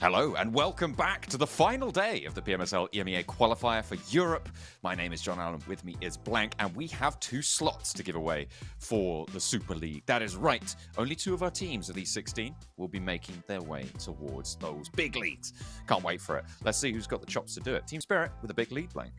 Hello and welcome back to the final day of the PMSL EMEA qualifier for Europe. My name is John Allen, with me is Blank, and we have 2 slots to give away for the Super League. That is right, only 2 of our teams of these 16 will be making their way towards those big leads. Can't wait for it. Let's see who's got the chops to do it. Team Spirit with a big lead, Blank.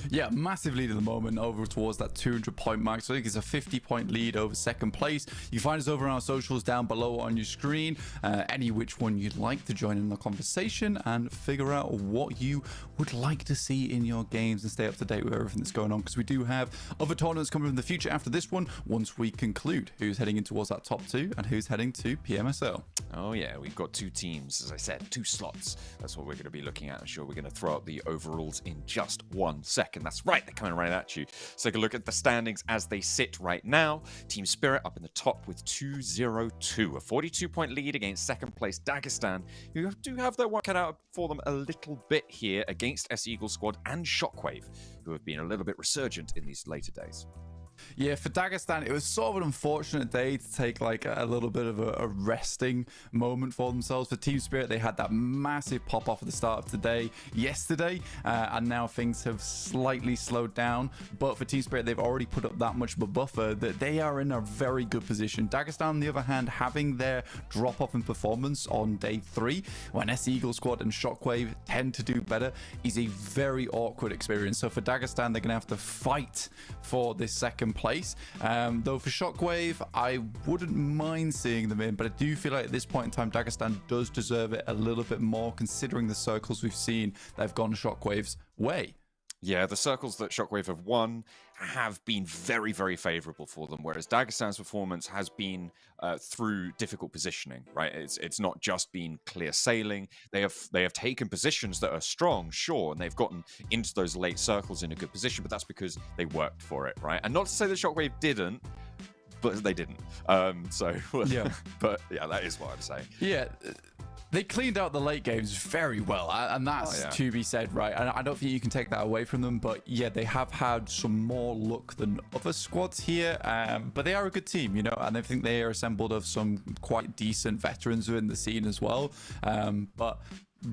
Yeah, massive lead at the moment over towards that 200-point mark. So I think it's a 50-point lead over second place. You can find us over on our socials down below on your screen. Any which one you'd like to join in the conversation and figure out what you would like to see in your games and stay up to date with everything that's going on, because we do have other tournaments coming in the future after this one once we conclude who's heading in towards that top 2 and who's heading to PMSL. Oh yeah, we've got 2 teams, as I said, 2 slots. That's what we're going to be looking at. I'm sure we're going to throw up the overalls in just 1 second. That's right, they're coming right at you. Let's take a look at the standings as they sit right now. Team Spirit up in the top with 202, a 42-point lead against second place Dagestan, who do have their work cut out for them a little bit here against S Eagle Squad and Shockwave, who have been a little bit resurgent in these later days. Yeah, for Dagestan, it was sort of an unfortunate day to take like a little bit of a resting moment for themselves. For Team Spirit, they had that massive pop off at the start of the day yesterday, and now things have slightly slowed down. But for Team Spirit, they've already put up that much of a buffer that they are in a very good position. Dagestan, on the other hand, having their drop off in performance on day 3, when S Eagle Squad and Shockwave tend to do better, is a very awkward experience. So for Dagestan, they're going to have to fight for this second place. Though for Shockwave, I wouldn't mind seeing them in, but I do feel like at this point in time, Dagestan does deserve it a little bit more, considering the circles we've seen that have gone Shockwave's way. Yeah, the circles that Shockwave have won have been very, very favorable for them, whereas Dagestan's performance has been through difficult positioning, right? It's not just been clear sailing. They have taken positions that are strong, sure, and they've gotten into those late circles in a good position, but that's because they worked for it, right? And not to say that Shockwave didn't, but they didn't. Yeah. But yeah, that is what I'm saying. Yeah. They cleaned out the late games very well, and that's to be said, right? And I don't think you can take that away from them, but yeah, they have had some more luck than other squads here, but they are a good team, you know, and I think they are assembled of some quite decent veterans within the scene as well. But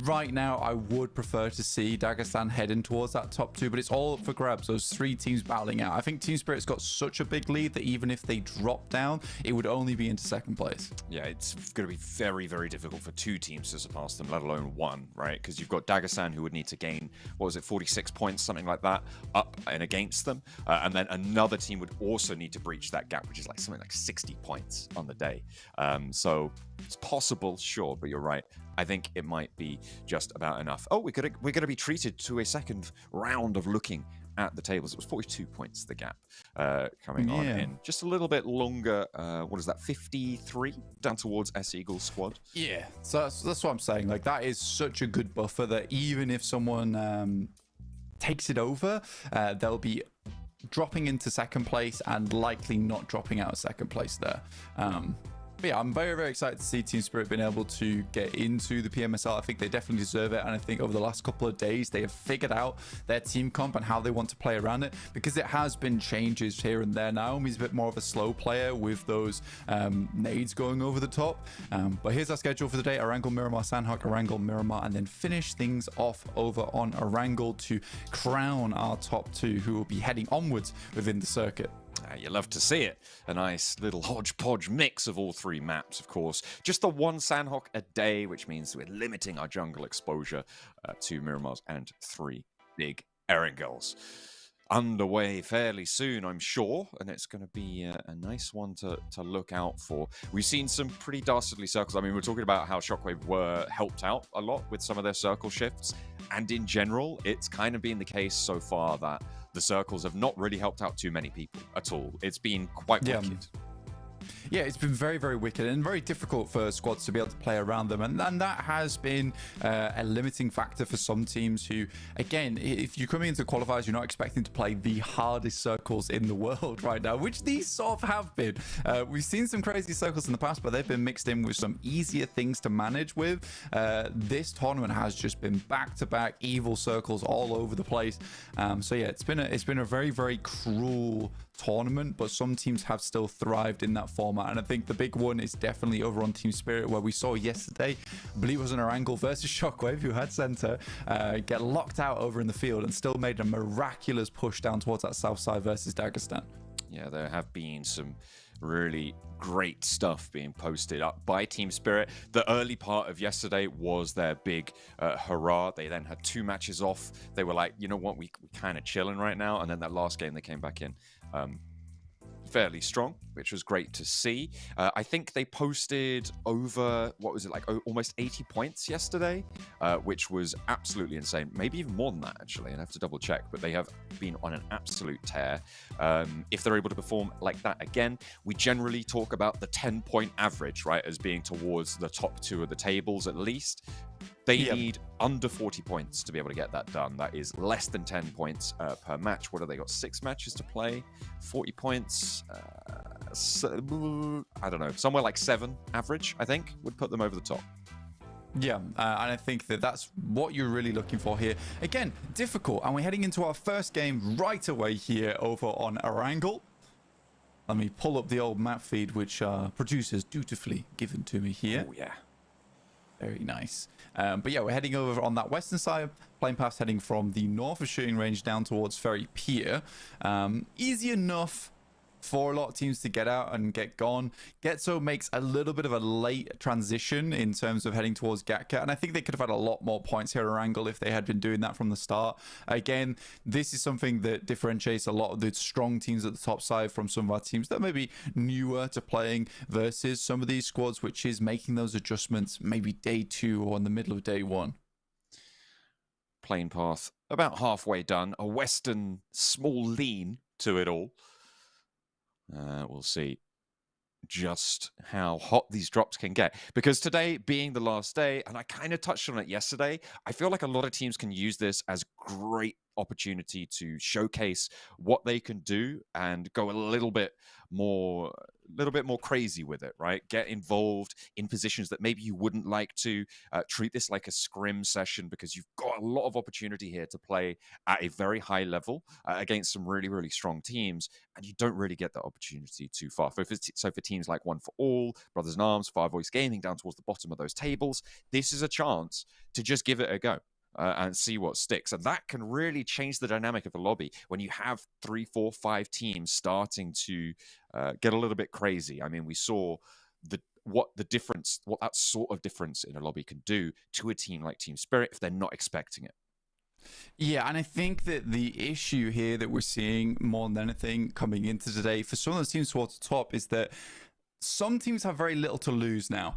right now, I would prefer to see Dagestan heading towards that top 2, but it's all up for grabs. Those 3 teams battling out. I think Team Spirit's got such a big lead that even if they drop down, it would only be into second place. Yeah, it's going to be very, very difficult for 2 teams to surpass them, let alone 1, right? Because you've got Dagestan, who would need to gain, what was it, 46 points, something like that, up and against them. And then another team would also need to breach that gap, which is like something like 60 points on the day. So it's possible, sure, but you're right. I think it might be just about enough. Oh, we're gonna be treated to a second round of looking at the tables. It was 42 points, the gap coming on in. Just a little bit longer. What is that, 53 down towards S Eagle Squad? Yeah, so that's what I'm saying. Like, that is such a good buffer that even if someone takes it over, they'll be dropping into second place and likely not dropping out of second place there. But yeah, I'm very, very excited to see Team Spirit being able to get into the PMSL. I think they definitely deserve it. And I think over the last couple of days, they have figured out their team comp and how they want to play around it, because it has been changes here and there. Naomi's a bit more of a slow player with those nades going over the top. But here's our schedule for the day. Erangel, Miramar, Sanhok, Erangel, Miramar, and then finish things off over on Erangel to crown our top 2 who will be heading onwards within the circuit. You love to see it. A nice little hodgepodge mix of all 3 maps, of course. Just the 1 Sanhok a day, which means we're limiting our jungle exposure to Miramars and 3 big Erangels. Underway fairly soon, I'm sure, and it's going to be a nice one to look out for. We've seen some pretty dastardly circles. I mean, we're talking about how Shockwave were helped out a lot with some of their circle shifts, and in general, it's kind of been the case so far that the circles have not really helped out too many people at all. It's been quite wicked. Yeah, it's been very, very wicked and very difficult for squads to be able to play around them. And that has been a limiting factor for some teams who, again, if you're coming into qualifiers, you're not expecting to play the hardest circles in the world right now, which these sort of have been. We've seen some crazy circles in the past, but they've been mixed in with some easier things to manage with. This tournament has just been back-to-back evil circles all over the place. So yeah, it's been a very, very cruel tournament, but some teams have still thrived in that format. And I think the big one is definitely over on Team Spirit, where we saw yesterday, I believe it was an Erangel versus Shockwave, who had center, get locked out over in the field and still made a miraculous push down towards that south side versus Dagestan. Yeah, there have been some really great stuff being posted up by Team Spirit. The early part of yesterday was their big hurrah. They then had 2 matches off. They were like, you know what, we kind of chilling right now. And then that last game, they came back in fairly strong, which was great to see. I think they posted over, what was it, like almost 80 points yesterday, which was absolutely insane. Maybe even more than that, actually. I have to double check, but they have been on an absolute tear. If they're able to perform like that again, we generally talk about the 10-point average, right, as being towards the top 2 of the tables at least. They need under 40 points to be able to get that done. That is less than 10 points per match. What have they got? 6 matches to play? 40 points? I don't know. Somewhere like 7 average, I think, would put them over the top. Yeah, and I think that that's what you're really looking for here. Again, difficult. And we're heading into our first game right away here over on Erangel. Let me pull up the old map feed, which producers dutifully given to me here. Oh, yeah. Very nice. But yeah, we're heading over on that western side. Plane paths heading from the north of shooting range down towards Ferry Pier. Easy enough for a lot of teams to get out and get gone. GETSO makes a little bit of a late transition in terms of heading towards Gatka, and I think they could have had a lot more points here at Erangel if they had been doing that from the start. Again, this is something that differentiates a lot of the strong teams at the top side from some of our teams that may be newer to playing versus some of these squads, which is making those adjustments maybe day 2 or in the middle of day 1. Plane path about halfway done. A western small lean to it all. We'll see just how hot these drops can get. Because today being the last day, and I kind of touched on it yesterday, I feel like a lot of teams can use this as great opportunity to showcase what they can do and go a little bit more crazy with it, right? Get involved in positions that maybe you wouldn't like to. Treat this like a scrim session, because you've got a lot of opportunity here to play at a very high level against some really, really strong teams, and you don't really get that opportunity too far. So for teams like One for All, Brothers in Arms, FARVOICE Gaming, down towards the bottom of those tables, this is a chance to just give it a go. And see what sticks. And that can really change the dynamic of the lobby when you have 3, 4, 5 teams starting to get a little bit crazy. I mean, we saw what that sort of difference in a lobby can do to a team like Team Spirit if they're not expecting it. Yeah, and I think that the issue here that we're seeing more than anything coming into today for some of those teams towards the top is that some teams have very little to lose now.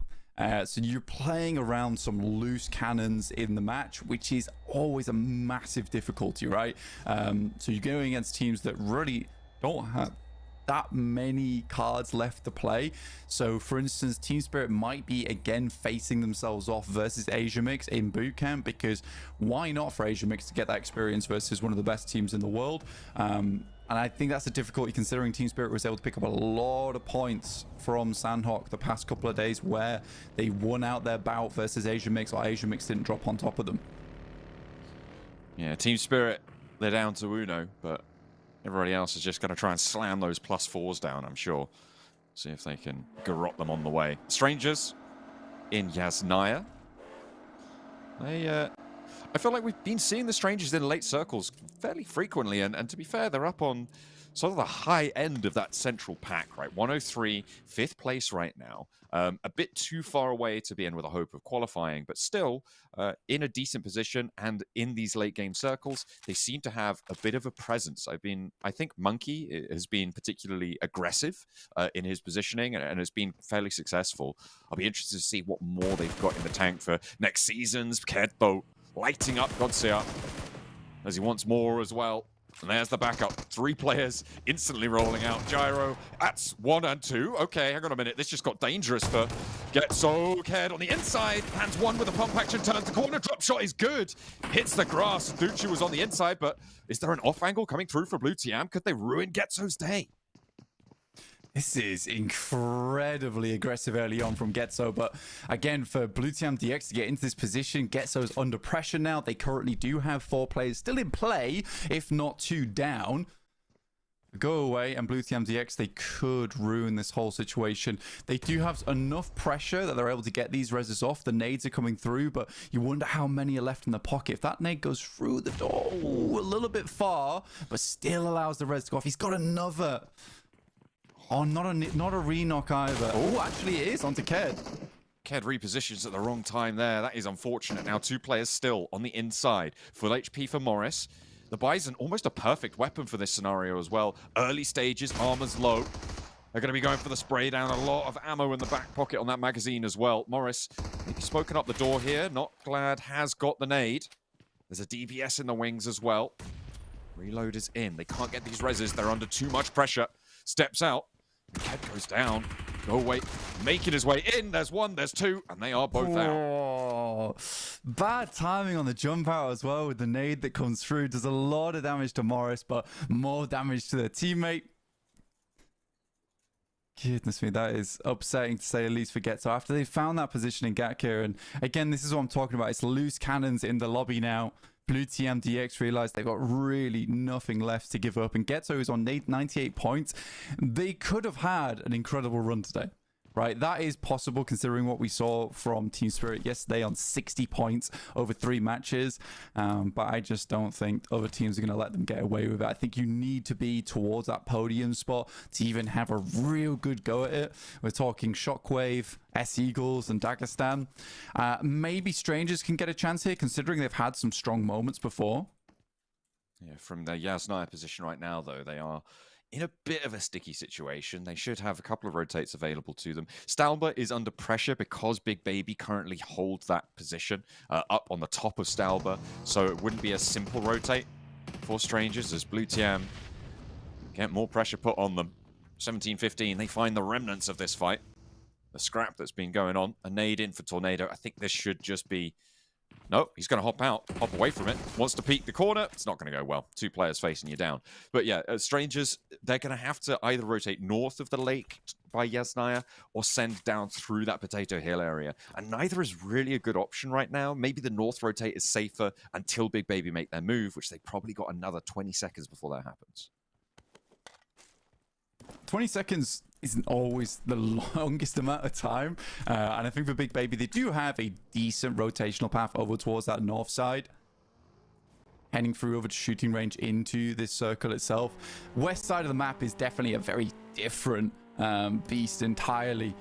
So you're playing around some loose cannons in the match, which is always a massive difficulty, right? So you're going against teams that really don't have that many cards left to play. So for instance, Team Spirit might be again facing themselves off versus Asia Mix in boot camp, because why not for Asia Mix to get that experience versus one of the best teams in the world? And I think that's a difficulty considering Team Spirit was able to pick up a lot of points from Sanhok the past couple of days where they won out their bout versus Asia Mix, or Asia Mix didn't drop on top of them. Yeah, Team Spirit, they're down to Uno, but everybody else is just going to try and slam those +4s down, I'm sure. See if they can garrot them on the way. Strangers in Yasnaya. I feel like we've been seeing the Strangers in late circles fairly frequently, and to be fair, they're up on sort of the high end of that central pack, right? 103, 5th place right now. A bit too far away to be in with a hope of qualifying, but still in a decent position, and in these late game circles, they seem to have a bit of a presence. I think Monkey has been particularly aggressive in his positioning and has been fairly successful. I'll be interested to see what more they've got in the tank for next season's Kedbo. Lighting up Godzilla as he wants more as well. And there's the backup. 3 players instantly rolling out. Gyro, that's 1 and 2. Okay, hang on a minute. This just got dangerous for GETSO. Ked on the inside. Hands 1 with a pump action. Turns the corner. Drop shot is good. Hits the grass. Ducci was on the inside, but is there an off angle coming through for Blue TIAM? Could they ruin GETSO's day? This is incredibly aggressive early on from GETSO, but again, for Blue TIAM DX to get into this position, GETSO is under pressure now. They currently do have 4 players still in play, if not 2 down. go away, and Blue Team DX, they could ruin this whole situation. They do have enough pressure that they're able to get these reses off. The nades are coming through, but you wonder how many are left in the pocket. If that nade goes through the door, ooh, a little bit far, but still allows the res to go off. He's got another. Oh, not a re-knock either. Oh, actually it is onto Ked. Ked repositions at the wrong time there. That is unfortunate. Now 2 players still on the inside. Full HP for Morris. The Bison, almost a perfect weapon for this scenario as well. Early stages, armor's low. They're going to be going for the spray down. A lot of ammo in the back pocket on that magazine as well. Morris, maybe spoken up the door here. Not glad has got the nade. There's a DBS in the wings as well. Reload is in. They can't get these reses. They're under too much pressure. Steps out. Ked goes down. Go away. Making his way in. There's 1, there's 2, and they are both out. Bad timing on the jump out as well with the nade that comes through. Does a lot of damage to Morris, but more damage to their teammate. Goodness me, that is upsetting to say the least for GETSO. After they found that position in Gatkir, and again, this is what I'm talking about. It's loose cannons in the lobby now. Blue Team DX realized they've got really nothing left to give up, and GETSO is on 98 points. They could have had an incredible run today, right? That is possible considering what we saw from Team Spirit yesterday on 60 points over 3 matches. But I just don't think other teams are going to let them get away with it. I think you need to be towards that podium spot to even have a real good go at it. We're talking Shockwave, S-Eagles, and Dagestan. Maybe Strangers can get a chance here considering they've had some strong moments before. Yeah, from their Yasnaya position right now, though, they are in a bit of a sticky situation. They should have a couple of rotates available to them. Stalber is under pressure because Big Baby currently holds that position up on the top of Stalber, so it wouldn't be a simple rotate for Strangers as Blue Team get more pressure put on them. 17-15, they find the remnants of this fight. The scrap that's been going on. A nade in for Tornado. I think this should just be... No, he's going to hop out, hop away from it. Wants to peek the corner. It's not going to go well. 2 players facing you down. But yeah, Strangers, they're going to have to either rotate north of the lake by Yasnaya or send down through that Potato Hill area. And neither is really a good option right now. Maybe the north rotate is safer until Big Baby make their move, which they probably got another 20 seconds before that happens. 20 seconds isn't always the longest amount of time. And I think for Big Baby, they do have a decent rotational path over towards that north side. Heading through over to shooting range into this circle itself. West side of the map is definitely a very different beast entirely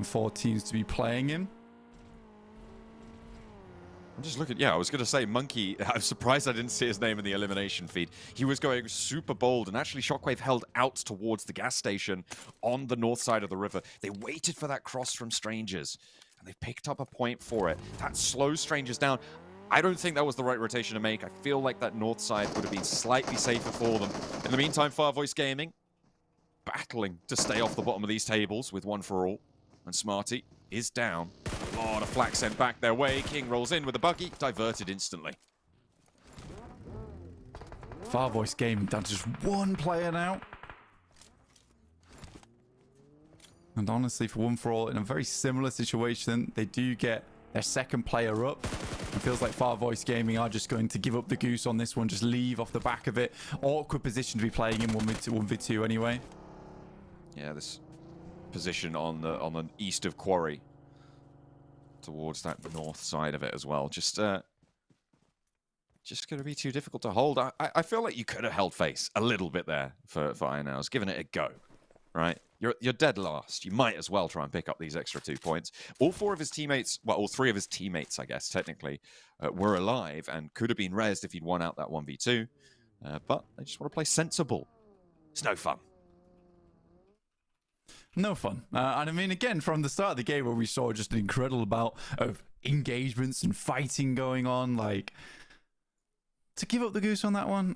for teams to be playing in. I'm just looking, yeah, I was going to say Monkey. I'm surprised I didn't see his name in the elimination feed. He was going super bold, and actually Shockwave held out towards the gas station on the north side of the river. They waited for that cross from Strangers, and they picked up a point for it. That slows Strangers down. I don't think that was the right rotation to make. I feel like that north side would have been slightly safer for them. In the meantime, FARVOICE Gaming battling to stay off the bottom of these tables with one for all, and Smarty is down. A lot of flak sent back their way. King rolls in with a buggy, diverted instantly. FARVOICE Gaming down to just 1 player now. And honestly, for one for all, in a very similar situation, they do get their 2nd player up. It feels like FARVOICE Gaming are just going to give up the goose on this one, just leave off the back of it. Awkward position to be playing in 1v2 anyway. Yeah, this position on the east of Quarry towards that north side of it as well. Just going to be too difficult to hold. I feel like you could have held face a little bit there for Iron Owls, given it a go, right? You're dead last. You might as well try and pick up these extra 2 points. All 4 of his teammates, well, all 3 of his teammates, I guess, technically, were alive and could have been rezzed if he'd won out that 1v2. But they just want to play sensible. It's no fun. No fun. And I mean, again, from the start of the game where we saw just an incredible amount of engagements and fighting going on, like, to give up the goose on that one,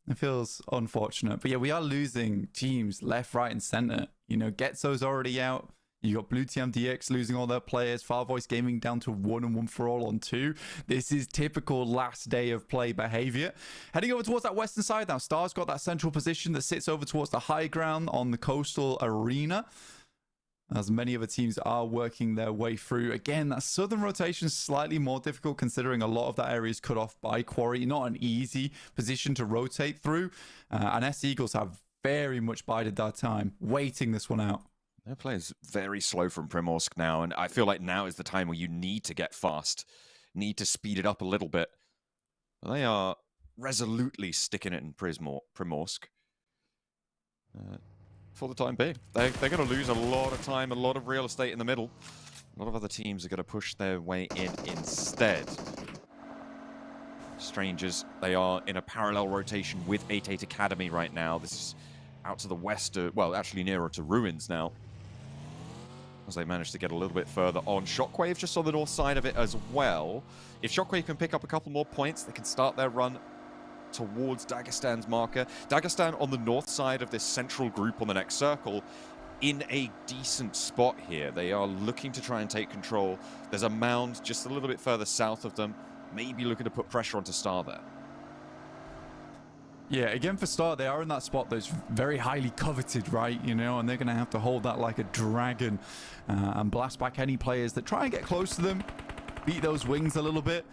it feels unfortunate. But yeah, we are losing teams left, right, and center. You know, GETSO's already out. You got Blue Team DX losing all their players. FARVOICE Gaming down to 1 and 1 for all on 2. This is typical last day of play behavior. Heading over towards that western side now. Star's got that central position that sits over towards the high ground on the coastal arena, as many other teams are working their way through. Again, that southern rotation is slightly more difficult considering a lot of that area is cut off by Quarry. Not an easy position to rotate through. And S-Eagles have very much bided their time, waiting this one out. Their play is very slow from Primorsk now, and I feel like now is the time where you need to get fast, need to speed it up a little bit. They are resolutely sticking it in Primorsk for the time being. They're going to lose a lot of time, a lot of real estate in the middle. A lot of other teams are going to push their way in instead. Strangers, they are in a parallel rotation with 88 Academy right now. This is out to the west, well, actually nearer to Ruins now, as they managed to get a little bit further on. Shockwave just on the north side of it as well. If Shockwave can pick up a couple more points, they can start their run towards Dagestan's marker. Dagestan on the north side of this central group on the next circle in a decent spot here. They are looking to try and take control. There's a mound just a little bit further south of them, maybe looking to put pressure onto Star there. Yeah, again for Star, they are in that spot that's very highly coveted, right? You know, and they're going to have to hold that like a dragon and blast back any players that try and get close to them, beat those wings a little bit,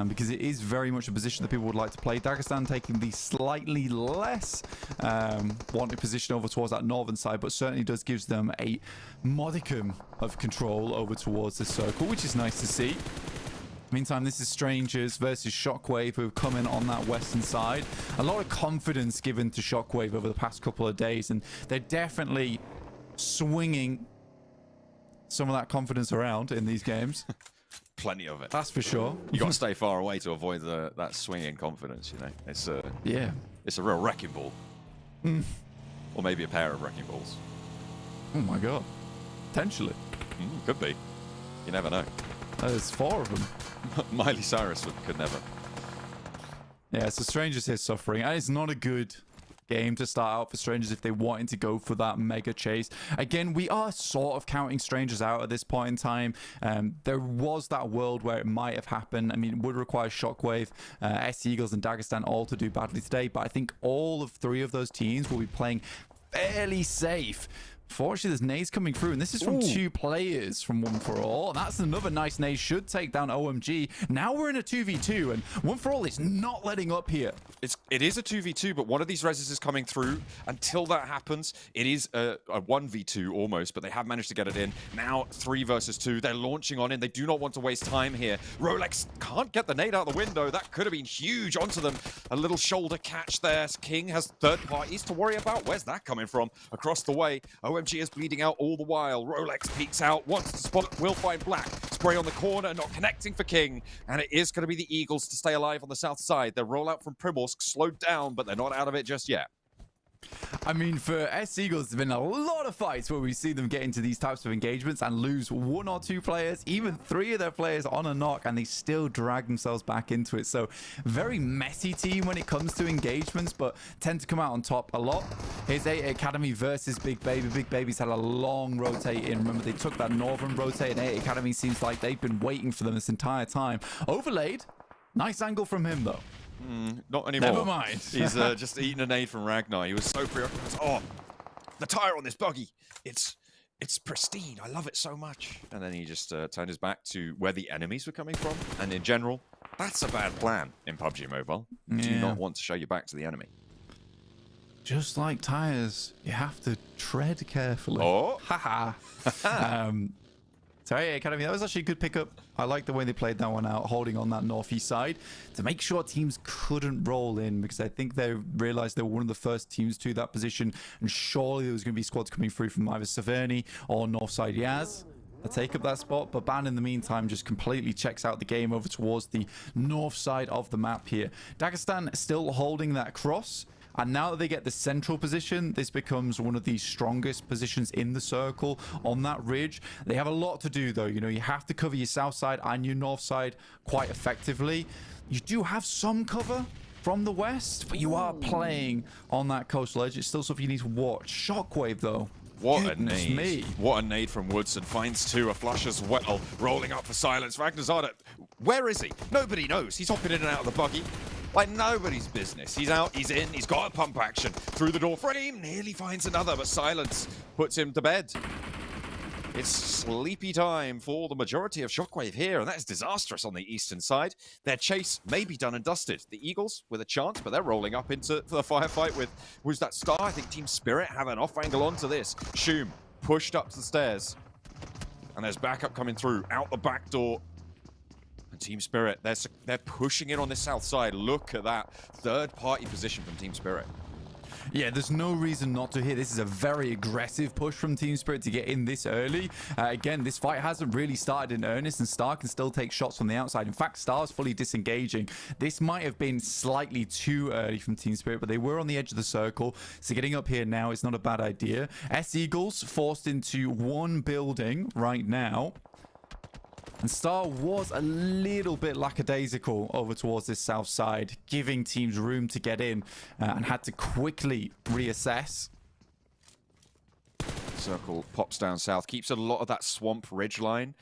because it is very much a position that people would like to play. Dagestan taking the slightly less wanted position over towards that northern side, but certainly does gives them a modicum of control over towards the circle, which is nice to see. Meantime, this is Strangers versus Shockwave, who have come in on that western side. A lot of confidence given to Shockwave over the past couple of days, and they're definitely swinging some of that confidence around in these games. Plenty of it. That's for sure. You got to stay far away to avoid that swinging confidence, you know. It's a it's a real wrecking ball. Or maybe a pair of wrecking balls. Oh my god. Potentially. Could be. You never know. There's 4 of them. Miley Cyrus could never. Yeah, so Strangers here suffering. And it's not a good game to start out for Strangers if they wanted to go for that mega chase. Again, we are sort of counting Strangers out at this point in time. There was that world where it might have happened. I mean, it would require Shockwave, SC Eagles, and Dagestan all to do badly today. But I think all of 3 of those teams will be playing fairly safe. Fortunately, there's nades coming through, and this is from 2 players from One For All. That's another nice nade, should take down OMG. Now we're in a 2v2, and One For All is not letting up here. It is a 2v2, but one of these reses is coming through. Until that happens, it is a 1v2 almost, but they have managed to get it in. Now 3 versus 2. They're launching on in. They do not want to waste time here. Rolex can't get the nade out the window. That could have been huge onto them. A little shoulder catch there. King has third parties to worry about. Where's that coming from? Across the way. OMG is bleeding out all the while. Rolex peeks out, wants to spot, will find Black. Spray on the corner, not connecting for King. And it is going to be the Eagles to stay alive on the south side. Their rollout from Primorsk slowed down, but they're not out of it just yet. I mean, for S Eagles, there's been a lot of fights where we see them get into these types of engagements and lose 1 or 2 players, even 3 of their players on a knock, and they still drag themselves back into it. So very messy team when it comes to engagements, but tend to come out on top a lot. Here's 8 Academy versus Big Baby. Big Baby's had a long rotate in. Remember, they took that northern rotate, and 8 Academy seems like they've been waiting for them this entire time. Overlaid. Nice angle from him, though. Not anymore. Never mind. He's just eating a nade from Ragnar. He was so preoccupied. Oh, the tire on this buggy. It's pristine. I love it so much. And then he just turned his back to where the enemies were coming from. And in general, that's a bad plan in PUBG Mobile. You do not want to show your back to the enemy. Just like tires, you have to tread carefully. Oh. Haha. So, hey, Academy, that was actually a good pickup. I like the way they played that one out, holding on that northeast side to make sure teams couldn't roll in, because I think they realized they were one of the first teams to that position, and surely there was going to be squads coming through from either Severny or Northside Yaz to take up that spot. But Ban, in the meantime, just completely checks out the game over towards the north side of the map here. Dagestan still holding that cross. And now that they get the central position, this becomes one of the strongest positions in the circle on that ridge. They have a lot to do, though. You know, you have to cover your south side and your north side quite effectively. You do have some cover from the west, but you are playing on that coastal edge. It's still something you need to watch. Shockwave, though. What a nade. What a nade from Woodson. Finds 2, a flush as well. Rolling up for silence. Ragnarzada, where is he? Nobody knows. He's hopping in and out of the buggy like nobody's business. He's out, he's in, he's got a pump action. Through the door, Freddie nearly finds another, but silence puts him to bed. It's sleepy time for the majority of Shockwave here, and that is disastrous on the eastern side. Their chase may be done and dusted. The Eagles with a chance, but they're rolling up into the firefight with, who's that star? I think Team Spirit have an off angle onto this. Shoom pushed up the stairs, and there's backup coming through out the back door. And Team Spirit, they're pushing it on the south side. Look at that third-party position from Team Spirit. Yeah, there's no reason not to here. This is a very aggressive push from Team Spirit to get in this early. Again, this fight hasn't really started in earnest, and Star can still take shots from the outside. In fact, Star's fully disengaging. This might have been slightly too early from Team Spirit, but they were on the edge of the circle, so getting up here now is not a bad idea. S-Eagles forced into one building right now. And Star was a little bit lackadaisical over towards this south side, giving teams room to get in and had to quickly reassess. Circle pops down south, keeps a lot of that swamp ridge line.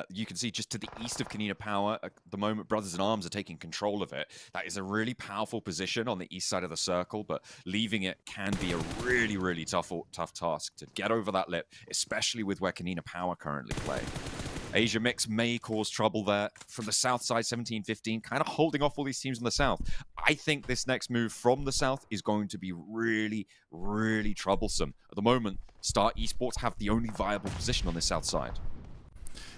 You can see just to the east of KONINA Power, at the moment Brothers in Arms are taking control of it. That is a really powerful position on the east side of the circle, but leaving it can be a really, really tough task to get over that lip, especially with where KONINA Power currently play. Asia Mix may cause trouble there. From the south side, 17-15, kind of holding off all these teams in the south. I think this next move from the south is going to be really, really troublesome. At the moment, Star Esports have the only viable position on the south side.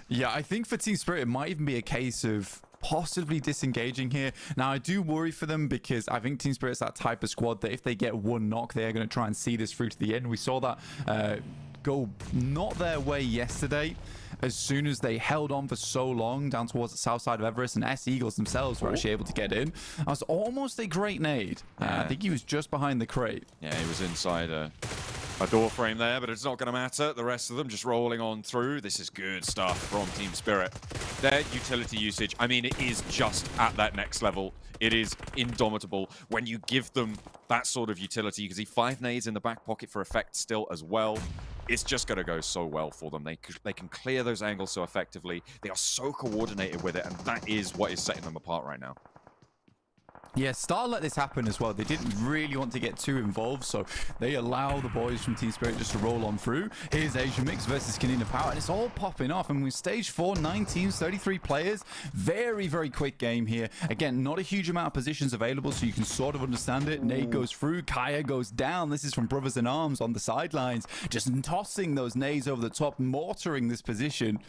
Yeah, I think for Team Spirit, it might even be a case of possibly disengaging here. Now, I do worry for them because I think Team Spirit's that type of squad that if they get one knock, they're going to try and see this through to the end. We saw that go not their way yesterday as soon as they held on for so long down towards the south side of Everest, and S-Eagles themselves were actually able to get in. That was almost a great nade. I think he was just behind the crate. Yeah, he was inside a door frame there, but it's not going to matter. The rest of them just rolling on through. This is good stuff from Team Spirit. Their utility usage, I mean, it is just at that next level. It is indomitable when you give them that sort of utility. You can see 5 nades in the back pocket for effect still as well. It's just going to go so well for them. They can clear those angles so effectively. They are so coordinated with it, and that is what is setting them apart right now. Yeah, Star let this happen as well. They didn't really want to get too involved, so they allow the boys from Team Spirit just to roll on through. Here's Asia Mix versus KONINA Power, and it's all popping off. And with stage 4, 9 teams, 33 players. Very, very quick game here. Again, not a huge amount of positions available, so you can sort of understand it. Nade goes through, Kaya goes down. This is from Brothers in Arms on the sidelines, just tossing those nades over the top, mortaring this position.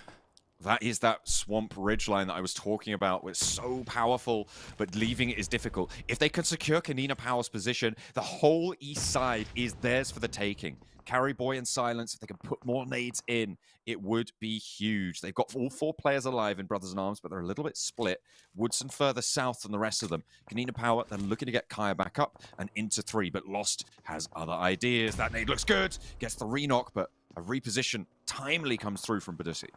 That is that swamp ridge line that I was talking about. It's so powerful, but leaving it is difficult. If they can secure KONINA Power's position, the whole east side is theirs for the taking. Carry Boy and Silence, if they can put more nades in, it would be huge. They've got all 4 players alive in Brothers in Arms, but they're a little bit split. Woodson further south than the rest of them. KONINA Power, they're looking to get Kaya back up and into 3, but Lost has other ideas. That nade looks good, gets the re-knock, but a reposition timely comes through from Badusi.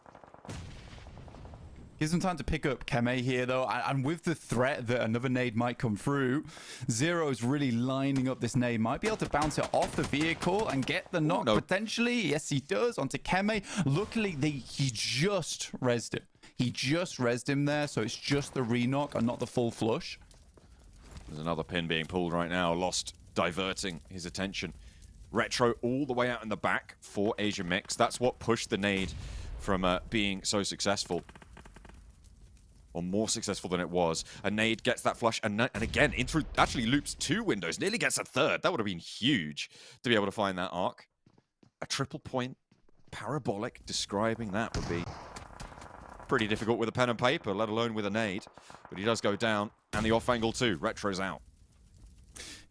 Gives them time to pick up Keme here, though, and with the threat that another nade might come through, Zero is really lining up this nade. Might be able to bounce it off the vehicle and get the knock, potentially. Yes, he does, onto Keme. Luckily, he just rezzed him. He just rezzed him there, so it's just the re-knock and not the full flush. There's another pin being pulled right now. Lost diverting his attention. Retro all the way out in the back for Asia Mix. That's what pushed the nade from being so successful. Or more successful than it was. A nade gets that flush, and again, in through, actually loops 2 windows, nearly gets a 3rd. That would have been huge to be able to find that arc. A triple point parabolic, describing that would be pretty difficult with a pen and paper, let alone with a nade. But he does go down, and the off angle too. Retro's out.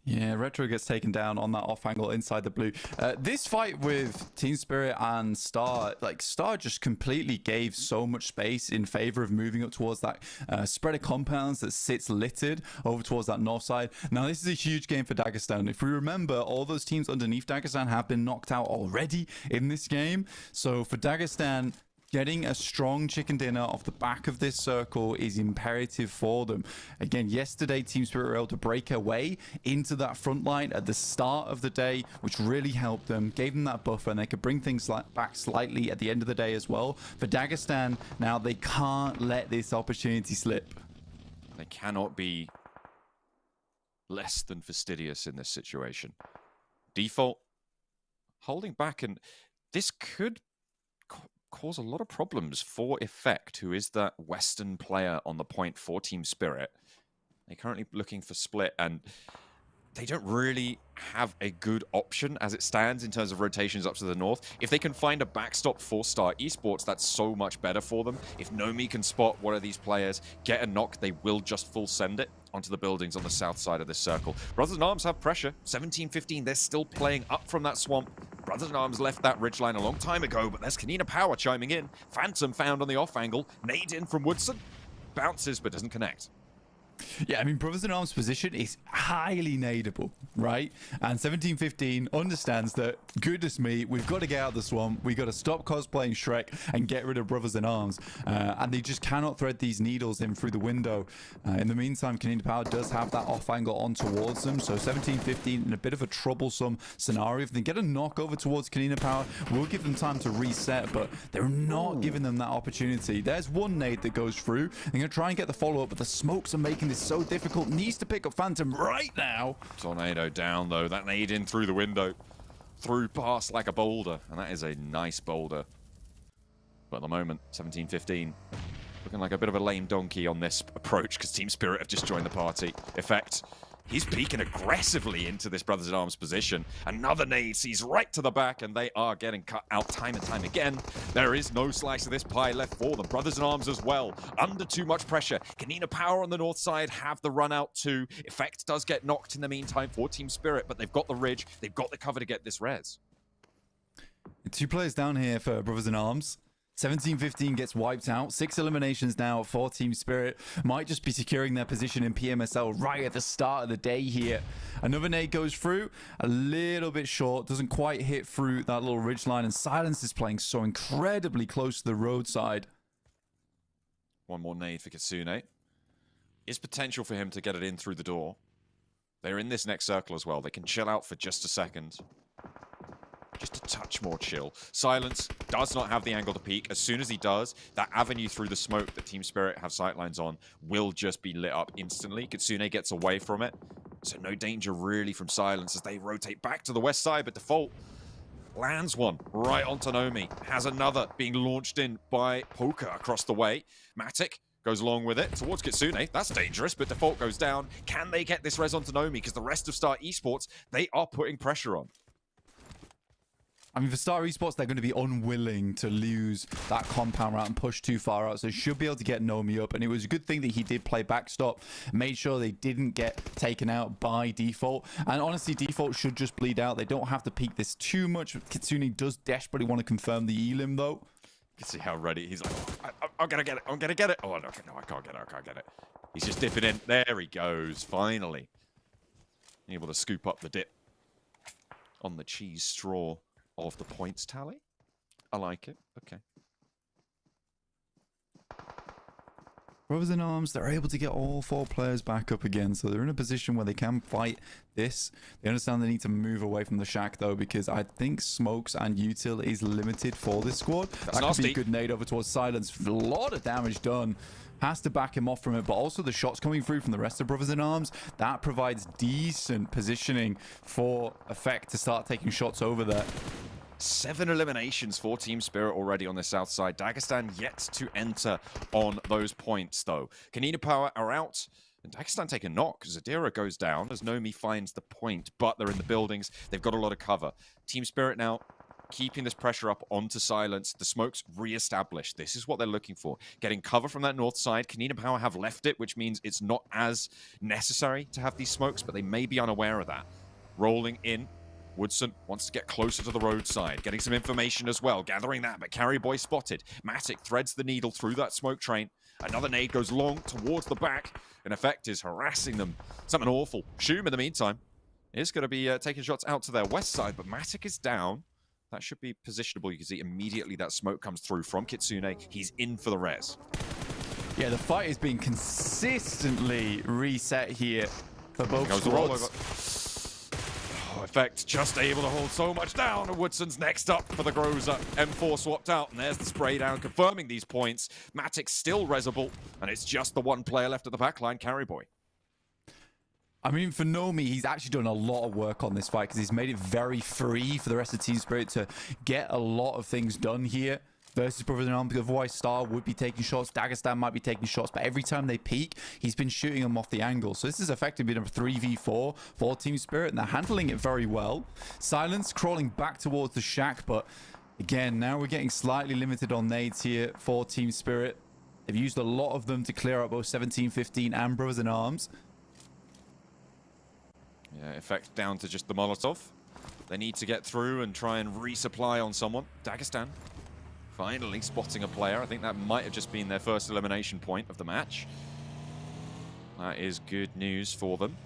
Yeah, Retro gets taken down on that off angle inside the blue. This fight with Team Spirit and Star, Star just completely gave so much space in favor of moving up towards that spread of compounds that sits littered over towards that north side. Now, this is a huge game for Dagestan. If we remember, all those teams underneath Dagestan have been knocked out already in this game. So for Dagestan, getting a strong chicken dinner off the back of this circle is imperative for them. Again, yesterday, Team Spirit were able to break away into that front line at the start of the day, which really helped them, gave them that buffer, and they could bring things back slightly at the end of the day as well. For Dagestan, now they can't let this opportunity slip. They cannot be less than fastidious in this situation. Default holding back, and this could cause a lot of problems for Effect, who is that Western player on the point for Team Spirit. They're currently looking for split, and they don't really have a good option as it stands in terms of rotations up to the north. If they can find a backstop for Star Esports, that's so much better for them. If Nomi can spot one of these players, get a knock, they will just full send it onto the buildings on the south side of this circle. Brothers in Arms have pressure. 17-15, they're still playing up from that swamp. Brothers in Arms left that ridgeline a long time ago, but there's KONINA Power chiming in. Phantom found on the off angle. Nade in from Woodson. Bounces, but doesn't connect. Yeah, I mean, Brothers in Arms' position is highly nadeable, right? And 17-15 understands that, goodness me, we've got to get out of the swamp. We've got to stop cosplaying Shrek and get rid of Brothers in Arms. And they just cannot thread these needles in through the window. In the meantime, KONINA Power does have that off angle on towards them. So 17-15 in a bit of a troublesome scenario. If they get a knock over towards KONINA Power, we'll give them time to reset, but they're not giving them that opportunity. There's one nade that goes through. They're going to try and get the follow-up, but the smokes are making this so difficult. Needs to pick up Phantom right now. Tornado down, though. That nade in through the window. Through past like a boulder. And that is a nice boulder. But at the moment, 17-15. Looking like a bit of a lame donkey on this approach because Team Spirit have just joined the party. Effect. He's peeking aggressively into this Brothers in Arms position. Another nade sees right to the back, and they are getting cut out time and time again. There is no slice of this pie left for them. Brothers in Arms as well. Under too much pressure. KONINA Power on the north side have the run out too. Effect does get knocked in the meantime for Team Spirit, but they've got the ridge. They've got the cover to get this res. 2 players down here for Brothers in Arms. 17-15 gets wiped out. 6 eliminations now for Team Spirit. Might just be securing their position in PMSL right at the start of the day here. Another nade goes through. A little bit short. Doesn't quite hit through that little ridge line. And Silence is playing so incredibly close to the roadside. One more nade for Kitsune. Is potential for him to get it in through the door. They're in this next circle as well. They can chill out for just a second. Just a touch more chill. Silence does not have the angle to peek. As soon as he does, that avenue through the smoke that Team Spirit have sightlines on will just be lit up instantly. Kitsune gets away from it. So no danger really from Silence as they rotate back to the west side, but Default lands one right onto Nomi. Has another being launched in by Poker across the way. Matic goes along with it towards Kitsune. That's dangerous, but Default goes down. Can they get this res onto Nomi? Because the rest of Star Esports, they are putting pressure on. I mean, for Star Esports, they're going to be unwilling to lose that compound route and push too far out. So should be able to get Nomi up. And it was a good thing that he did play backstop. Made sure they didn't get taken out by Default. And honestly, Default should just bleed out. They don't have to peek this too much. Kitsune does desperately want to confirm the elim, though. You can see how ready he's like, I'm going to get it. I'm going to get it. Oh, no, I can't get it. I can't get it. He's just dipping in. There he goes. Finally. Able to scoop up the dip on the cheese straw of the points tally. I like it. Okay. Brothers in Arms, they're able to get all 4 players back up again, so they're in a position where they can fight this. They understand they need to move away from the shack, though, because I think Smokes and Util is limited for this squad. That's that nasty. Could be a good nade over towards Silence. A lot of damage done. Has to back him off from it, but also the shots coming through from the rest of Brothers in Arms, that provides decent positioning for Effect to start taking shots over there. 7 eliminations for Team Spirit already on the south side. Dagestan yet to enter on those points, though. KONINA Power are out, and Dagestan take a knock. Zadira goes down as Nomi finds the point, but they're in the buildings. They've got a lot of cover. Team Spirit now keeping this pressure up onto Silence. The smoke's re-established. This is what they're looking for. Getting cover from that north side. KONINA Power have left it, which means it's not as necessary to have these smokes, but they may be unaware of that. Rolling in. Woodson wants to get closer to the roadside, getting some information as well, gathering that, but Carry Boy spotted. Matic threads the needle through that smoke train. Another nade goes long towards the back. In effect, is harassing them. Something awful. Shoom, in the meantime, is going to be taking shots out to their west side, but Matic is down. That should be positionable. You can see immediately that smoke comes through from Kitsune. He's in for the res. Yeah, the fight is being consistently reset here for both squads. Effect just able to hold so much down. And Woodson's next up for the Groza. M4 swapped out, and there's the spray down confirming these points. Matic still resable, and it's just the one player left at the backline, Carry Boy. I mean, for Nomi, he's actually done a lot of work on this fight because he's made it very free for the rest of Team Spirit to get a lot of things done here. versus Brothers in Arms. Otherwise, Star would be taking shots. Dagestan might be taking shots, but every time they peek, he's been shooting them off the angle. So this is effectively been a 3v4 for Team Spirit, and they're handling it very well. Silence crawling back towards the shack, but again, now we're getting slightly limited on nades here for Team Spirit. They've used a lot of them to clear out both 17, 15, and Brothers in Arms. Yeah, effect down to just the Molotov. They need to get through and try and resupply on someone. Dagestan finally spotting a player. I think that might have just been their first elimination point of the match. That is good news for them.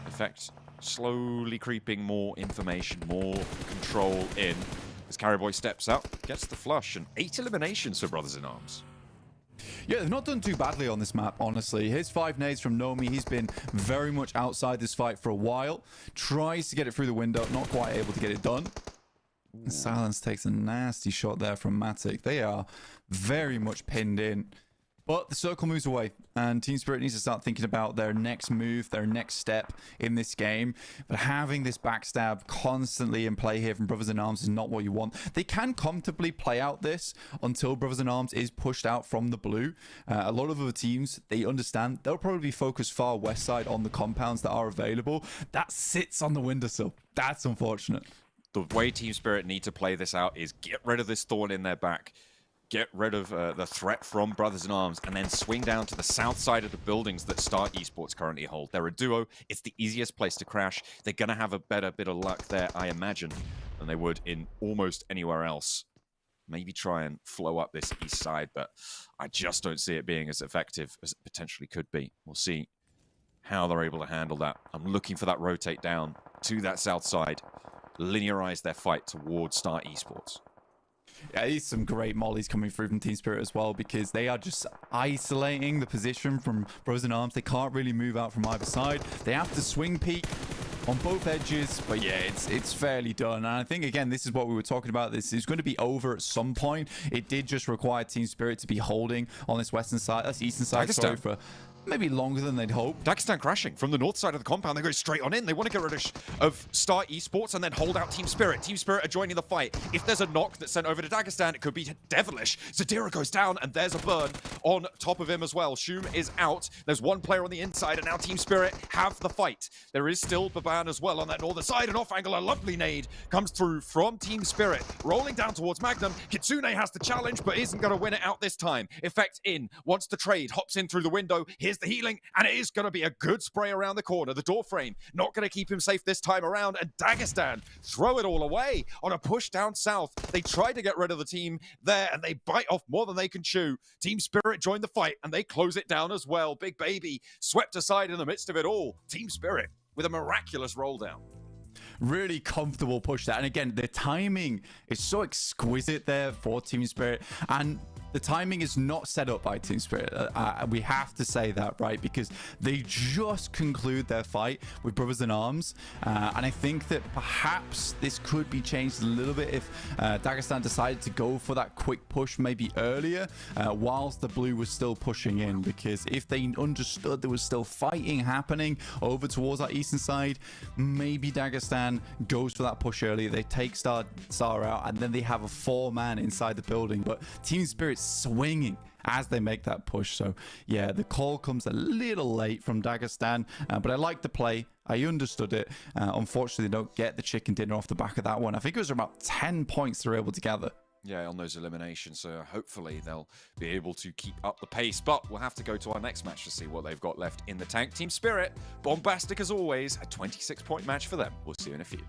Effect slowly creeping more information, more control in. As Carryboy steps up, gets the flush, and 8 eliminations for Brothers in Arms. Yeah, they've not done too badly on this map, honestly. Here's 5 nades from Nomi. He's been very much outside this fight for a while. Tries to get it through the window, not quite able to get it done. Silence takes a nasty shot there from Matic. They are very much pinned in. But the circle moves away, and Team Spirit needs to start thinking about their next move, their next step in this game. But having this backstab constantly in play here from Brothers in Arms is not what you want. They can comfortably play out this until Brothers in Arms is pushed out from the blue. A lot of other teams, they understand. They'll probably be focused far west side on the compounds that are available. That sits on the windowsill. That's unfortunate. The way Team Spirit need to play this out is get rid of this thorn in their back. Get rid of the threat from Brothers in Arms, and then swing down to the south side of the buildings that Star Esports currently hold. They're a duo. It's the easiest place to crash. They're going to have a better bit of luck there, I imagine, than they would in almost anywhere else. Maybe try and flow up this east side, but I just don't see it being as effective as it potentially could be. We'll see how they're able to handle that. I'm looking for that rotate down to that south side, linearize their fight towards Star Esports. Yeah, there's some great mollies coming through from Team Spirit as well, because they are just isolating the position from Brothers in Arms. They can't really move out from either side. They have to swing peek on both edges, but yeah, it's fairly done. And I think, again, this is what we were talking about. This is going to be over at some point. It did just require Team Spirit to be holding on this western side. That's eastern side, sorry, for maybe longer than they'd hoped. Dagestan crashing from the north side of the compound. They go straight on in. They want to get rid of Star Esports and then hold out Team Spirit. Team Spirit are joining the fight. If there's a knock that's sent over to Dagestan, it could be devilish. Zadira goes down, and there's a burn on top of him as well. Shum is out. There's one player on the inside, and now Team Spirit have the fight. There is still Baban as well on that northern side. An off angle, a lovely nade comes through from Team Spirit. Rolling down towards Magnum. Kitsune has the challenge, but isn't going to win it out this time. Effect in. Wants to trade. Hops in through the window. Here's the healing, and it is going to be a good spray around the corner. The door frame not going to keep him safe this time around, and Dagestan throw it all away on a push down south. They try to get rid of the team there, and they bite off more than they can chew. Team Spirit join the fight, and they close it down as well. Big Baby swept aside in the midst of it all. Team Spirit with a miraculous roll down. Really comfortable push there. And again, the timing is so exquisite there for Team Spirit. And the timing is not set up by Team Spirit. We have to say that, right? Because they just conclude their fight with Brothers in Arms. And I think that perhaps this could be changed a little bit if Dagestan decided to go for that quick push maybe earlier, whilst the blue was still pushing in. Because if they understood there was still fighting happening over towards that eastern side, maybe Dagestan goes for that push earlier. They take Star out, and then they have a 4-man inside the building. But Team Spirit swinging as they make that push. So yeah, the call comes a little late from Dagestan, but I like the play. I understood it. Unfortunately, they don't get the chicken dinner off the back of that one. I think it was about 10 points they're able to gather. Yeah, on those eliminations, so hopefully they'll be able to keep up the pace. But we'll have to go to our next match to see what they've got left in the tank. Team Spirit, bombastic as always, a 26-point match for them. We'll see you in a few.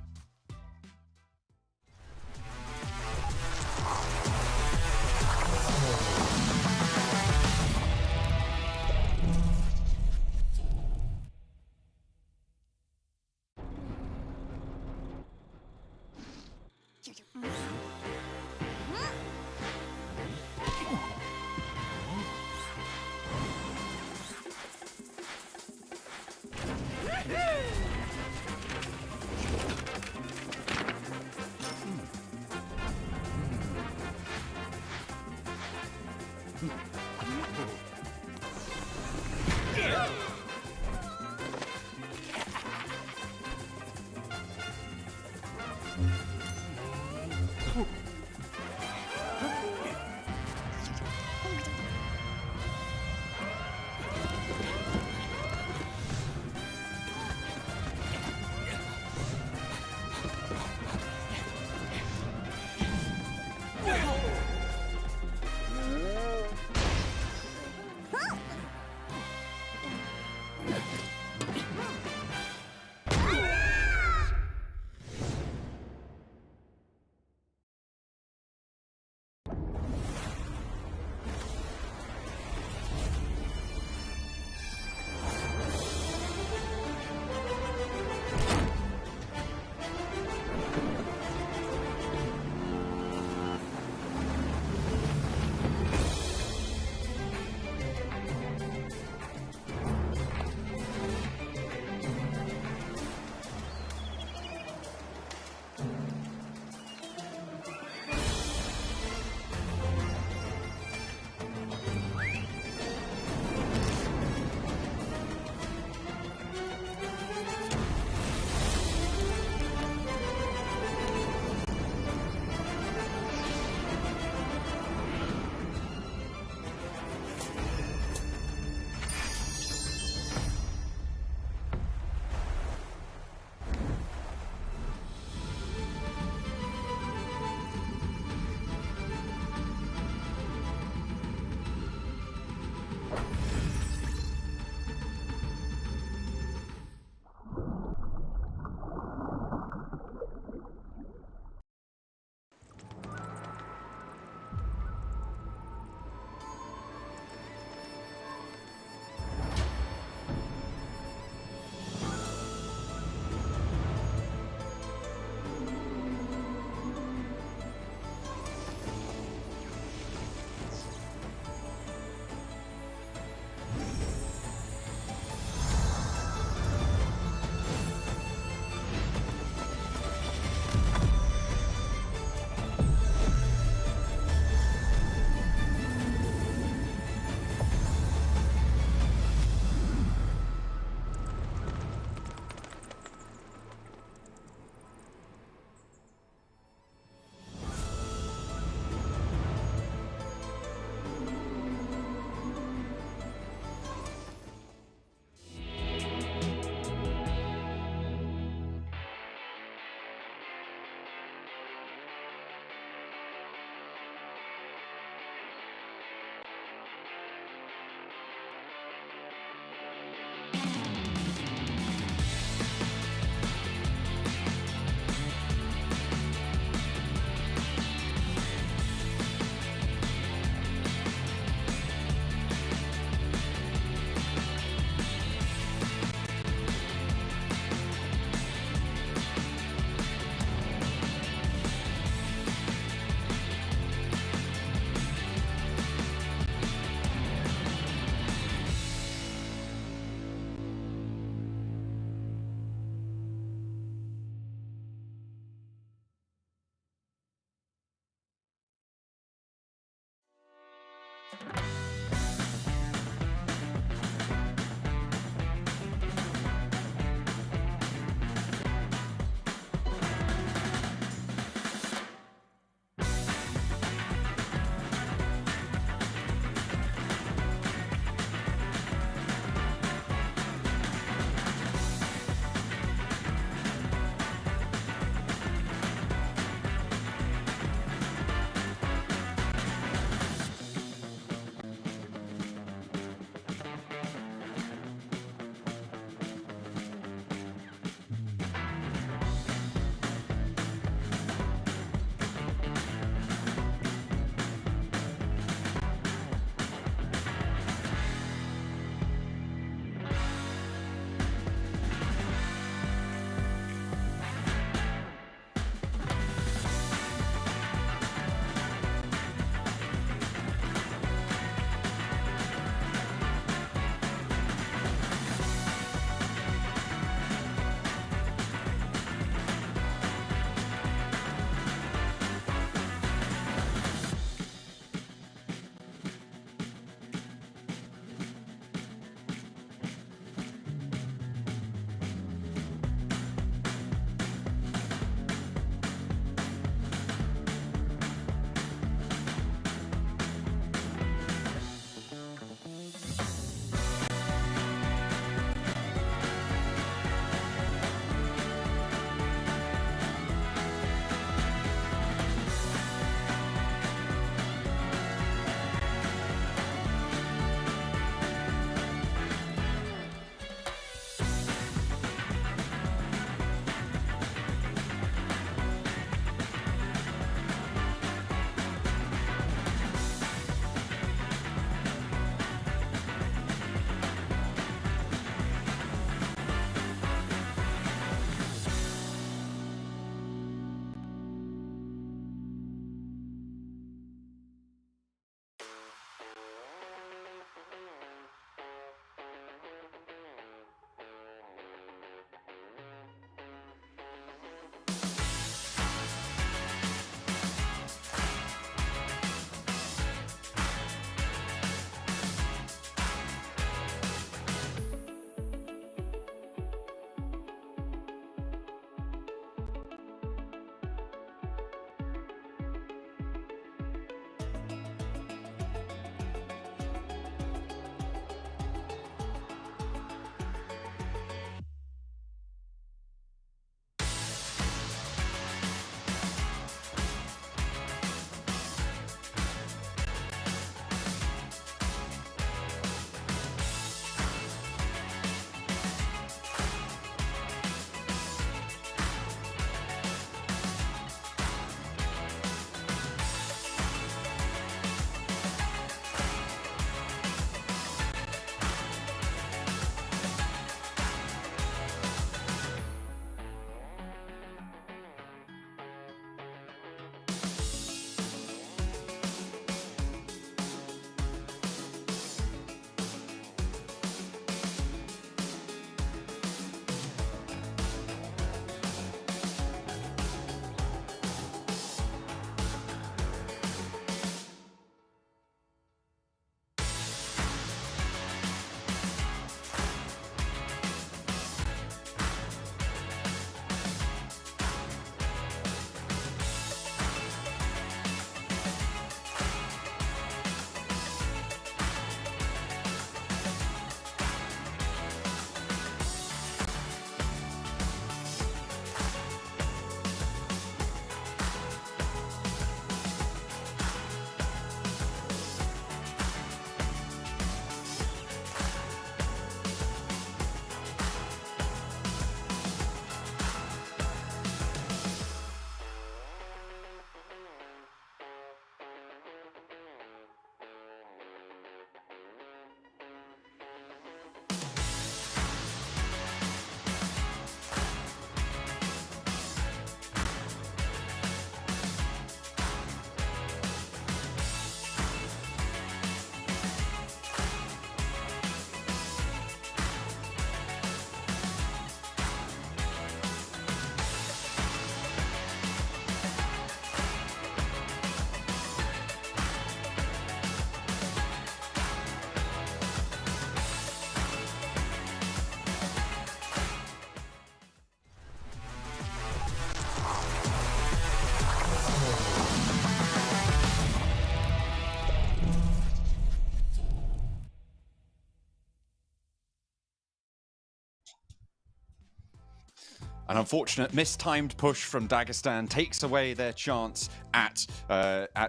An unfortunate mistimed push from Dagestan takes away their chance at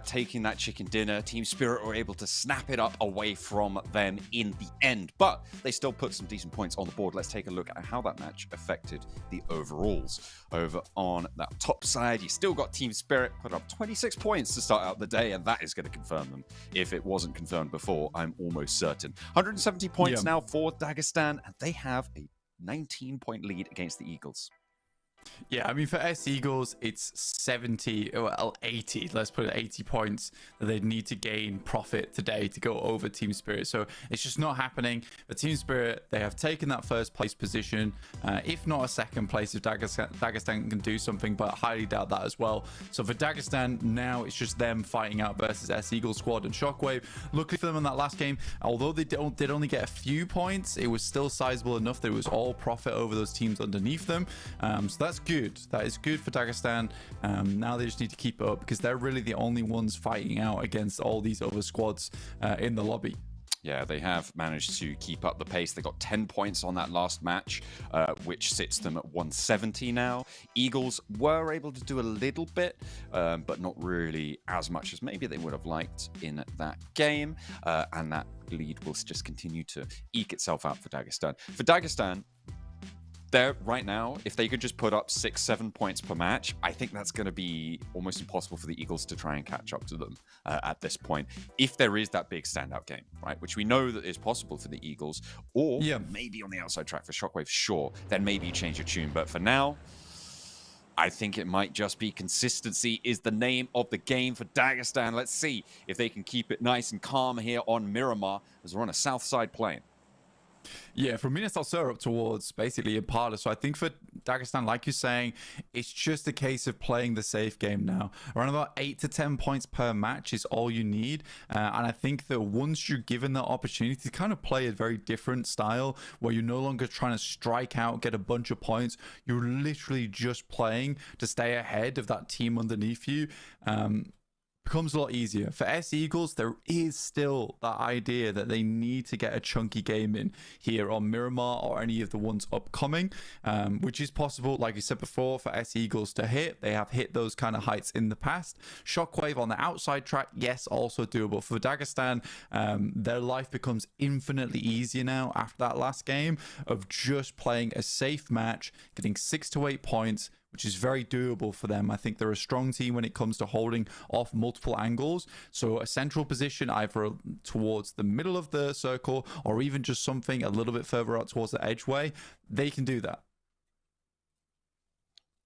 taking that chicken dinner. Team Spirit were able to snap it up away from them in the end, but they still put some decent points on the board. Let's take a look at how that match affected the overalls. Over on that top side, you still got Team Spirit put up 26 points to start out the day, and that is going to confirm them. If it wasn't confirmed before, I'm almost certain. 170 points now for Dagestan, and they have a 19-point lead against the Eagles. Yeah, I mean, for S Eagles, it's 70, well, 80, let's put it 80 points that they'd need to gain profit today to go over Team Spirit. So it's just not happening. For Team Spirit, they have taken that first place position, if not a second place if Dagestan can do something, but highly doubt that as well. So for Dagestan, now it's just them fighting out versus S Eagles squad and Shockwave. Luckily for them in that last game, although they did only get a few points, it was still sizable enough that it was all profit over those teams underneath them. So that's good. That is good for Dagestan. Now they just need to keep it up because they're really the only ones fighting out against all these other squads in the lobby. Yeah, they have managed to keep up the pace. They got 10 points on that last match, which sits them at 170 now. Eagles were able to do a little bit, but not really as much as maybe they would have liked in that game. And that lead will just continue to eke itself out for Dagestan. For Dagestan, there right now, if they could just put up 6-7 points per match, I think that's going to be almost impossible for the Eagles to try and catch up to them at this point. If there is that big standout game, right, which we know that is possible for the Eagles, or maybe on the outside track for Shockwave, sure, then maybe you change your tune. But for now, I think it might just be consistency is the name of the game for Dagestan. Let's see if they can keep it nice and calm here on Miramar as we're on a south side plane. Yeah, from Minas Al Sur up towards basically Impala. So I think for Dagestan, like you're saying, it's just a case of playing the safe game now. Around about 8 to 10 points per match is all you need. And I think that once you're given the opportunity to kind of play a very different style where you're no longer trying to strike out, get a bunch of points, you're literally just playing to stay ahead of that team underneath you. Becomes a lot easier. For S Eagles, there is still that idea that they need to get a chunky game in here on Miramar or any of the ones upcoming, which is possible, like you said before, for S Eagles to hit. They have hit those kind of heights in the past. Shockwave on the outside track, yes, also doable. For Dagestan, their life becomes infinitely easier now after that last game of just playing a safe match, getting 6 to 8 points, which is very doable for them. I think they're a strong team when it comes to holding off multiple angles. So a central position either towards the middle of the circle or even just something a little bit further out towards the edgeway, they can do that.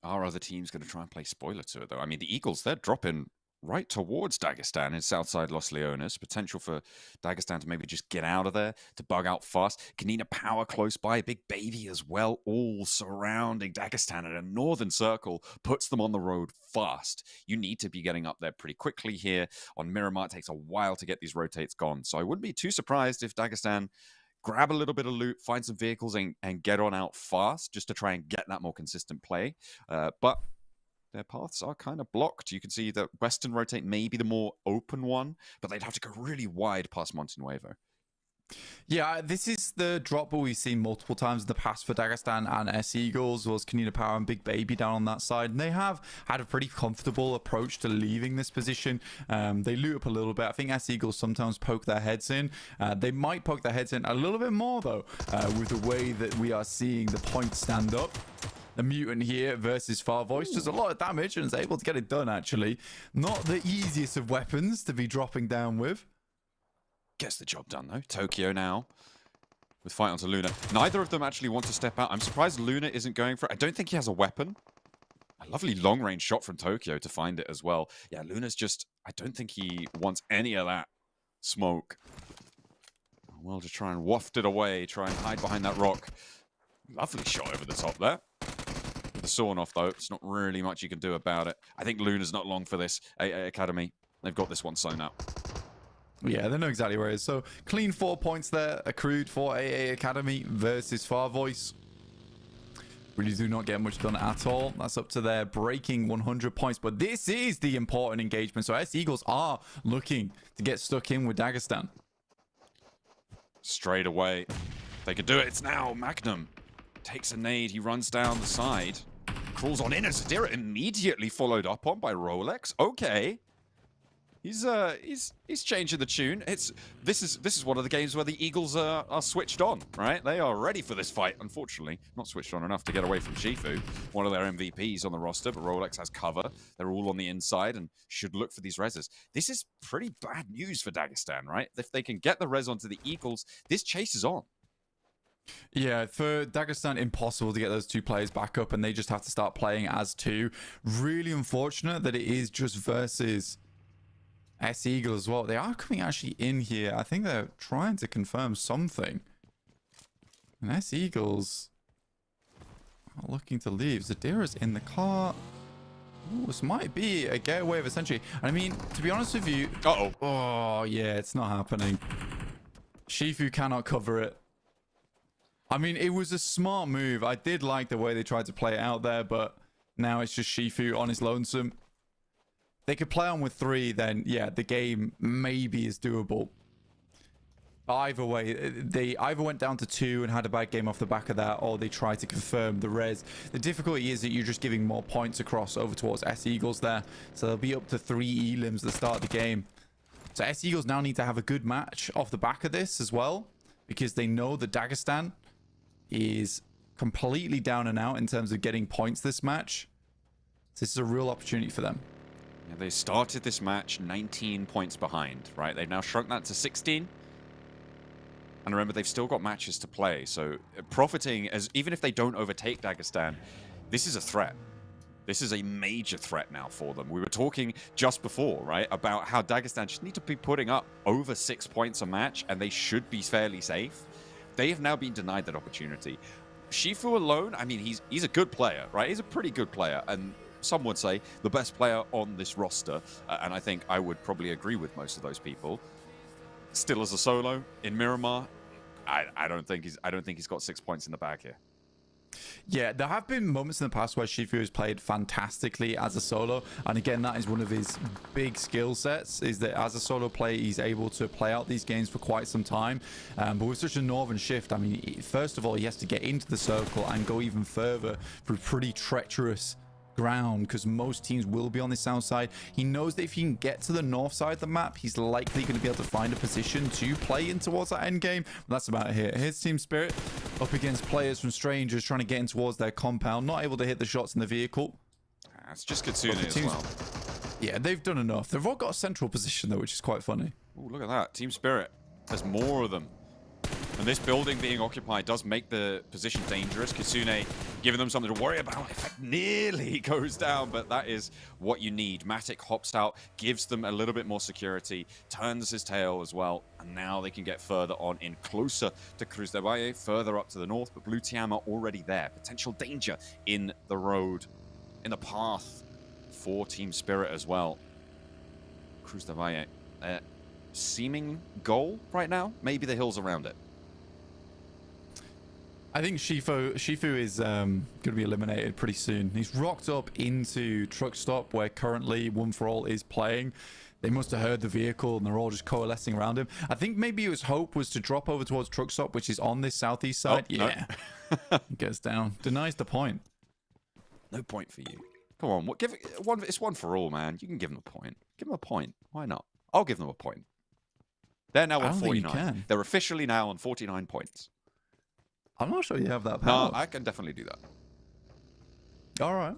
Are other teams going to try and play spoiler to it, though? I mean, the Eagles, they're dropping right towards Dagestan in Southside Los Leones. Potential for Dagestan to maybe just get out of there, to bug out fast. KONINA power close by, Big Baby as well, all surrounding Dagestan in a northern circle, puts them on the road fast. You need to be getting up there pretty quickly here. On Miramar, it takes a while to get these rotates gone. So I wouldn't be too surprised if Dagestan grab a little bit of loot, find some vehicles, and get on out fast just to try and get that more consistent play. But their paths are kind of blocked. You can see that Western Rotate may be the more open one, but they'd have to go really wide past Monte Nuevo. Yeah, this is the drop we've seen multiple times in the past for Dagestan and S Eagles, was KONINA Power and Big Baby down on that side. And they have had a pretty comfortable approach to leaving this position. They loot up a little bit. I think S Eagles sometimes poke their heads in. They might poke their heads in a little bit more, though, with the way that we are seeing the points stand up. The mutant here versus FARVOICE does a lot of damage and is able to get it done, actually. Not the easiest of weapons to be dropping down with. Gets the job done, though. Tokyo now with fight onto Luna. Neither of them actually want to step out. I'm surprised Luna isn't going for it. I don't think he has a weapon. A lovely long-range shot from Tokyo to find it as well. Yeah, Luna's just... I don't think he wants any of that smoke. Well, just try and waft it away. Try and hide behind that rock. Lovely shot over the top there. The sawn off, though, it's not really much you can do about it. I think Luna's not long for this. AA Academy, they've got this one sewn up. Yeah, they know exactly where it is. So, clean 4 points there, accrued for AA Academy versus FARVOICE. Really do not get much done at all. That's up to their breaking 100 points. But this is the important engagement. So, S Eagles are looking to get stuck in with Dagestan. Straight away. They can do it. It's now. Magnum takes a nade. He runs down the side. crawls on in, and Zadira immediately followed up on by Rolex. Okay. He's changing the tune. This is one of the games where the Eagles are switched on, right? They are ready for this fight. Unfortunately, not switched on enough to get away from Shifu, one of their MVPs on the roster, but Rolex has cover. They're all on the inside and should look for these reses. This is pretty bad news for Dagestan, right? If they can get the res onto the Eagles, this chase is on. Yeah, for Dagestan, impossible to get those two players back up, and they just have to start playing as two. Really unfortunate that it is just versus S-Eagle as well. They are coming actually in here. I think they're trying to confirm something. And S-Eagles are looking to leave. Zadira's in the car. Ooh, this might be a getaway of a century. I mean, to be honest with you... Uh-oh. Oh, yeah, it's not happening. Shifu cannot cover it. I mean, it was a smart move. I did like the way they tried to play it out there, but now it's just Shifu on his lonesome. They could play on with 3, then yeah, the game maybe is doable. Either way, they either went down to 2 and had a bad game off the back of that, or they tried to confirm the res. The difficulty is that you're just giving more points across over towards S-Eagles there. So they'll be up to 3 elims at the start of the game. So S-Eagles now need to have a good match off the back of this as well, because they know that Dagestan is completely down and out in terms of getting points this match. So this is a real opportunity for them. Yeah, they started this match 19 points behind, right? They've now shrunk that to 16. And remember, they've still got matches to play. So profiting, as even if they don't overtake Dagestan, this is a threat. This is a major threat now for them. We were talking just before, right, about how Dagestan just need to be putting up over 6 points a match, and they should be fairly safe. They have now been denied that opportunity. Shifu alone, I mean, he's a good player, right? He's a pretty good player, and some would say the best player on this roster, and I think I would probably agree with most of those people. Still, as a solo in Miramar, I don't think he's got 6 points in the bag here. Yeah, there have been moments in the past where Shifu has played fantastically as a solo, and again, that is one of his big skill sets, is that as a solo player, he's able to play out these games for quite some time. But with such a northern shift, I mean, first of all, he has to get into the circle and go even further through pretty treacherous ground, because most teams will be on the south side. He knows that if he can get to the north side of the map, he's likely going to be able to find a position to play in towards that end game. But that's about it here. Here's Team Spirit up against players from Strangers trying to get in towards their compound, not able to hit the shots in the vehicle. It's just Kitsune as well. Yeah, they've done enough. They've all got a central position though, which is quite funny. Oh, look at that. Team Spirit. There's more of them. And this building being occupied does make the position dangerous. Kitsune giving them something to worry about. In fact, nearly goes down, but that is what you need. Matic hops out, gives them a little bit more security, turns his tail as well, and now they can get further on in, closer to Cruz del Valle, further up to the north, but Blue TIAM are already there. Potential danger in the road, in the path for Team Spirit as well. Cruz del Valle, seeming goal right now, maybe the hills around it. I think Shifu is going to be eliminated pretty soon. He's rocked up into Truck Stop, where currently One For All is playing. They must have heard the vehicle, and they're all just coalescing around him. I think maybe his hope was to drop over towards Truck Stop, which is on this southeast side. Oh, yeah. No. Gets down. Denies the point. No point for you. Come on. Give it one. It's One For All, man. You can give them a point. Give them a point. Why not? I'll give them a point. They're now on 49. They're officially now on 49 points. I'm not sure you have that power. No, I can definitely do that. All right.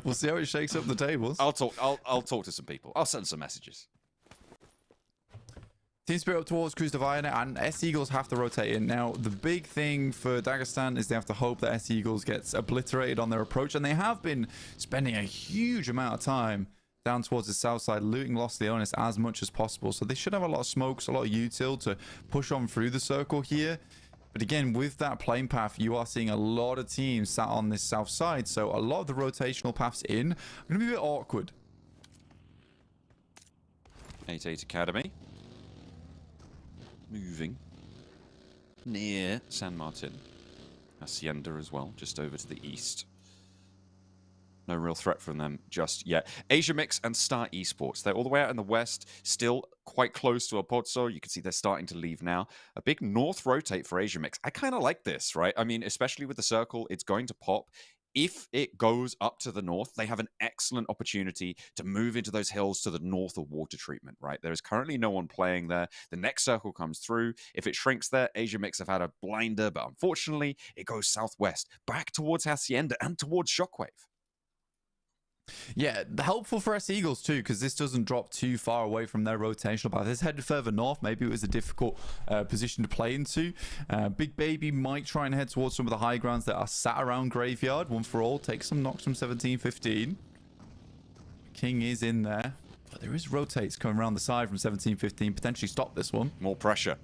We'll see how it shakes up the tables. I'll talk to some people. I'll send some messages. Team Spirit up towards Cruz del Valle, and S-Eagles have to rotate in. Now, the big thing for Dagestan is they have to hope that S-Eagles gets obliterated on their approach, and they have been spending a huge amount of time down towards the south side, looting Los Leones as much as possible. So they should have a lot of smokes, a lot of util to push on through the circle here. But again, with that plane path, you are seeing a lot of teams sat on this south side. So a lot of the rotational paths in are going to be a bit awkward. 8-8 Academy. Moving near San Martin. Hacienda as well, just over to the east. No real threat from them just yet. Asia Mix and Star Esports. They're all the way out in the west, still quite close to Apozzo. You can see they're starting to leave now. A big north rotate for Asia Mix. I kind of like this, right? I mean, especially with the circle, it's going to pop If it goes up to the north, they have an excellent opportunity to move into those hills to the north of water treatment, right? There is currently no one playing there. The next circle comes through. If it shrinks there, Asia Mix have had a blinder, but unfortunately, it goes southwest, back towards Hacienda and towards Shockwave. Yeah, helpful for S Eagles too, because this doesn't drop too far away from their rotational path. This headed further north. Maybe it was a difficult position to play into. Big Baby might try and head towards some of the high grounds that are sat around Graveyard. One for all. Take some knocks from 17-15. King is in there. But there is rotates coming around the side from 17-15. Potentially stop this one. More pressure.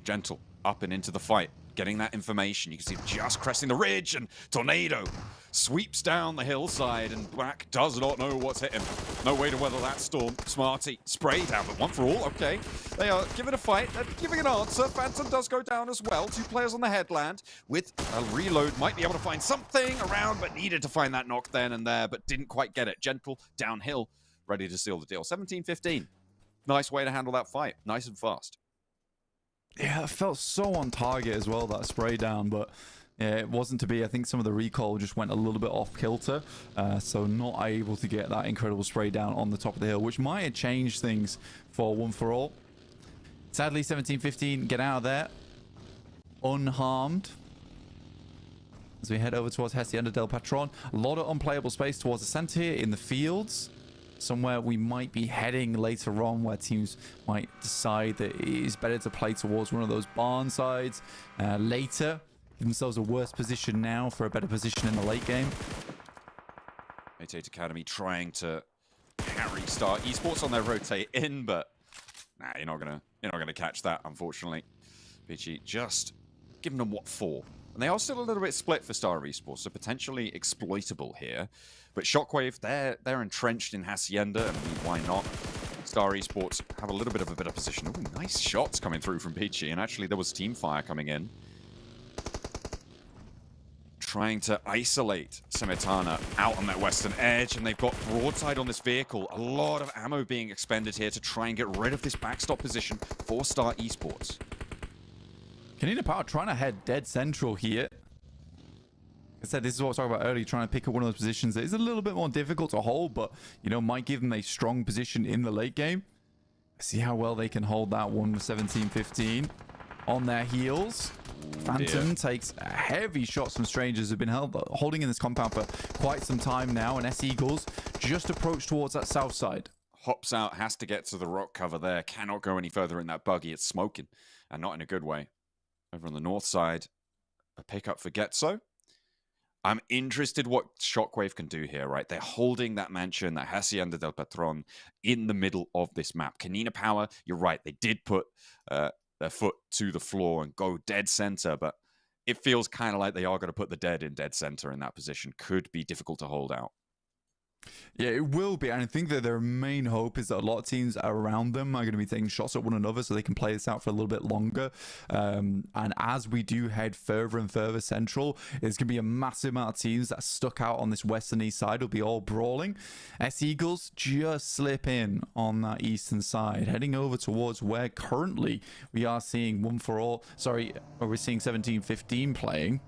Gentle. Up and into the fight. Getting that information. You can see just cresting the ridge, and Tornado sweeps down the hillside, and Black does not know what's hit him. No way to weather that storm. Smarty spray down, but one for all. Okay. They are giving a fight. They're giving an answer. Phantom does go down as well. 2 players on the headland with a reload. Might be able to find something around, but needed to find that knock then and there, but didn't quite get it. Gentle downhill, ready to seal the deal. 17-15. Nice way to handle that fight. Nice and fast. Yeah, it felt so on target as well, that spray down, but yeah, it wasn't to be. I think some of the recoil just went a little bit off kilter, so not able to get that incredible spray down on the top of the hill, which might have changed things for one for all. Sadly, 17-15 get out of there unharmed as we head over towards Hacienda del Patron. A lot of unplayable space towards the center here in the fields. Somewhere we might be heading later on, where teams might decide that it is better to play towards one of those barn sides later. Give themselves a worse position now for a better position in the late game. 88 Academy trying to carry Star Esports on their rotate in, but nah, you're not gonna catch that, unfortunately. Peachy just giving them what for. And they are still a little bit split for Star Esports, so potentially exploitable here. But Shockwave, they're entrenched in Hacienda, and why not? Star Esports have a little bit of a better position. Ooh, nice shots coming through from Peachy, and actually there was team fire coming in. Trying to isolate Semitana out on that western edge, and they've got broadside on this vehicle. A lot of ammo being expended here to try and get rid of this backstop position for Star Esports. KONINA Power trying to head dead central here. I said, this is what I was talking about earlier, trying to pick up one of those positions that is a little bit more difficult to hold, but, you know, might give them a strong position in the late game. See how well they can hold that one with 17-15 on their heels. Phantom takes heavy shots from strangers who've been holding in this compound for quite some time now, and S Eagles just approach towards that south side. Hops out, has to get to the rock cover there, cannot go any further in that buggy. It's smoking, and not in a good way. Over on the north side, a pickup for GETSO. I'm interested what Shockwave can do here, right? They're holding that mansion, that Hacienda del Patron, in the middle of this map. KONINA Power, you're right, they did put their foot to the floor and go dead center, but it feels kind of like they are going to put the dead in dead center in that position. Could be difficult to hold out. Yeah, it will be, and I think that their main hope is that a lot of teams around them are going to be taking shots at one another so they can play this out for a little bit longer. And as we do head further and further central, there's going to be a massive amount of teams that are stuck out on this western east side. Will be all brawling. S Eagles just slip in on that eastern side, heading over towards where currently we are seeing one for all. Sorry, we're seeing 17-15 playing.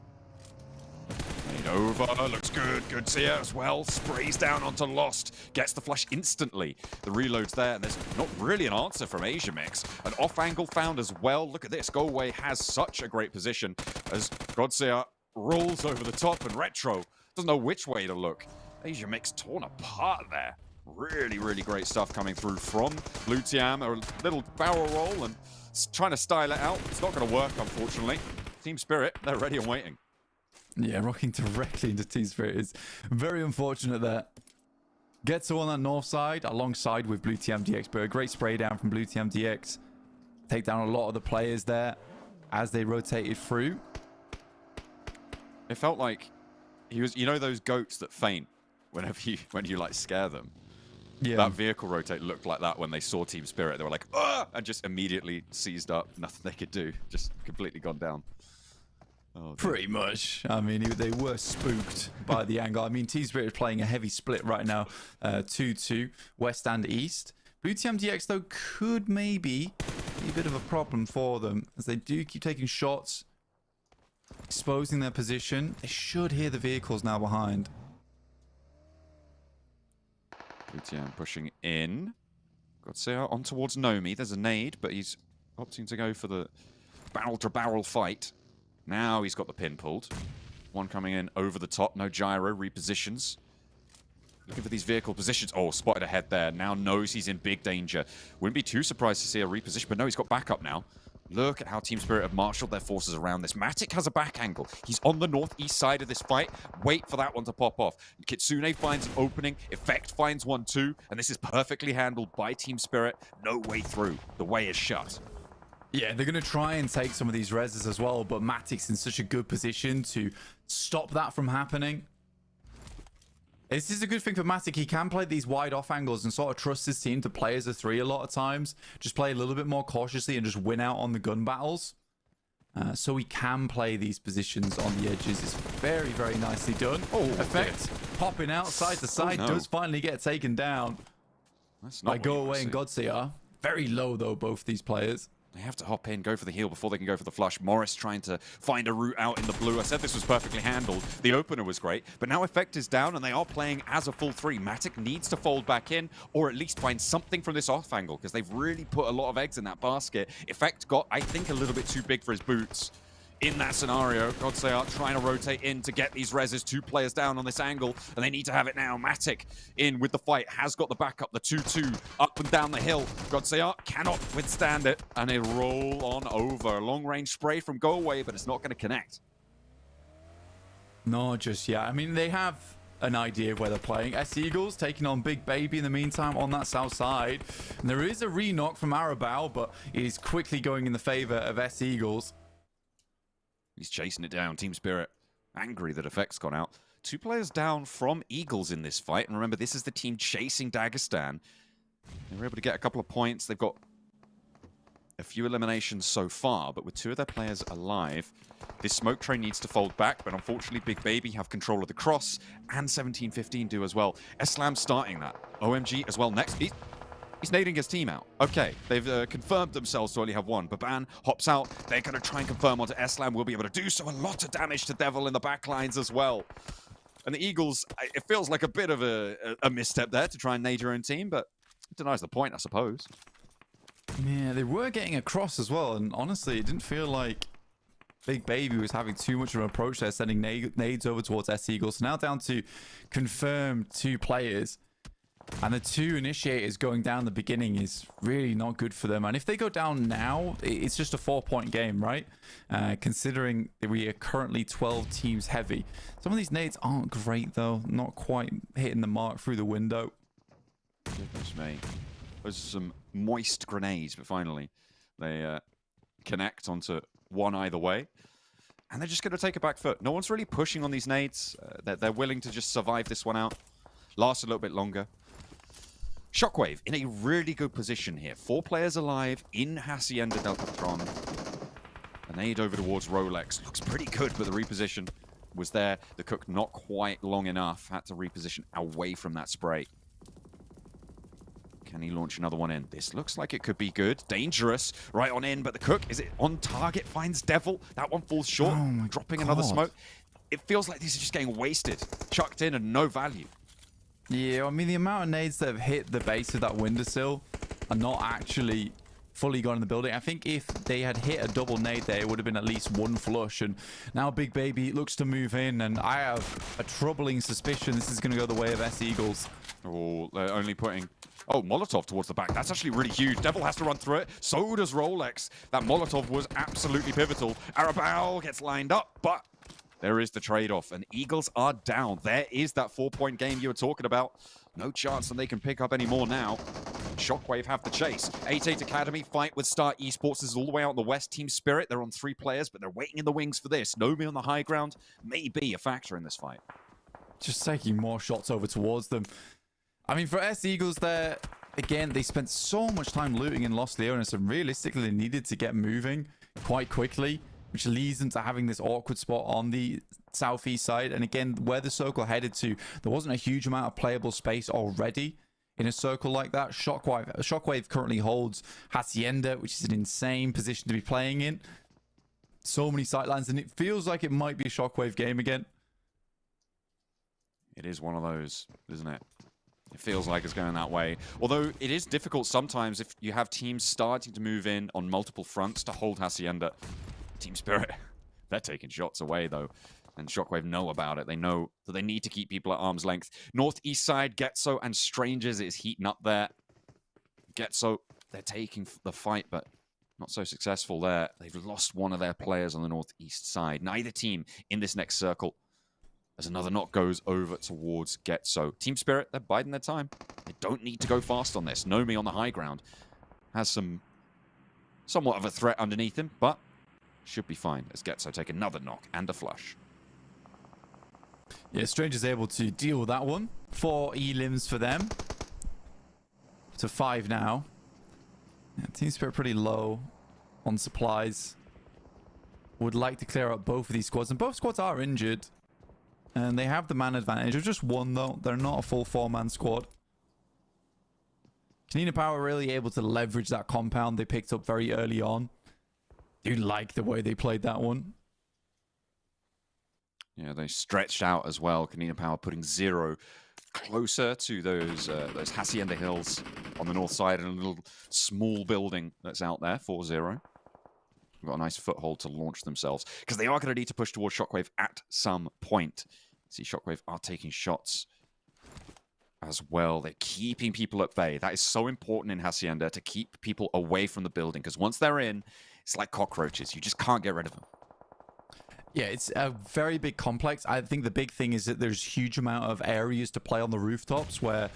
Made over, looks good, good seer as well, sprays down onto Lost, gets the flush instantly. The reload's there, and there's not really an answer from Asia Mix. An off angle found as well. Look at this, Go Away has such a great position as Godseer rolls over the top, and Retro doesn't know which way to look. Asia Mix torn apart there. Really, really great stuff coming through from Blue TIAM. A little barrel roll and trying to style it out. It's not going to work, unfortunately. Team Spirit, they're ready and waiting. Yeah, rocking directly into Team Spirit is very unfortunate there. GETSO on that north side alongside with Blue TIAM DX, but a great spray down from Blue TIAM DX. Take down a lot of the players there as they rotated through. It felt like he was, you know, those goats that faint when you like scare them. Yeah. That vehicle rotate looked like that when they saw Team Spirit. They were like, ah, and just immediately seized up. Nothing they could do. Just completely gone down. Oh, pretty much. I mean, they were spooked by the angle. I mean, Team Spirit is playing a heavy split right now, 2-2, west and east. Blue TIAM DX, though, could maybe be a bit of a problem for them, as they do keep taking shots exposing their position. They should hear the vehicles now behind. TIAM pushing in. GETSO on towards Nomi. There's a nade, but he's opting to go for the barrel-to-barrel fight. Now he's got the pin pulled. One coming in over the top. No gyro. Repositions. Looking for these vehicle positions. Oh, spotted ahead there. Now knows he's in big danger. Wouldn't be too surprised to see a reposition, but no, he's got backup now. Look at how Team Spirit have marshaled their forces around this. Matic has a back angle. He's on the northeast side of this fight. Wait for that one to pop off. Kitsune finds an opening. Effect finds one too. And this is perfectly handled by Team Spirit. No way through. The way is shut. Yeah, they're going to try and take some of these reses as well, but Matic's in such a good position to stop that from happening. This is a good thing for Matic. He can play these wide off angles and sort of trust his team to play as a 3 a lot of times. Just play a little bit more cautiously and just win out on the gun battles. So he can play these positions on the edges. It's very, very nicely done. Oh, Effect popping out side to side. Oh, no. Does finally get taken down by Go Away and GETSO. Very low though, both these players. They have to hop in, go for the heal before they can go for the flush. Morris trying to find a route out in the blue. I said this was perfectly handled. The opener was great, but now Effect is down and they are playing as a full 3. Matic needs to fold back in or at least find something from this off angle because they've really put a lot of eggs in that basket. Effect got, I think, a little bit too big for his boots. In that scenario, GETSO trying to rotate in to get these reses. 2 players down on this angle, and they need to have it now. Matic in with the fight, has got the backup, the 2-2 up and down the hill. GETSO cannot withstand it, and they roll on over. Long-range spray from Go Away, but it's not going to connect. No, just yet. I mean, they have an idea of where they're playing. S-Eagles taking on Big Baby in the meantime on that south side. And there is a re-knock from Arabao, but it is quickly going in the favor of S-Eagles. He's chasing it down. Team Spirit angry that Effect's gone out. 2 players down from Eagles in this fight. And remember, this is the team chasing Dagestan. They were able to get a couple of points. They've got a few eliminations so far, but with 2 of their players alive, this smoke train needs to fold back. But unfortunately, Big Baby have control of the cross, and 17-15 do as well. Eslam starting that. OMG as well next. He's nading his team out. Okay, they've confirmed themselves to only have 1. Baban hops out. They're going to try and confirm onto Eslam. Will be able to do so. A lot of damage to Devil in the back lines as well. And the Eagles, it feels like a bit of a misstep there to try and nade your own team, but it denies the point, I suppose. Yeah, they were getting across as well, and honestly, it didn't feel like Big Baby was having too much of an approach there, sending nades over towards S-Eagles. So now down to confirmed 2 players. And the 2 initiators going down the beginning is really not good for them. And if they go down now, it's just a 4-point game, right? Considering that we are currently 12 teams heavy. Some of these nades aren't great, though. Not quite hitting the mark through the window. Goodness me. Those are some moist grenades, but finally they connect onto one either way. And they're just going to take a back foot. No one's really pushing on these nades. They're willing to just survive this one out. Last a little bit longer. Shockwave in a really good position here. 4 players alive in Hacienda del Patron. A nade over towards Rolex. Looks pretty good, but the reposition was there. The Cook not quite long enough. Had to reposition away from that spray. Can he launch another one in? This looks like it could be good. Dangerous. Right on in, but the Cook, is it on target? Finds Devil. That one falls short. Oh dropping another smoke. It feels like these are just getting wasted. Chucked in and no value. Yeah, I mean, the amount of nades that have hit the base of that windowsill are not actually fully gone in the building. I think if they had hit a double nade there, it would have been at least 1 flush. And now Big Baby looks to move in, and I have a troubling suspicion this is going to go the way of S-Eagles. Oh, they're only putting... Oh, Molotov towards the back. That's actually really huge. Devil has to run through it. So does Rolex. That Molotov was absolutely pivotal. Arabao gets lined up, but... there is the trade-off, and Eagles are down. There is that 4-point game you were talking about. No chance that they can pick up any more now. Shockwave have the chase. 8-8 Academy fight with Star Esports. This is all the way out in the west. Team Spirit, they're on 3 players, but they're waiting in the wings for this. Nomi on the high ground may be a factor in this fight. Just taking more shots over towards them. I mean, for S-Eagles there, again, they spent so much time looting in Los Leones, and realistically, they needed to get moving quite quickly, which leads them to having this awkward spot on the southeast side. And again, where the circle headed to, there wasn't a huge amount of playable space already in a circle like that. Shockwave currently holds Hacienda, which is an insane position to be playing in. So many sightlines, and it feels like it might be a Shockwave game again. It is one of those, isn't it? It feels like it's going that way. Although it is difficult sometimes if you have teams starting to move in on multiple fronts to hold Hacienda. Team Spirit, they're taking shots away though. And Shockwave know about it. They know that they need to keep people at arm's length. Northeast side, GETSO and Strangers is heating up there. GETSO, they're taking the fight, but not so successful there. They've lost one of their players on the northeast side. Neither team in this next circle. As another knock goes over towards GETSO. Team Spirit, they're biding their time. They don't need to go fast on this. Nomi on the high ground has somewhat of a threat underneath him, but should be fine as GETSO take another knock and a flush. Yeah, Stranger's able to deal with that one. 4 elims for them. To 5 now. Yeah, Team Spirit pretty low on supplies. Would like to clear out both of these squads, and both squads are injured. And they have the man advantage of just one, though. They're not a full 4-man squad. KONINA Power really able to leverage that compound they picked up very early on. Do like the way they played that one. Yeah, they stretched out as well. KONINA Power putting 0 closer to those Hacienda Hills on the north side and a little small building that's out there, 4-0. Got a nice foothold to launch themselves because they are going to need to push towards Shockwave at some point. See, Shockwave are taking shots as well. They're keeping people at bay. That is so important in Hacienda to keep people away from the building because once they're in, it's like cockroaches. You just can't get rid of them. Yeah, it's a very big complex. I think the big thing is that there's a huge amount of areas to play on the rooftops where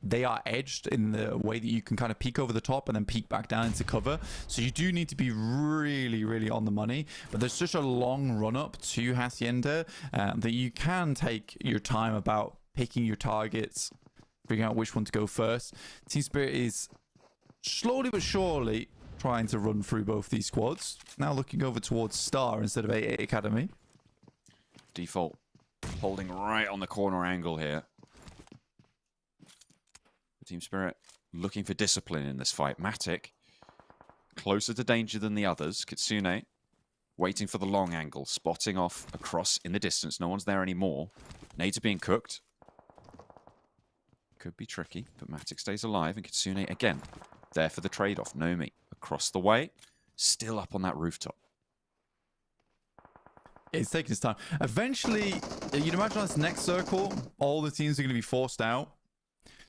they are edged in the way that you can kind of peek over the top and then peek back down into cover. So you do need to be really, really on the money. But there's such a long run up to Hacienda that you can take your time about picking your targets, figuring out which one to go first. Team Spirit is slowly but surely trying to run through both these squads. Now looking over towards Star instead of 88 Academy. Default holding right on the corner angle here. Team Spirit looking for discipline in this fight. Matic closer to danger than the others. Kitsune waiting for the long angle, spotting off across in the distance. No one's there anymore. Nades are being cooked. Could be tricky, but Matic stays alive and Kitsune again there for the trade-off. Nomi across the way, still up on that rooftop. It's taking his time. Eventually, you'd imagine on this next circle, all the teams are going to be forced out.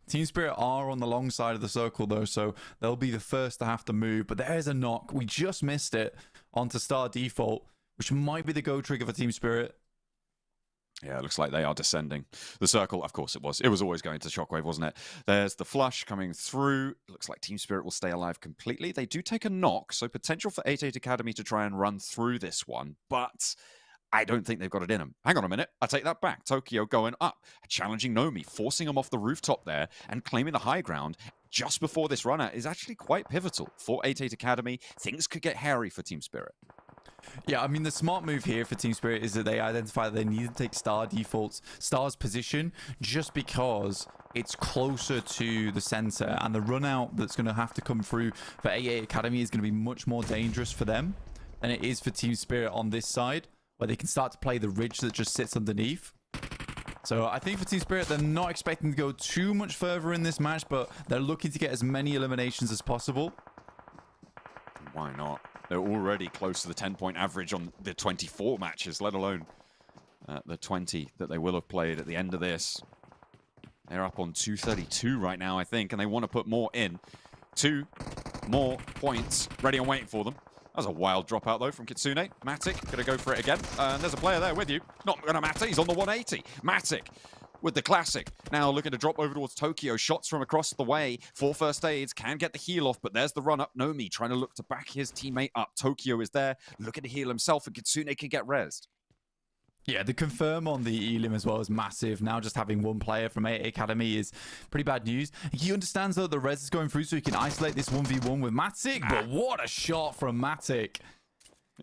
Team Spirit are on the long side of the circle, though, so they'll be the first to have to move. But there's a knock. We just missed it onto Star Default, which might be the go trigger for Team Spirit. Yeah, it looks like they are descending. The circle, of course it was. It was always going to Shockwave, wasn't it? There's the flush coming through. Looks like Team Spirit will stay alive completely. They do take a knock, so potential for 88 Academy to try and run through this one. But I don't think they've got it in them. Hang on a minute. I take that back. Tokyo going up, challenging Nomi, forcing him off the rooftop there and claiming the high ground just before this run out is actually quite pivotal for 88 Academy. Things could get hairy for Team Spirit. Yeah, I mean, the smart move here for Team Spirit is that they identify that they need to take Star Default's Star's position just because it's closer to the center, and the run out that's going to have to come through for 88 Academy is going to be much more dangerous for them than it is for Team Spirit on this side, where they can start to play the ridge that just sits underneath. So I think for Team Spirit, they're not expecting to go too much further in this match, but they're looking to get as many eliminations as possible. Why not? They're already close to the 10-point average on the 24 matches, let alone the 20 that they will have played at the end of this. They're up on 232 right now, I think, and they want to put more in. 2 more points ready and waiting for them. That was a wild dropout, though, from Kitsune. Matic going to go for it again. And there's a player there with you. Not going to matter. He's on the 180. Matic with the classic. Now looking to drop over towards Tokyo. Shots from across the way. 4 first aids. Can get the heal off, but there's the run up. Nomi trying to look to back his teammate up. Tokyo is there, looking to heal himself, and Kitsune can get rezzed. Yeah, the confirm on the Elim as well is massive. Now just having one player from 88 Academy is pretty bad news. He understands that the res is going through, so he can isolate this 1v1 with Matic. But what a shot from Matic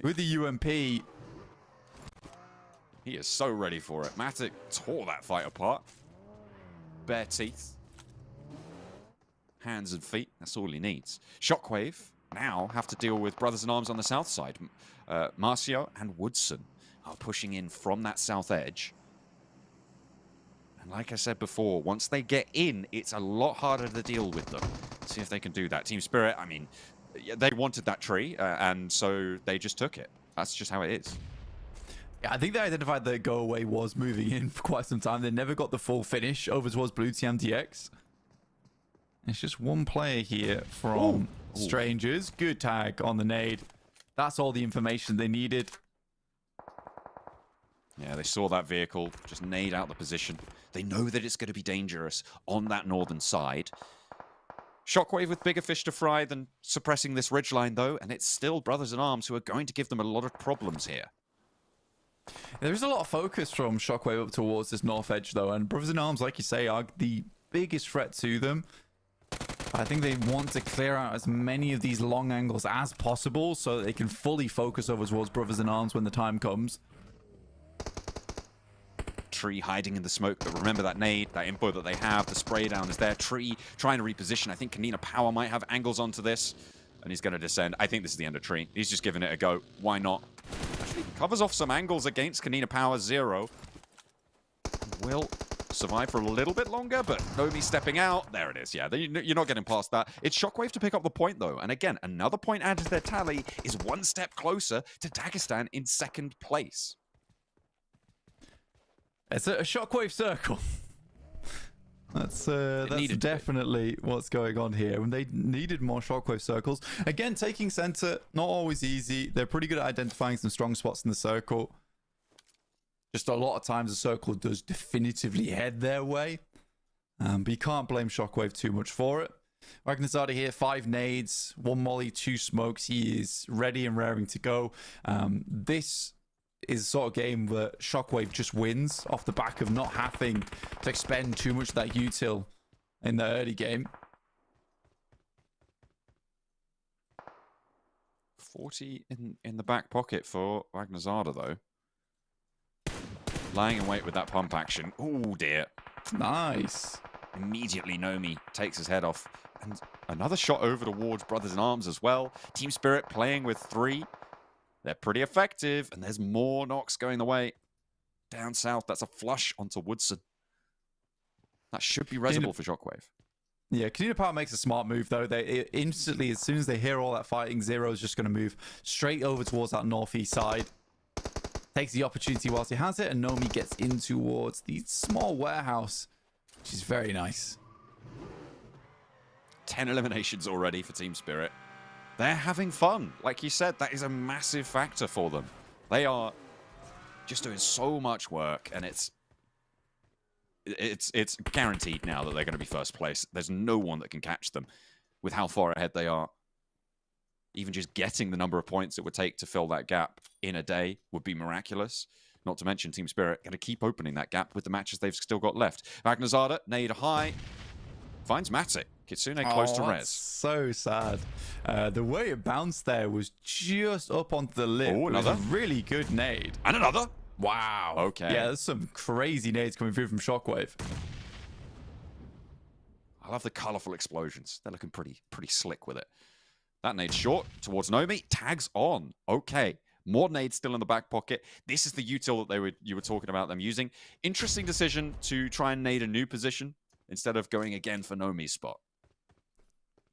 with the UMP. He is so ready for it. Matic tore that fight apart. Bare teeth. Hands and feet. That's all he needs. Shockwave now have to deal with Brothers in Arms on the south side. Marcio and Woodson are pushing in from that south edge. And like I said before, once they get in, it's a lot harder to deal with them. See if they can do that. Team Spirit, I mean, they wanted that tree, and so they just took it. That's just how it is. Yeah, I think they identified that Go Away was moving in for quite some time. They never got the full finish over towards Blue Team DX. It's just one player here from Strangers. Good tag on the nade. That's all the information they needed. Yeah, they saw that vehicle, just nade out the position. They know that it's going to be dangerous on that northern side. Shockwave with bigger fish to fry than suppressing this ridgeline, though, and it's still Brothers in Arms who are going to give them a lot of problems here. There is a lot of focus from Shockwave up towards this north edge, though, and Brothers in Arms, like you say, are the biggest threat to them. I think they want to clear out as many of these long angles as possible so that they can fully focus over towards Brothers in Arms when the time comes. Tree hiding in the smoke, but remember that nade, that info that they have, the spray down is there. Tree trying to reposition. I think KONINA Power might have angles onto this, and he's going to descend. I think this is the end of Tree. He's just giving it a go. Why not? Actually, covers off some angles against KONINA Power 0. Will survive for a little bit longer, but Nomi stepping out. There it is. Yeah, you're not getting past that. It's Shockwave to pick up the point, though. And again, another point added to their tally is one step closer to Dagestan in second place. It's a Shockwave circle. That's definitely what's going on here. And they needed more Shockwave circles. Again, taking center, not always easy. They're pretty good at identifying some strong spots in the circle. Just a lot of times the circle does definitively head their way. But you can't blame Shockwave too much for it. Ragnazada here, 5 nades, 1 molly, 2 smokes. He is ready and raring to go. This is the sort of game that Shockwave just wins off the back of not having to expend too much of that util in the early game. 40 in the back pocket for Ragnazada, though. Lying in wait with that pump action. Oh, dear. Nice. Immediately, Nomi takes his head off. And another shot over towards Brothers in Arms as well. Team Spirit playing with 3. They're pretty effective, and there's more knocks going the way. Down south, that's a flush onto Woodson. That should be reasonable for Shockwave. Yeah, KONINA Power makes a smart move, though. They instantly, as soon as they hear all that fighting, Zero is just going to move straight over towards that northeast side. Takes the opportunity whilst he has it, and Nomi gets in towards the small warehouse, which is very nice. 10 eliminations already for Team Spirit. They're having fun. Like you said, that is a massive factor for them. They are just doing so much work, and it's guaranteed now that they're going to be first place. There's no one that can catch them with how far ahead they are. Even just getting the number of points it would take to fill that gap in a day would be miraculous. Not to mention Team Spirit going to keep opening that gap with the matches they've still got left. Ragnazada, nade high, finds Matic. Kitsune close to res. So sad. The way it bounced there was just up onto the lip. Oh, another. It was a really good nade. And another. Wow. Okay. Yeah, there's some crazy nades coming through from Shockwave. I love the colourful explosions. They're looking pretty slick with it. That nade short towards Nomi. Tags on. Okay. More nades still in the back pocket. This is the util that you were talking about them using. Interesting decision to try and nade a new position instead of going again for Nomi's spot.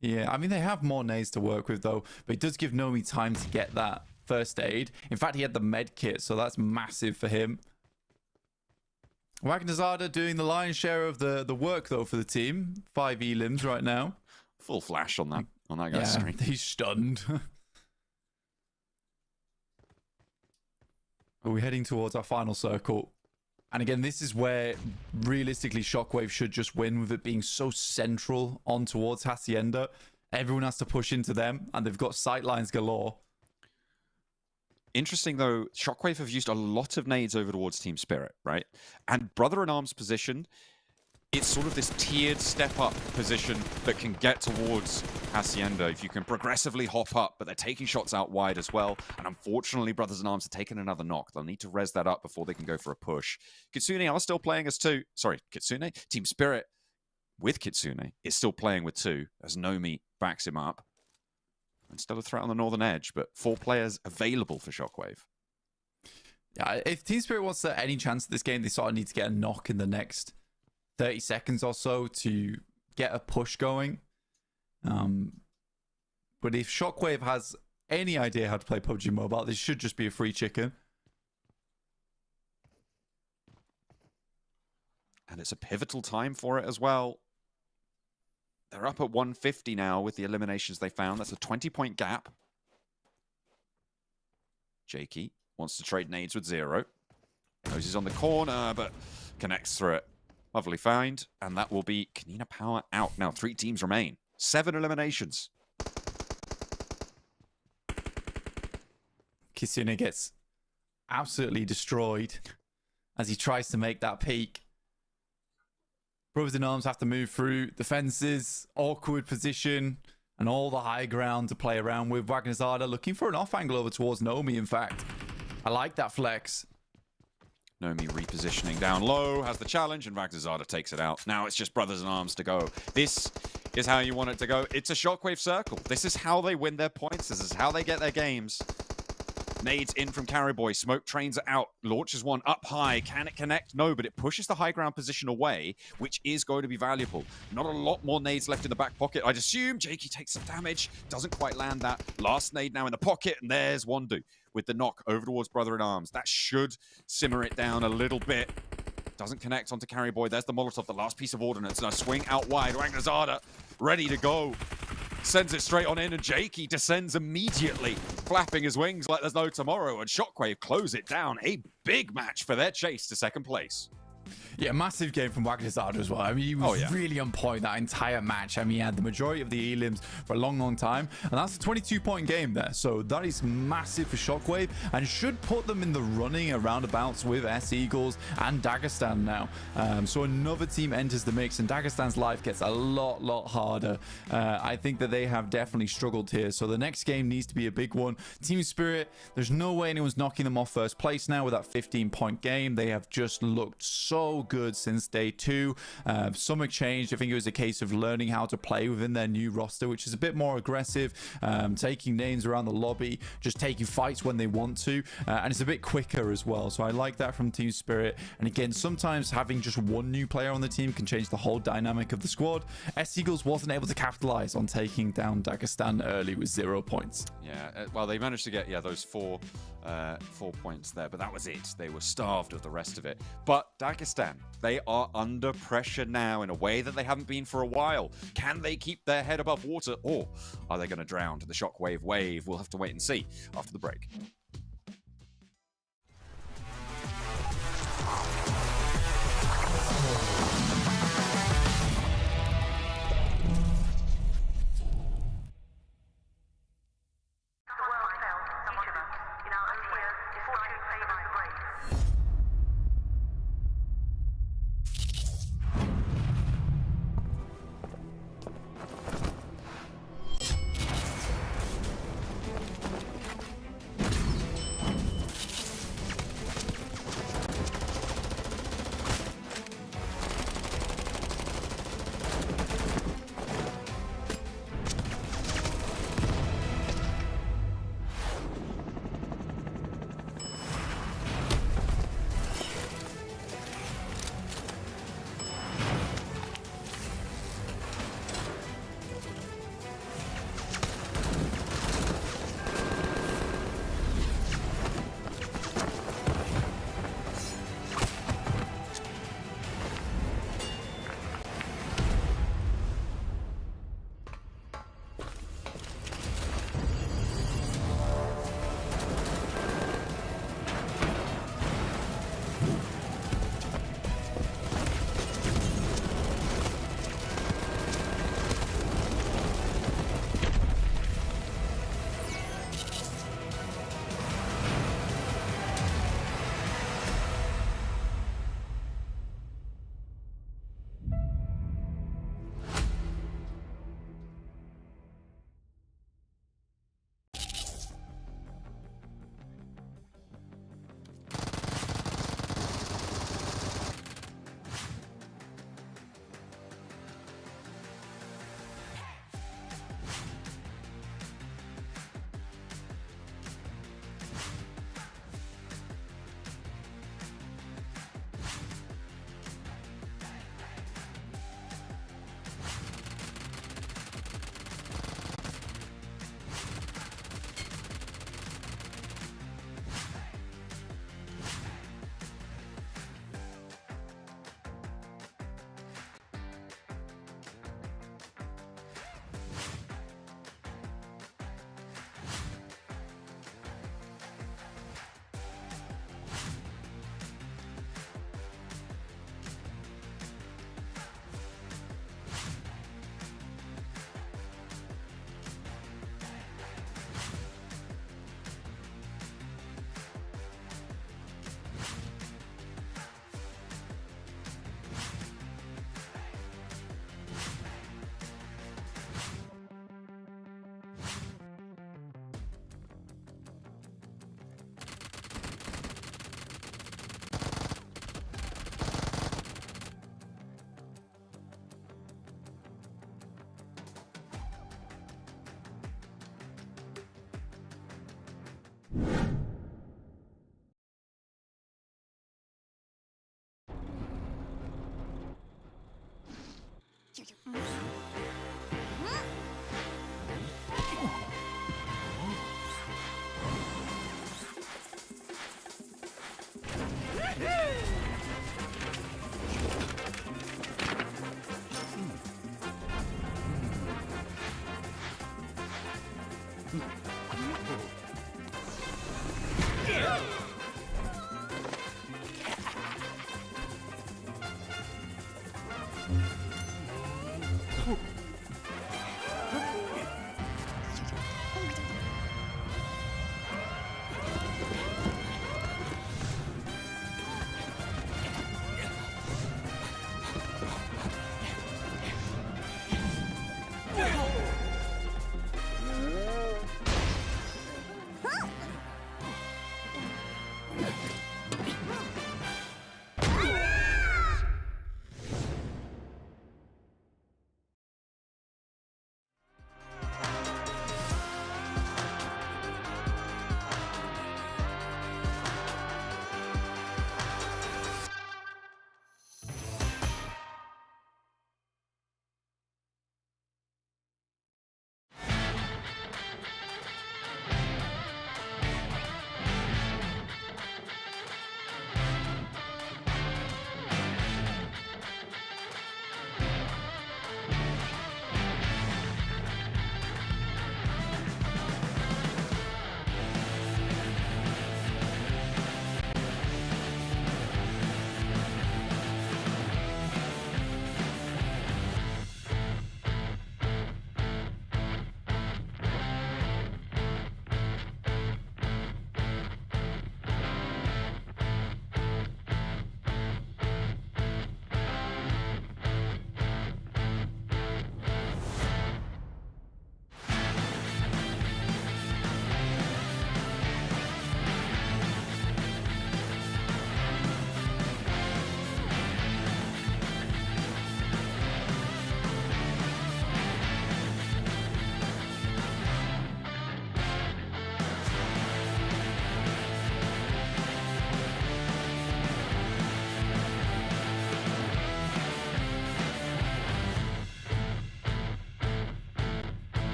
Yeah, I mean, they have more nades to work with, though, but it does give Nomi time to get that first aid. In fact, he had the med kit, so that's massive for him. Ragnazada doing the lion's share of the work, though, for the team. 5 elims right now. Full flash on that guy's screen. He's stunned. Are we heading towards our final circle? And again, this is where realistically Shockwave should just win, with it being so central on towards Hacienda. Everyone has to push into them, and they've got sightlines galore. Interesting, though, Shockwave have used a lot of nades over towards Team Spirit, right? And Brother in Arms position, it's sort of this tiered step-up position that can get towards Hacienda if you can progressively hop up, but they're taking shots out wide as well. And unfortunately, Brothers in Arms are taking another knock. They'll need to res that up before they can go for a push. Kitsune are still playing as 2. Sorry, Kitsune? Team Spirit with Kitsune is still playing with 2 as Nomi backs him up. and still a threat on the northern edge, but 4 players available for Shockwave. Yeah, if Team Spirit wants any chance at this game, they sort of need to get a knock in the next 30 seconds or so to get a push going. But if Shockwave has any idea how to play PUBG Mobile, this should just be a free chicken. And it's a pivotal time for it as well. They're up at 150 now with the eliminations they found. That's a 20-point gap. Jakey wants to trade nades with Zero. Knows he's on the corner, but connects through it. Lovely find. And that will be KONINA Power out. Now 3 teams remain. 7 eliminations. Kisuna gets absolutely destroyed as he tries to make that peak. Brothers in Arms have to move through the fences, awkward position, and all the high ground to play around with. Wagnerzada looking for an off angle over towards Nomi, in fact. I like that flex. Nomi repositioning down low, has the challenge, and Wagnerzada takes it out. Now it's just Brothers in Arms to go. This is how you want it to go. It's a Shockwave circle. This is how they win their points. This is how they get their games. Nades in from Carryboy. Smoke trains are out. Launches one up high. Can it connect? No, but it pushes the high ground position away, which is going to be valuable. Not a lot more nades left in the back pocket. I'd assume Jakey takes some damage. Doesn't quite land that. Last nade now in the pocket, and there's Wandu with the knock over towards Brother in Arms. That should simmer it down a little bit. Doesn't connect onto Carryboy. There's the Molotov, the last piece of ordnance. Now swing out wide. Wagnerzada ready to go. Sends it straight on in, and Jakey descends immediately, flapping his wings like there's no tomorrow, and Shockwave close it down. A big match for their chase to second place. Yeah, massive game from Wagnerzada as well. I mean, he was really on point that entire match. I mean, he had the majority of the elims for a long, long time, and that's a 22-point game there. So that is massive for Shockwave and should put them in the running around abouts with S Eagles and Dagestan now. So another team enters the mix, and Dagestan's life gets a lot harder. I think that they have definitely struggled here. So the next game needs to be a big one. Team Spirit, there's no way anyone's knocking them off first place now with that 15-point game. They have just looked so good since day 2. Some changed. I think it was a case of learning how to play within their new roster, which is a bit more aggressive, taking names around the lobby, just taking fights when they want to, and it's a bit quicker as well. So I like that from Team Spirit. And again, sometimes having just one new player on the team can change the whole dynamic of the squad. S Eagles wasn't able to capitalize on taking down Dagestan early with 0 points. Yeah, well, they managed to get those 4 points there, but that was it. They were starved of the rest of it. But Dagestan, they are under pressure now in a way that they haven't been for a while. Can they keep their head above water, or are they going to drown to the Shockwave wave? We'll have to wait and see after the break.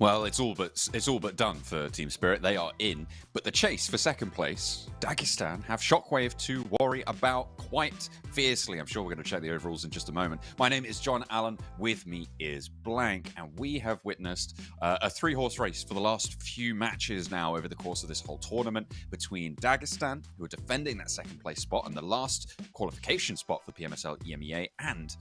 Well, it's all but done for Team Spirit. They are in, but the chase for second place, Dagestan have Shockwave to worry about quite fiercely. I'm sure we're going to check the overalls in just a moment. My name is John Allen. With me is Blank, and we have witnessed a three-horse race for the last few matches now over the course of this whole tournament between Dagestan, who are defending that second place spot and the last qualification spot for PMSL EMEA, and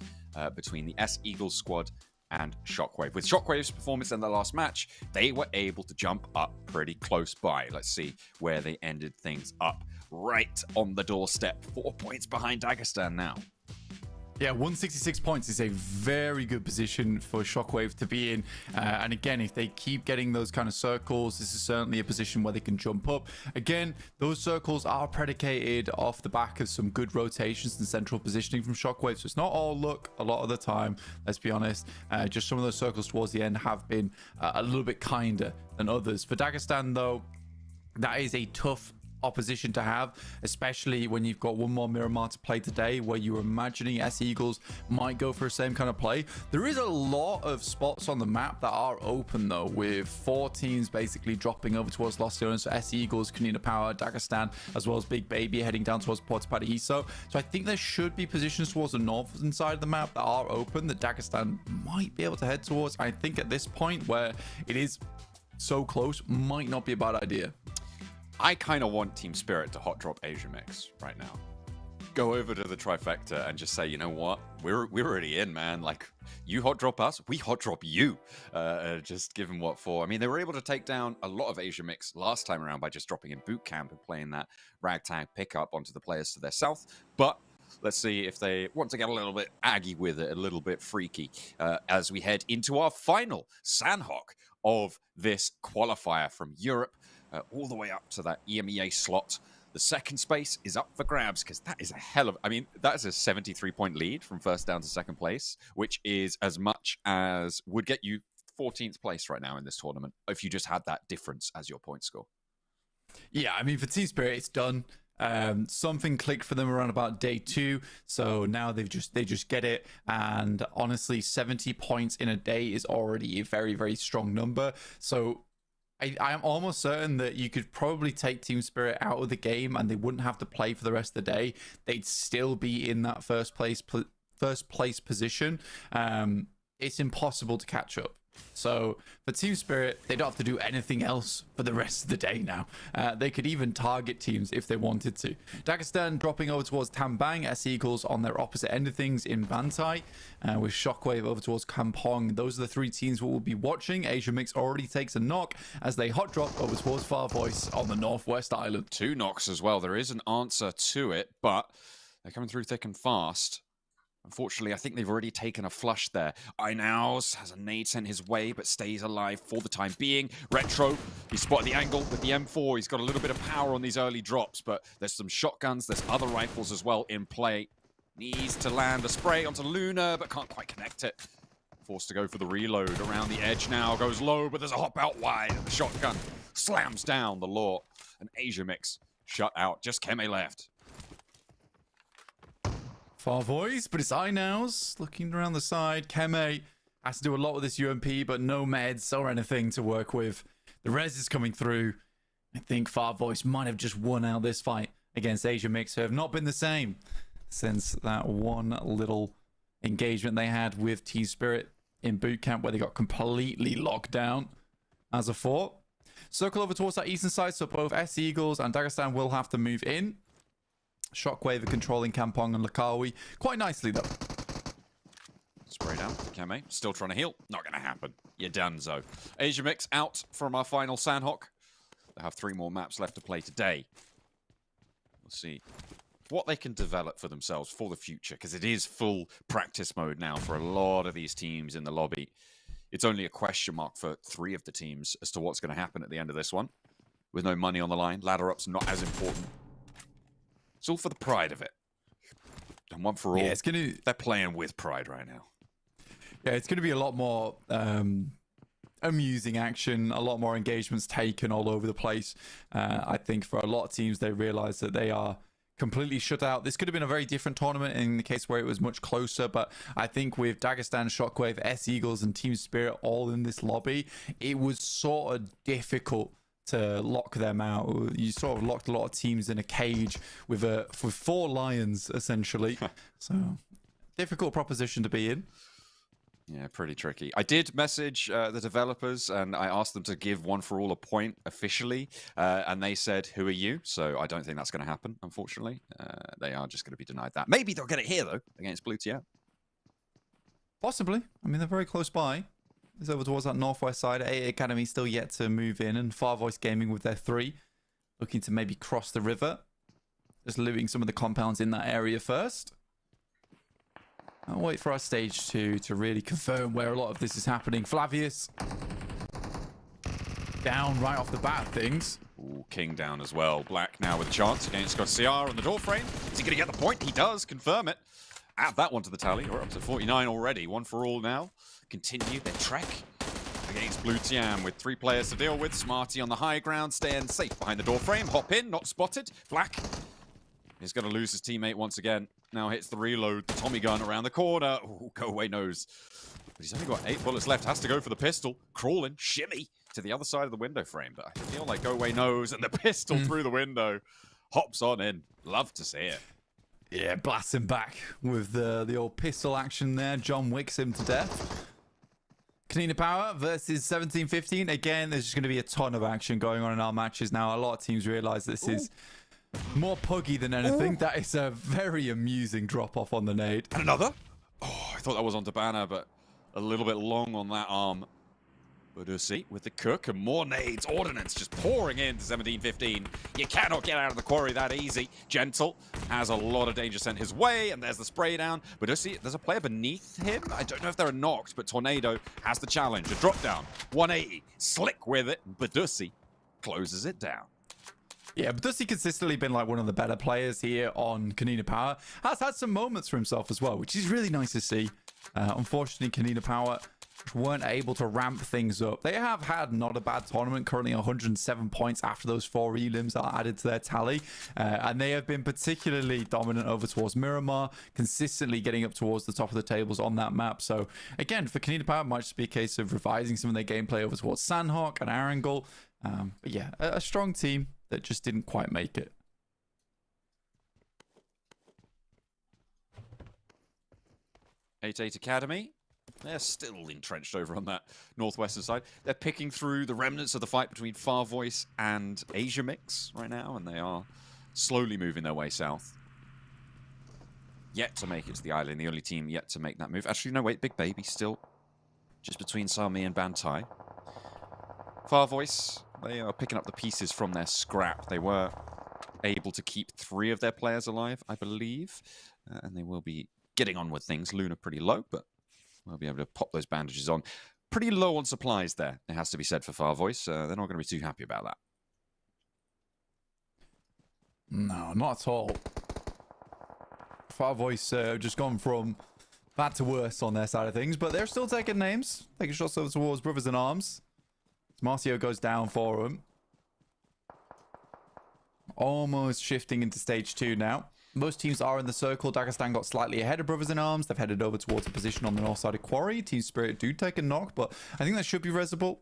between the S Eagles squad and Shockwave. With Shockwave's performance in the last match, they were able to jump up pretty close by. Let's see where they ended things up. Right on the doorstep. 4 points behind Dagestan now. Yeah, 166 points is a very good position for Shockwave to be in. And again, if they keep getting those kind of circles, this is certainly a position where they can jump up. Again, those circles are predicated off the back of some good rotations and central positioning from Shockwave. So it's not all luck a lot of the time, let's be honest. Just some of those circles towards the end have been a little bit kinder than others. For Dagestan, though, that is a tough opposition to have, especially when you've got one more Miramar to play today, where you're imagining S Eagles might go for the same kind of play. There is a lot of spots on the map that are open though, with 4 teams basically dropping over towards Los Leones. So S Eagles, KONINA Power, Dagestan, as well as Big Baby heading down towards Port Paradiso. So I think there should be positions towards the northern side of the map that are open that Dagestan might be able to head towards. I think at this point where it is so close, might not be a bad idea. I kind of want Team Spirit to hot drop Asia Mix right now. Go over to the trifecta and just say, you know what? We're already in, man. Like, you hot drop us, we hot drop you. Just give them what for. I mean, they were able to take down a lot of Asia Mix last time around by just dropping in boot camp and playing that ragtag pickup onto the players to their south. But let's see if they want to get a little bit aggy with it, a little bit freaky, as we head into our final Sanhok of this qualifier from Europe. All the way up to that EMEA slot. The second space is up for grabs because that is a hell of... I mean, that is a 73-point lead from first down to second place, which is as much as would get you 14th place right now in this tournament if you just had that difference as your point score. Yeah, I mean, for Team Spirit, it's done. Something clicked for them around about day 2, so now they just get it. And honestly, 70 points in a day is already a very, very strong number. So I am almost certain that you could probably take Team Spirit out of the game and they wouldn't have to play for the rest of the day. They'd still be in that first place position. It's impossible to catch up. So for Team Spirit, they don't have to do anything else for the rest of the day now. They could even target teams if they wanted to. Dagestan dropping over towards Tambang, S Eagles on their opposite end of things in Bantai, with Shockwave over towards Kampong. Those are the 3 teams we will be watching. Asia Mix already takes a knock as they hot drop over towards FARVOICE on the Northwest Island. 2 knocks as well. There is an answer to it, but they're coming through thick and fast. Unfortunately, I think they've already taken a flush there. Inaus has a nade sent his way, but stays alive for the time being. Retro, he spotted the angle with the M4. He's got a little bit of power on these early drops, but there's some shotguns. There's other rifles as well in play. Needs to land a spray onto Luna, but can't quite connect it. Forced to go for the reload around the edge now. Goes low, but there's a hop out wide. The shotgun slams down the law. An Asia Mix shut out. Just Keme left. FARVOICE, but it's Inaus looking around the side. Keme has to do a lot with this UMP, but no meds or anything to work with. The res is coming through. I think FARVOICE might have just won out this fight against Asia Mix, who have not been the same since that one little engagement they had with Team Spirit in boot camp where they got completely locked down as a fort. Circle over towards that eastern side, so both S Eagles and Dagestan will have to move in. Shockwave are controlling Kampong and Lakawi quite nicely, though. Spray down. Keme still trying to heal. Not going to happen. You're done, Zo. Asia Mix out from our final Sanhok. They have 3 more maps left to play today. We'll see what they can develop for themselves for the future, because it is full practice mode now for a lot of these teams in the lobby. It's only a question mark for 3 of the teams as to what's going to happen at the end of this one. With no money on the line, ladder up's not as important. It's all for the pride of it. And one for all, yeah, they're playing with pride right now. Yeah, it's going to be a lot more amusing action, a lot more engagements taken all over the place. I think for a lot of teams, they realize that they are completely shut out. This could have been a very different tournament in the case where it was much closer, but I think with Dagestan, Shockwave, S-Eagles, and Team Spirit all in this lobby, it was sort of difficult to lock them out. You sort of locked a lot of teams in a cage with 4 lions, essentially. So, difficult proposition to be in. Yeah, pretty tricky. I did message the developers and I asked them to give One for All a point officially, and they said, "Who are you?" So I don't think that's going to happen, unfortunately. They are just going to be denied that. Maybe they'll get it here, though, against Blue TIAM. Possibly. I mean, they're very close by. It's over towards that northwest side. A Academy still yet to move in, and FARVOICE Gaming with their 3, looking to maybe cross the river. Just looting some of the compounds in that area first. I'll wait for our stage 2 to really confirm where a lot of this is happening. Flavius down right off the bat of things. Ooh, King down as well. Black now with a chance against Garcia on the door frame. Is he going to get the point? He does. Confirm it. Add that one to the tally. We're up to 49 already. One for All now. Continue their trek against Blue TIAM with 3 players to deal with. Smarty on the high ground, staying safe behind the door frame. Hop in, not spotted. Black is going to lose his teammate once again. Now hits the reload, the Tommy gun around the corner. Ooh, go away nose. But he's only got 8 bullets left. Has to go for the pistol. Crawling, shimmy to the other side of the window frame. But I feel like go away nose and the pistol through the window. Hops on in. Love to see it. Yeah, blasts him back with the old pistol action there. John Wicks him to death. KONINA Power versus 17-15. Again, there's just going to be a ton of action going on in our matches now. A lot of teams realize this is more puggy than anything. That is a very amusing drop-off on the nade. And another. Oh, I thought that was on Tabana, but a little bit long on that arm. Budusi with the cook and more nades. Ordnance just pouring into 17-15. You cannot get out of the quarry that easy. Gentle has a lot of danger sent his way, and there's the spray down. Budusi, there's a player beneath him. I don't know if they're knocked, but Tornado has the challenge. A drop down. 180. Slick with it. Budusi closes it down. Yeah, Budusi consistently been like one of the better players here on KONINA Power. Has had some moments for himself as well, which is really nice to see. Unfortunately, KONINA Power weren't able to ramp things up. They have had not a bad tournament, currently 107 points after those 4 elims are added to their tally, and they have been particularly dominant over towards Miramar, consistently getting up towards the top of the tables on that map. So again, for KONINA Power, it might just be a case of revising some of their gameplay over towards Sanhok and Erangel. But yeah, a strong team that just didn't quite make it. Eight Academy. They're still entrenched over on that northwestern side. They're picking through the remnants of the fight between FARVOICE and Asia Mix right now, and they are slowly moving their way south. Yet to make it to the island, the only team yet to make that move. Actually, no, wait, Big Baby still just between Sami and Bantai. FARVOICE, they are picking up the pieces from their scrap. They were able to keep 3 of their players alive, I believe, and they will be getting on with things. Luna pretty low, but we'll be able to pop those bandages on. Pretty low on supplies there, it has to be said, for FARVOICE. They're not going to be too happy about that. No, not at all. FARVOICE just gone from bad to worse on their side of things, but they're still taking names, taking shots over towards Brothers in Arms. Marcio goes down for him. Almost shifting into stage 2 now. Most teams are in the circle. Dagestan got slightly ahead of Brothers in Arms. They've headed over towards a position on the north side of Quarry. Team Spirit do take a knock, but I think that should be resable.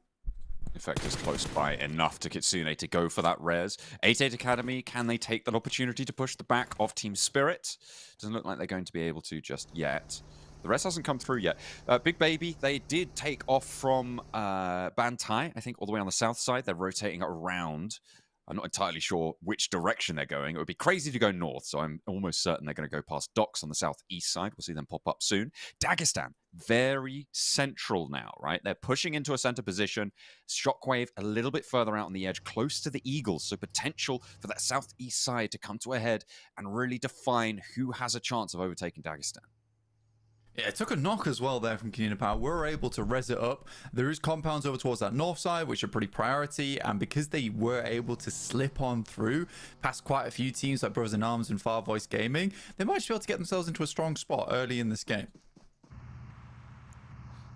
Effect is close by enough to Kitsune to go for that res. 8-8 Academy, can they take that opportunity to push the back of Team Spirit? Doesn't look like they're going to be able to just yet. The rest hasn't come through yet. Big Baby, they did take off from Bantai, I think all the way on the south side. They're rotating around. I'm not entirely sure which direction they're going. It would be crazy to go north, so I'm almost certain they're going to go past docks on the southeast side. We'll see them pop up soon. Dagestan, very central now, right? They're pushing into a center position. Shockwave a little bit further out on the edge, close to the Eagles, so potential for that southeast side to come to a head and really define who has a chance of overtaking Dagestan. Yeah, it took a knock as well there from KONINA Power. We're able to res it up. There is compounds over towards that north side, which are pretty priority. And because they were able to slip on through past quite a few teams like Brothers in Arms and FARVOICE Gaming, they might be able to get themselves into a strong spot early in this game.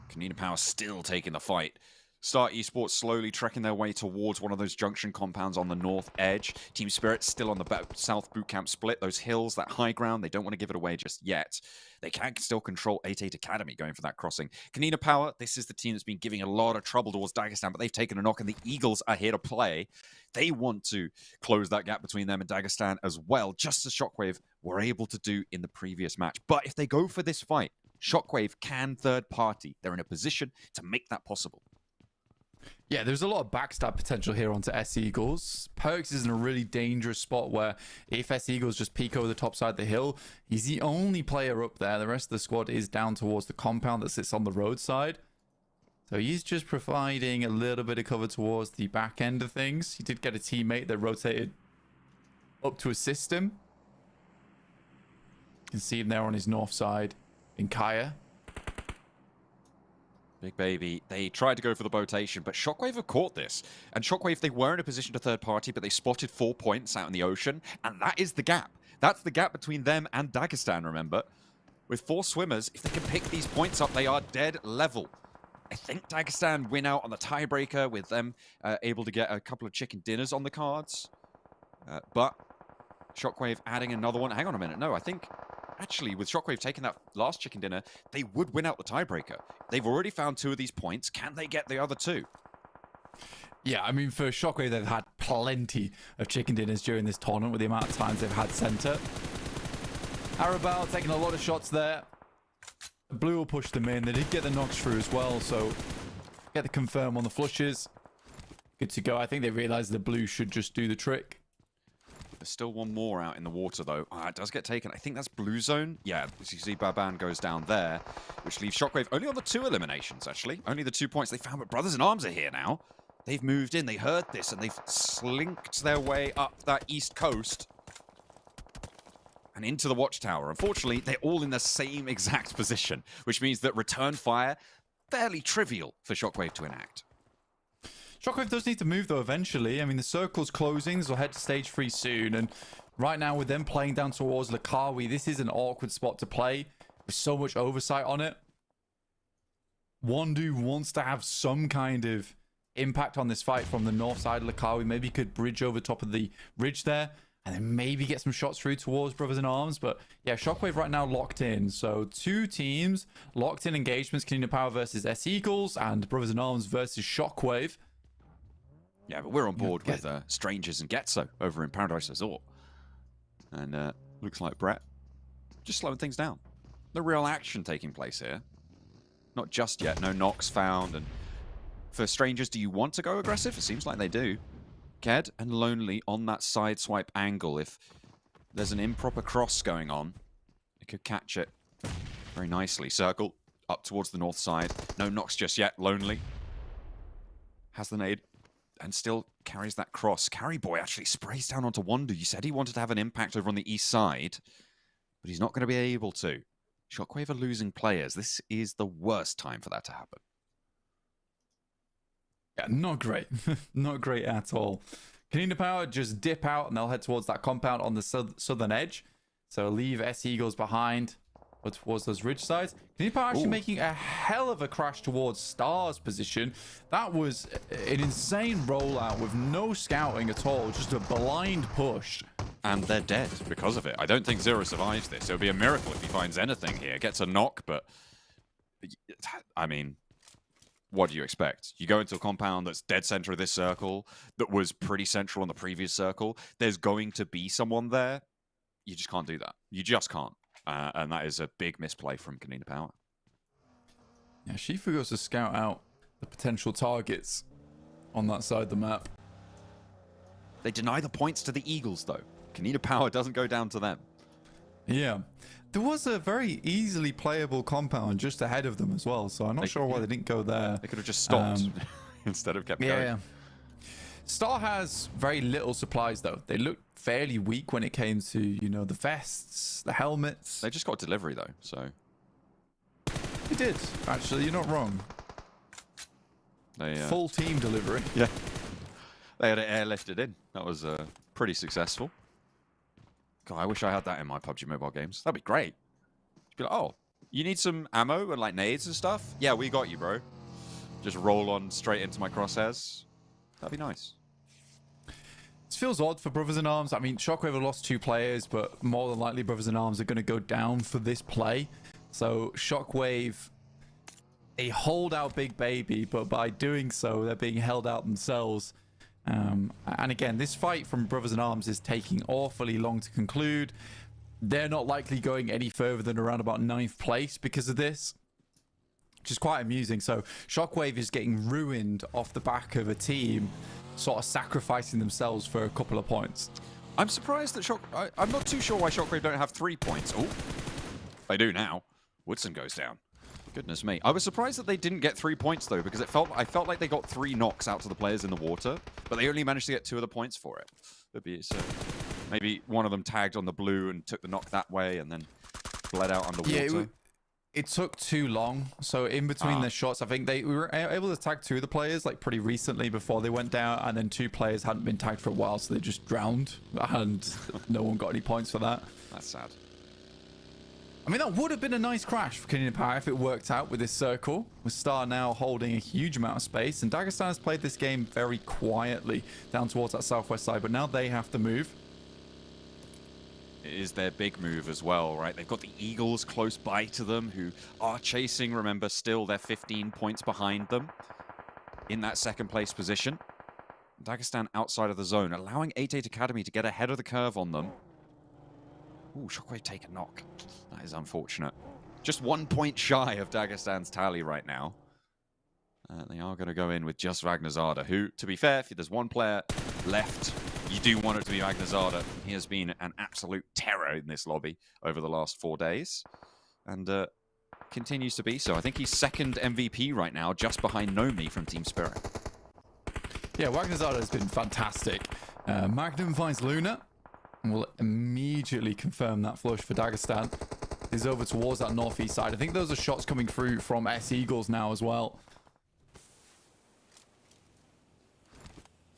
KONINA Power still taking the fight. Star Esports slowly trekking their way towards one of those junction compounds on the north edge. Team Spirit still on the south boot camp split. Those hills, that high ground, they don't want to give it away just yet. They can still control 88 Academy going for that crossing. KONINA Power, this is the team that's been giving a lot of trouble towards Dagestan, but they've taken a knock, and the Eagles are here to play. They want to close that gap between them and Dagestan as well, just as SHOCKWAVE were able to do in the previous match. But if they go for this fight, SHOCKWAVE can third party. They're in a position to make that possible. Yeah, there's a lot of backstab potential here onto S Eagles. Perks is in a really dangerous spot where if S Eagles just peek over the top side of the hill, he's the only player up there. The rest of the squad is down towards the compound that sits on the roadside. So he's just providing a little bit of cover towards the back end of things. He did get a teammate that rotated up to assist him. You can see him there on his north side in Kaya. Big Baby, they tried to go for the botation, but SHOCKWAVE have caught this. And SHOCKWAVE, they were in a position to third party, but they spotted 4 points out in the ocean, and that is the gap. That's the gap between them and Dagestan, remember? With 4 swimmers, if they can pick these points up, they are dead level. I think Dagestan win out on the tiebreaker with them able to get a couple of chicken dinners on the cards. But SHOCKWAVE adding another one. Hang on a minute. No, I think... Actually, with SHOCKWAVE taking that last chicken dinner, they would win out the tiebreaker. They've already found 2 of these points. Can they get the other 2? Yeah, I mean, for SHOCKWAVE, they've had plenty of chicken dinners during this tournament with the amount of times they've had center. Arabelle taking a lot of shots there. Blue will push them in. They did get the knocks through as well, so get the confirm on the flushes. Good to go. I think they realized the blue should just do the trick. There's still one more out in the water, though. It does get taken. I think that's blue zone. Yeah, as you see, Baban goes down there, which leaves SHOCKWAVE only on the 2 eliminations, actually. Only the 2 points they found, but Brothers in Arms are here now. They've moved in. They heard this, and they've slinked their way up that east coast and into the watchtower. Unfortunately, they're all in the same exact position, which means that return fire, fairly trivial for SHOCKWAVE to enact. SHOCKWAVE does need to move, though, eventually. I mean, the circle's closing, so we'll head to stage 3 soon. And right now, with them playing down towards Lakawi, this is an awkward spot to play. There's so much oversight on it. Wandu wants to have some kind of impact on this fight from the north side of Lakawi. Maybe he could bridge over top of the ridge there, and then maybe get some shots through towards Brothers in Arms. But yeah, SHOCKWAVE right now locked in. So 2 teams, locked in engagements. KONINA Power versus S Eagles, and Brothers in Arms versus SHOCKWAVE. Yeah, but we're on board with Strangers and GETSO over in Paradise Resort. And looks like Brett just slowing things down. No real action taking place here. Not just yet. No knocks found. And for Strangers, do you want to go aggressive? It seems like they do. Ked and Lonely on that side swipe angle. If there's an improper cross going on, it could catch it very nicely. Circle up towards the north side. No knocks just yet. Lonely has the nade and still carries that cross. Carry Boy actually sprays down onto Wandu. You said he wanted to have an impact over on the east side, but he's not going to be able to. SHOCKWAVE are losing players. This is the worst time for that to happen. Yeah, not great. Not great at all. KONINA Power just dip out and they'll head towards that compound on the southern edge. So leave S Eagles behind towards those ridge sides. KONINA Power actually making a hell of a crash towards Star's position. That was an insane rollout with no scouting at all. Just a blind push. And they're dead because of it. I don't think Zero survives this. It would be a miracle if he finds anything here. Gets a knock, but I mean, what do you expect? You go into a compound that's dead center of this circle, that was pretty central on the previous circle. There's going to be someone there. You just can't do that. You just can't. And that is a big misplay from KONINA Power. Yeah, Shifu goes to scout out the potential targets on that side of the map. They deny the points to the Eagles, though. KONINA Power doesn't go down to them. Yeah. There was a very easily playable compound just ahead of them as well, so I'm not sure why they didn't go there. They could have just stopped instead of kept going. Yeah. Star has very little supplies, though. They looked fairly weak when it came to, you know, the vests, the helmets. They just got delivery, though, so... They did, actually. You're not wrong. They, full team delivery. Yeah. They had it airlifted in. That was pretty successful. God, I wish I had that in my PUBG Mobile games. That'd be great. You'd be like, oh, you need some ammo and like nades and stuff? Yeah, we got you, bro. just roll on straight into my crosshairs. That'd be nice. This feels odd for Brothers in Arms. I mean, Shockwave have lost 2 players, but more than likely Brothers in Arms are going to go down for this play. So Shockwave, they hold out Big Baby, but by doing so, they're being held out themselves. And again, this fight from Brothers in Arms is taking awfully long to conclude. They're not likely going any further than around about 9th place because of this, which is quite amusing. So Shockwave is getting ruined off the back of a team sort of sacrificing themselves for a couple of points. I'm surprised that I'm not too sure why Shockwave don't have 3 points. Oh, they do now. Woodson goes down. Goodness me. I was surprised that they didn't get 3 points, though, because I felt like they got 3 knocks out to the players in the water, but they only managed to get 2 of the points for it. So maybe one of them tagged on the blue and took the knock that way and then bled out underwater. Yeah, it took too long. So in between the shots, I think we were able to tag 2 of the players like pretty recently before they went down, and then 2 players hadn't been tagged for a while, so they just drowned, and no one got any points for that. That's sad. I mean, that would have been a nice crash for KONINA Power if it worked out with this circle, with Star now holding a huge amount of space, and Dagestan has played this game very quietly down towards that southwest side, but now they have to move. It is their big move as well, right? They've got the Eagles close by to them, who are chasing, remember, still they're 15 points behind them in that 2nd place position. Dagestan outside of the zone, allowing 88 Academy to get ahead of the curve on them. Ooh, Shockwave take a knock. That is unfortunate. Just 1 point shy of Dagestan's tally right now. They are going to go in with just Magnazada, who, to be fair, if there's one player left, you do want it to be Magnazada. He has been an absolute terror in this lobby over the last 4 days, and continues to be so. I think he's 2nd MVP right now, just behind Nomi from Team Spirit. Yeah, Magnazada has been fantastic. Magnum finds Luna, and will immediately confirm that flush for Dagestan. He's over towards that northeast side. I think those are shots coming through from S-Eagles now as well.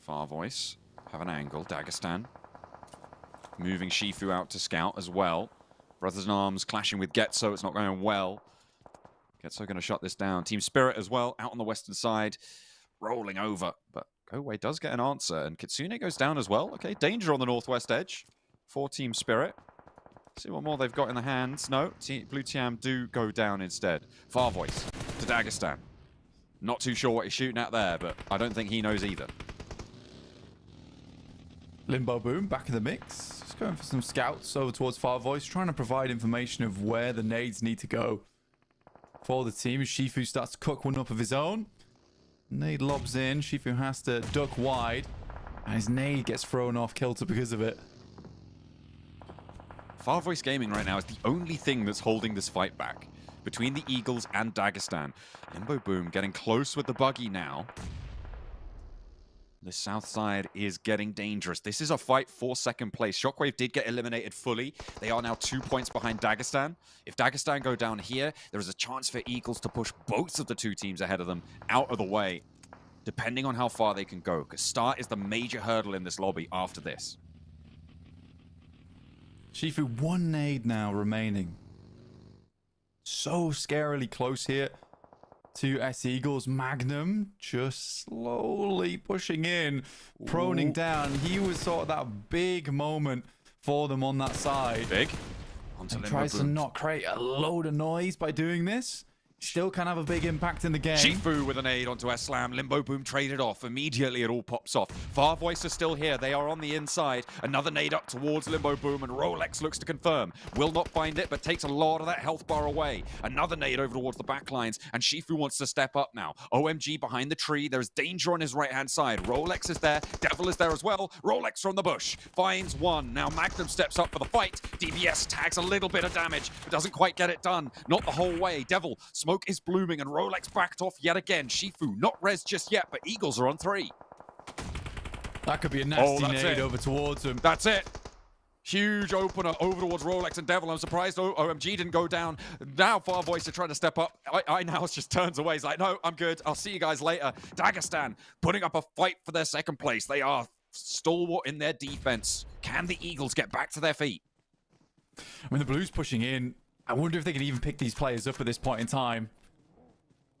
FARVOICE have an angle. Dagestan moving Shifu out to scout as well. Brothers in Arms clashing with GETSO. It's not going well. GETSO going to shut this down. Team Spirit as well, out on the western side, rolling over. But Go-Wei does get an answer, and Kitsune goes down as well. Okay, danger on the northwest edge for Team Spirit. See what more they've got in the hands. No, Blue TIAM do go down instead. FARVOICE to Dagestan. Not too sure what he's shooting at there, but I don't think he knows either. Limbo Boom back in the mix. Just going for some scouts over towards FARVOICE, trying to provide information of where the nades need to go for the team. Shifu starts to cook one up of his own. Nade lobs in. Shifu has to duck wide, and his nade gets thrown off kilter because of it. FARVOICE Gaming right now is the only thing that's holding this fight back between the Eagles and Dagestan. Limbo Boom getting close with the buggy now. The south side is getting dangerous. This is a fight for 2nd place. Shockwave did get eliminated fully. They are now 2 points behind Dagestan. If Dagestan go down here, there is a chance for Eagles to push both of the 2 teams ahead of them out of the way, depending on how far they can go, because start is the major hurdle in this lobby after this. Shifu, 1 nade now remaining. So scarily close here to S-Eagles. Magnum just slowly pushing in, proning down. He was sort of that big moment for them on that side. Big. And tries to not create a load of noise by doing this. Still can have a big impact in the game. Shifu with an aid onto S-Slam. Limbo Boom traded off. Immediately it all pops off. FARVOICE are still here. They are on the inside. Another nade up towards Limbo Boom, and Rolex looks to confirm. Will not find it, but takes a lot of that health bar away. Another nade over towards the back lines, and Shifu wants to step up now. OMG behind the tree. There's danger on his right-hand side. Rolex is there. Devil is there as well. Rolex from the bush. Finds one. Now Magnum steps up for the fight. DBS tags a little bit of damage, but doesn't quite get it done. Not the whole way. Devil, smoke is blooming, and Rolex backed off yet again. Shifu not res just yet, but Eagles are on 3. That could be a nasty nade over towards him. That's it. Huge opener over towards Rolex and Devil. I'm surprised OMG didn't go down. Now FARVOICE are trying to step up. I now just turns away. He's like, no, I'm good. I'll see you guys later. Dagestan putting up a fight for their 2nd place. They are stalwart in their defense. Can the Eagles get back to their feet? I mean, the Blues pushing in. I wonder if they can even pick these players up at this point in time.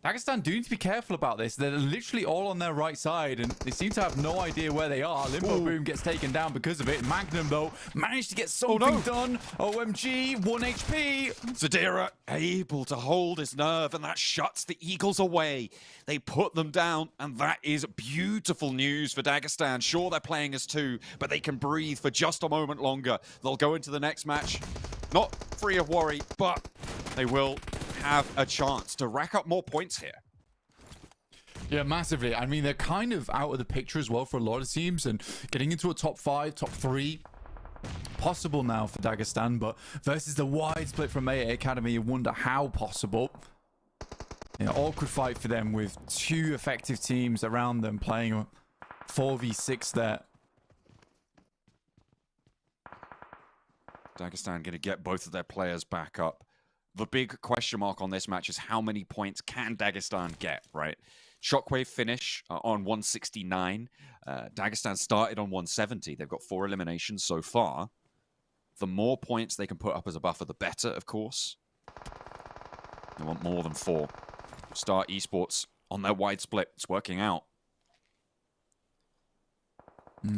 Dagestan do need to be careful about this. They're literally all on their right side, and they seem to have no idea where they are. Limbo Boom gets taken down because of it. Magnum, though, managed to get something done. OMG, 1 HP. Zadira able to hold his nerve, and that shuts the Eagles away. They put them down, and that is beautiful news for Dagestan. Sure, they're playing as 2, but they can breathe for just a moment longer. They'll go into the next match, not free of worry, but they will have a chance to rack up more points here. Yeah, massively. I mean, they're kind of out of the picture as well for a lot of teams, and getting into a top 5, top 3 possible now for Dagestan, but versus the wide split from AA Academy, you wonder how possible. You know, awkward fight for them with 2 effective teams around them playing a 4v6 there. Dagestan going to get both of their players back up. The big question mark on this match is how many points can Dagestan get, right? Shockwave finish on 169. Dagestan started on 170. They've got 4 eliminations so far. The more points they can put up as a buffer, the better, of course. They want more than 4. Star Esports on their wide split. It's working out.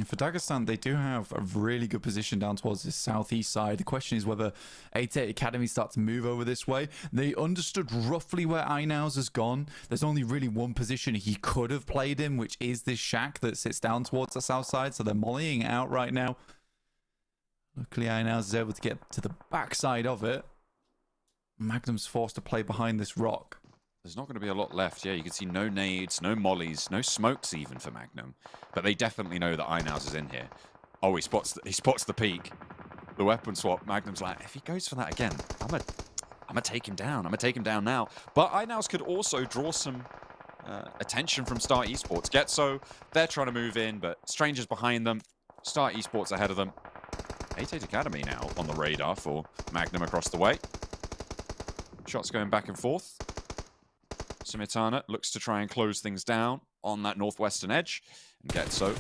For Dagestan, they do have a really good position down towards the southeast side. The question is whether 88 Academy start to move over this way. They understood roughly where Einaus has gone. There's only really one position he could have played in, which is this shack that sits down towards the south side. So they're mollying it out right now. Luckily, Einaus is able to get to the backside of it. Magnum's forced to play behind this rock. There's not going to be a lot left. Yeah, you can see no nades, no mollies, no smokes even for Magnum. But they definitely know that Einaus is in here. Oh, he spots the peak. The weapon swap. Magnum's like, if he goes for that again, I'm gonna take him down. I'm gonna take him down now. But Einaus could also draw some attention from Star Esports. GETSO, they're trying to move in, but strangers behind them. Star Esports ahead of them. 88 Academy now on the radar for Magnum across the way. Shots going back and forth. Simitana looks to try and close things down on that northwestern edge. And GETSO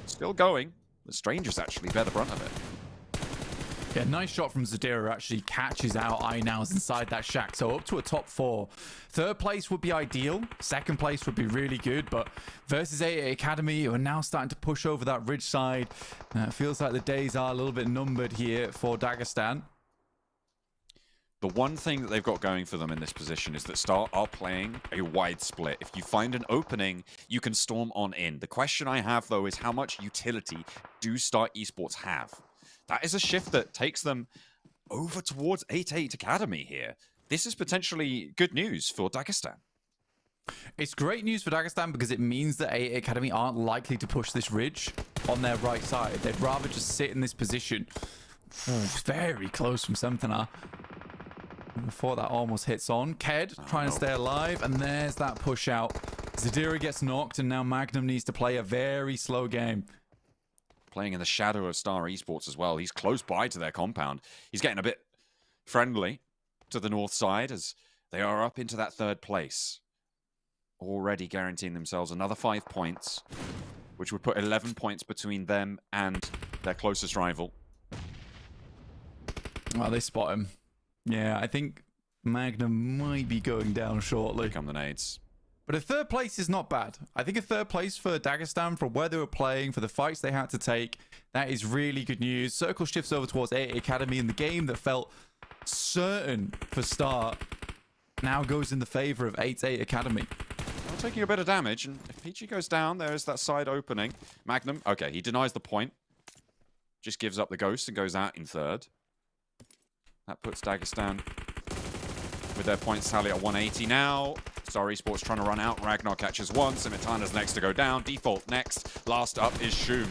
still going. The strangers actually bear the brunt of it. Yeah, nice shot from Zadira. Actually catches out Einaus inside that shack. So up to a top 4. 3rd place would be ideal. 2nd place would be really good. But versus 88 Academy, who are now starting to push over that ridge side. It feels like the days are a little bit numbered here for Dagestan. The one thing that they've got going for them in this position is that Star are playing a wide split. If you find an opening, you can storm on in. The question I have, though, is how much utility do Star Esports have? That is a shift that takes them over towards 88 Academy here. This is potentially good news for Dagestan. It's great news for Dagestan because it means that 88 Academy aren't likely to push this ridge on their right side. They'd rather just sit in this position. Very close from Semtenar. Before that almost hits on. Ked trying to stay alive, and there's that push out. Zadira gets knocked, and now Magnum needs to play a very slow game. Playing in the shadow of Star Esports as well. He's close by to their compound. He's getting a bit friendly to the north side as they are up into that 3rd place. Already guaranteeing themselves another 5 points, which would put 11 points between them and their closest rival. Well, they spot him. Yeah, I think Magnum might be going down shortly. Here come the nades. But a 3rd place is not bad. I think a 3rd place for Dagestan, for where they were playing, for the fights they had to take, that is really good news. Circle shifts over towards 88 Academy, and the game that felt certain for Star now goes in the favor of 88 Academy. Well, taking a bit of damage, and if PG goes down, there's that side opening. Magnum, okay, he denies the point. Just gives up the ghost and goes out in 3rd. That puts Dagestan with their points tally at 180 now. Star Esports trying to run out. Ragnar catches 1. Simitana's next to go down. Default next. Last up is Shum.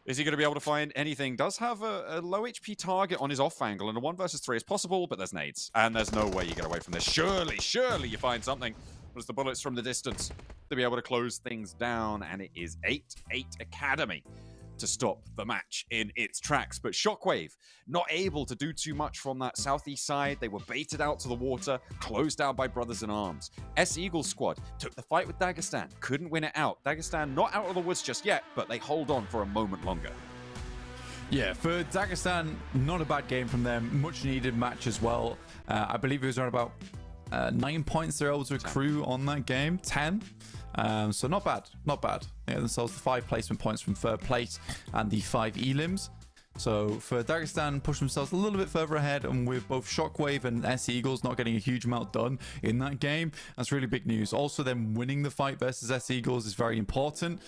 Is he going to be able to find anything? Does have a low HP target on his off angle, and a 1 versus 3 is possible, but there's nades. And there's no way you get away from this. Surely you find something. Was the bullets from the distance to be able to close things down, and it is 88 Academy to stop the match in its tracks. But Shockwave not able to do too much from that southeast side. They were baited out to the water, closed down by Brothers in Arms. S-Eagle squad took the fight with Dagestan, couldn't win it out. Dagestan not out of the woods just yet, but they hold on for a moment longer. Yeah, for Dagestan, not a bad game from them. Much needed match as well. I believe it was around about 9 points they're able to accrue on that game. 10. So not bad, not bad. They get themselves the 5 placement points from third place and the 5 elims. So for Dagestan, push themselves a little bit further ahead, and with both Shockwave and S Eagles not getting a huge amount done in that game, that's really big news. Also, them winning the fight versus S Eagles is very important.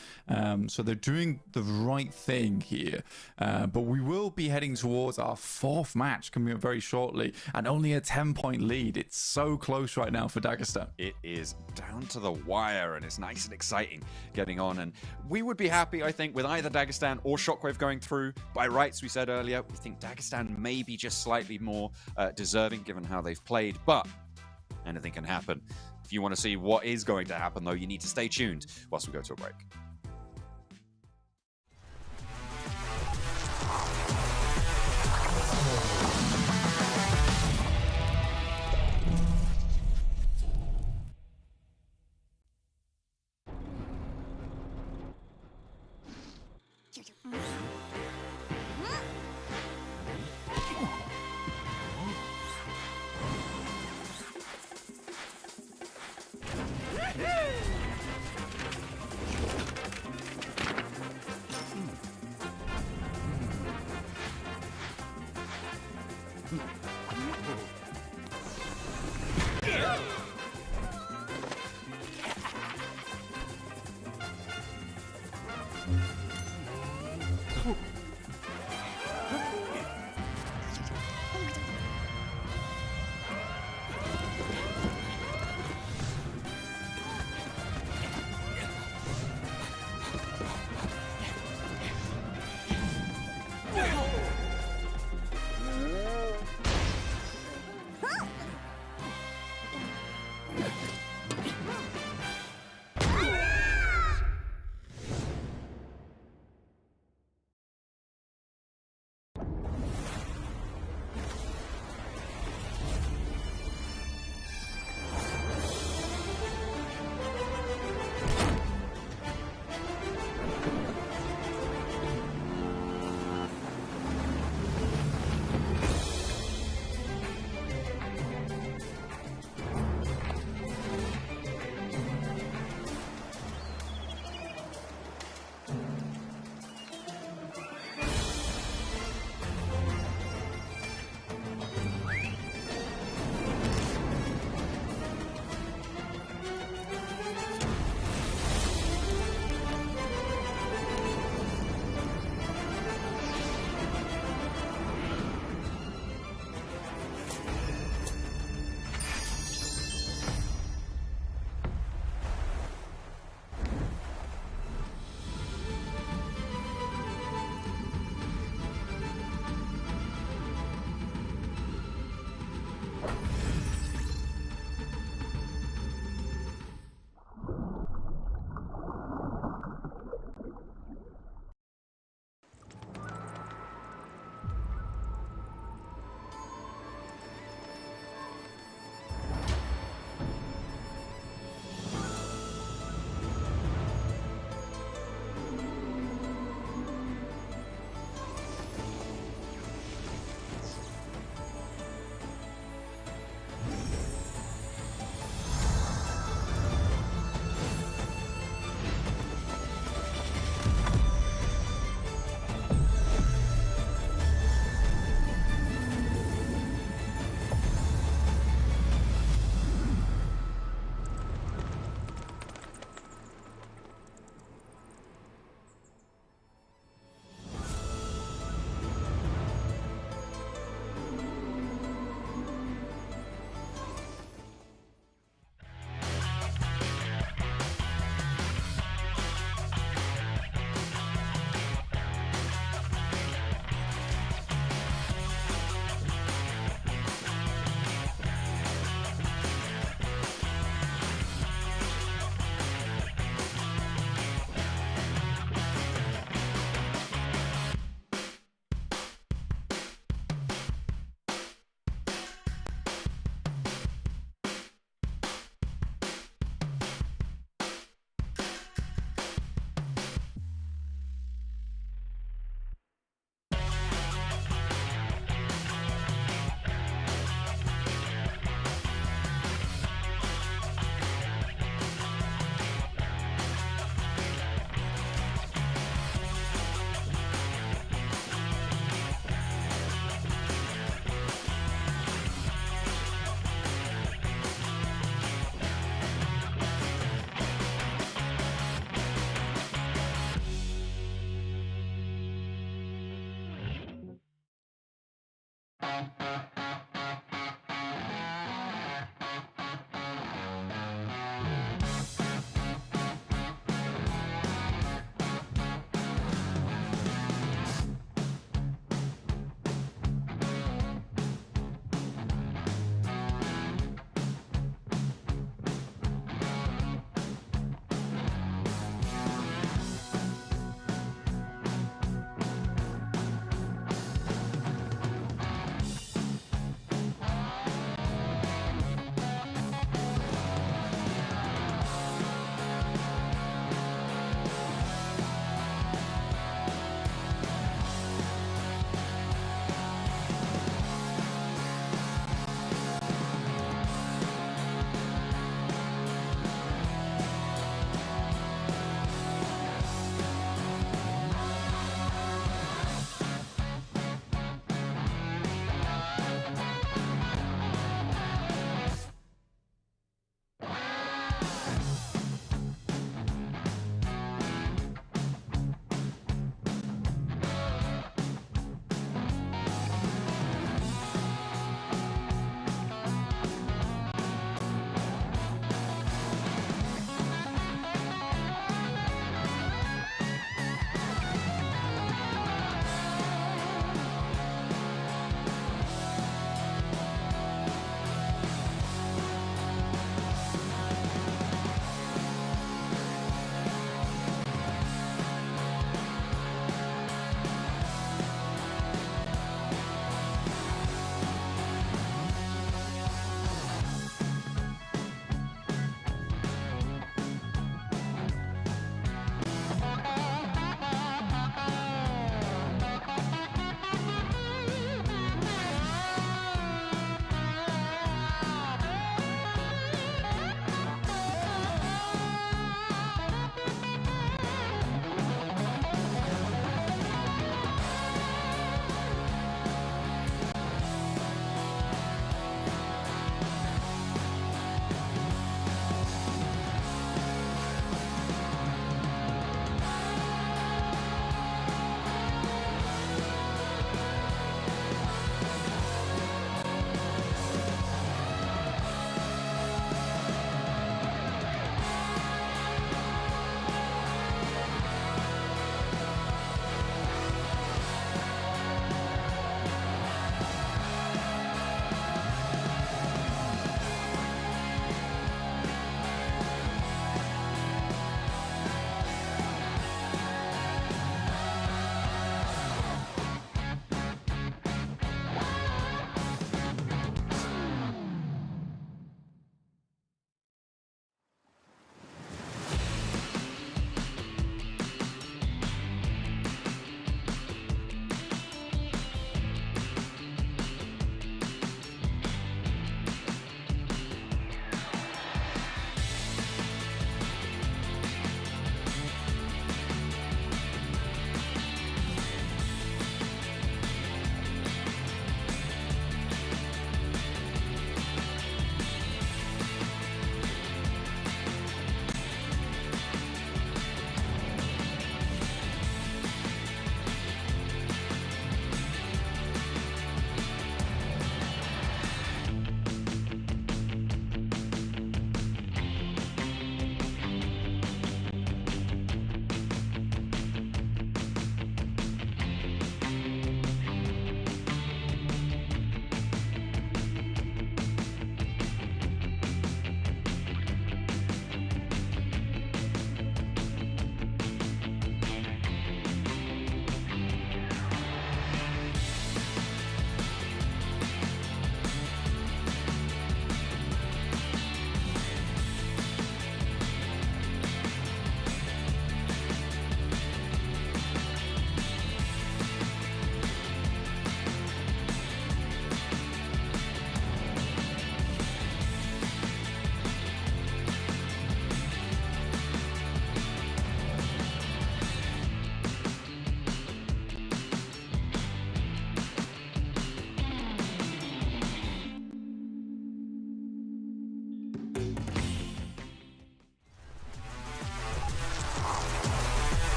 So they're doing the right thing here. But we will be heading towards our 4th match coming up very shortly, and only a 10-point lead. It's so close right now for Dagestan. It is down to the wire, and it's nice and exciting getting on. And we would be happy, I think, with either Dagestan or Shockwave going through. By rights, we said earlier, we think Dagestan may be just slightly more deserving given how they've played, but anything can happen. If you want to see what is going to happen, though, you need to stay tuned whilst we go to a break.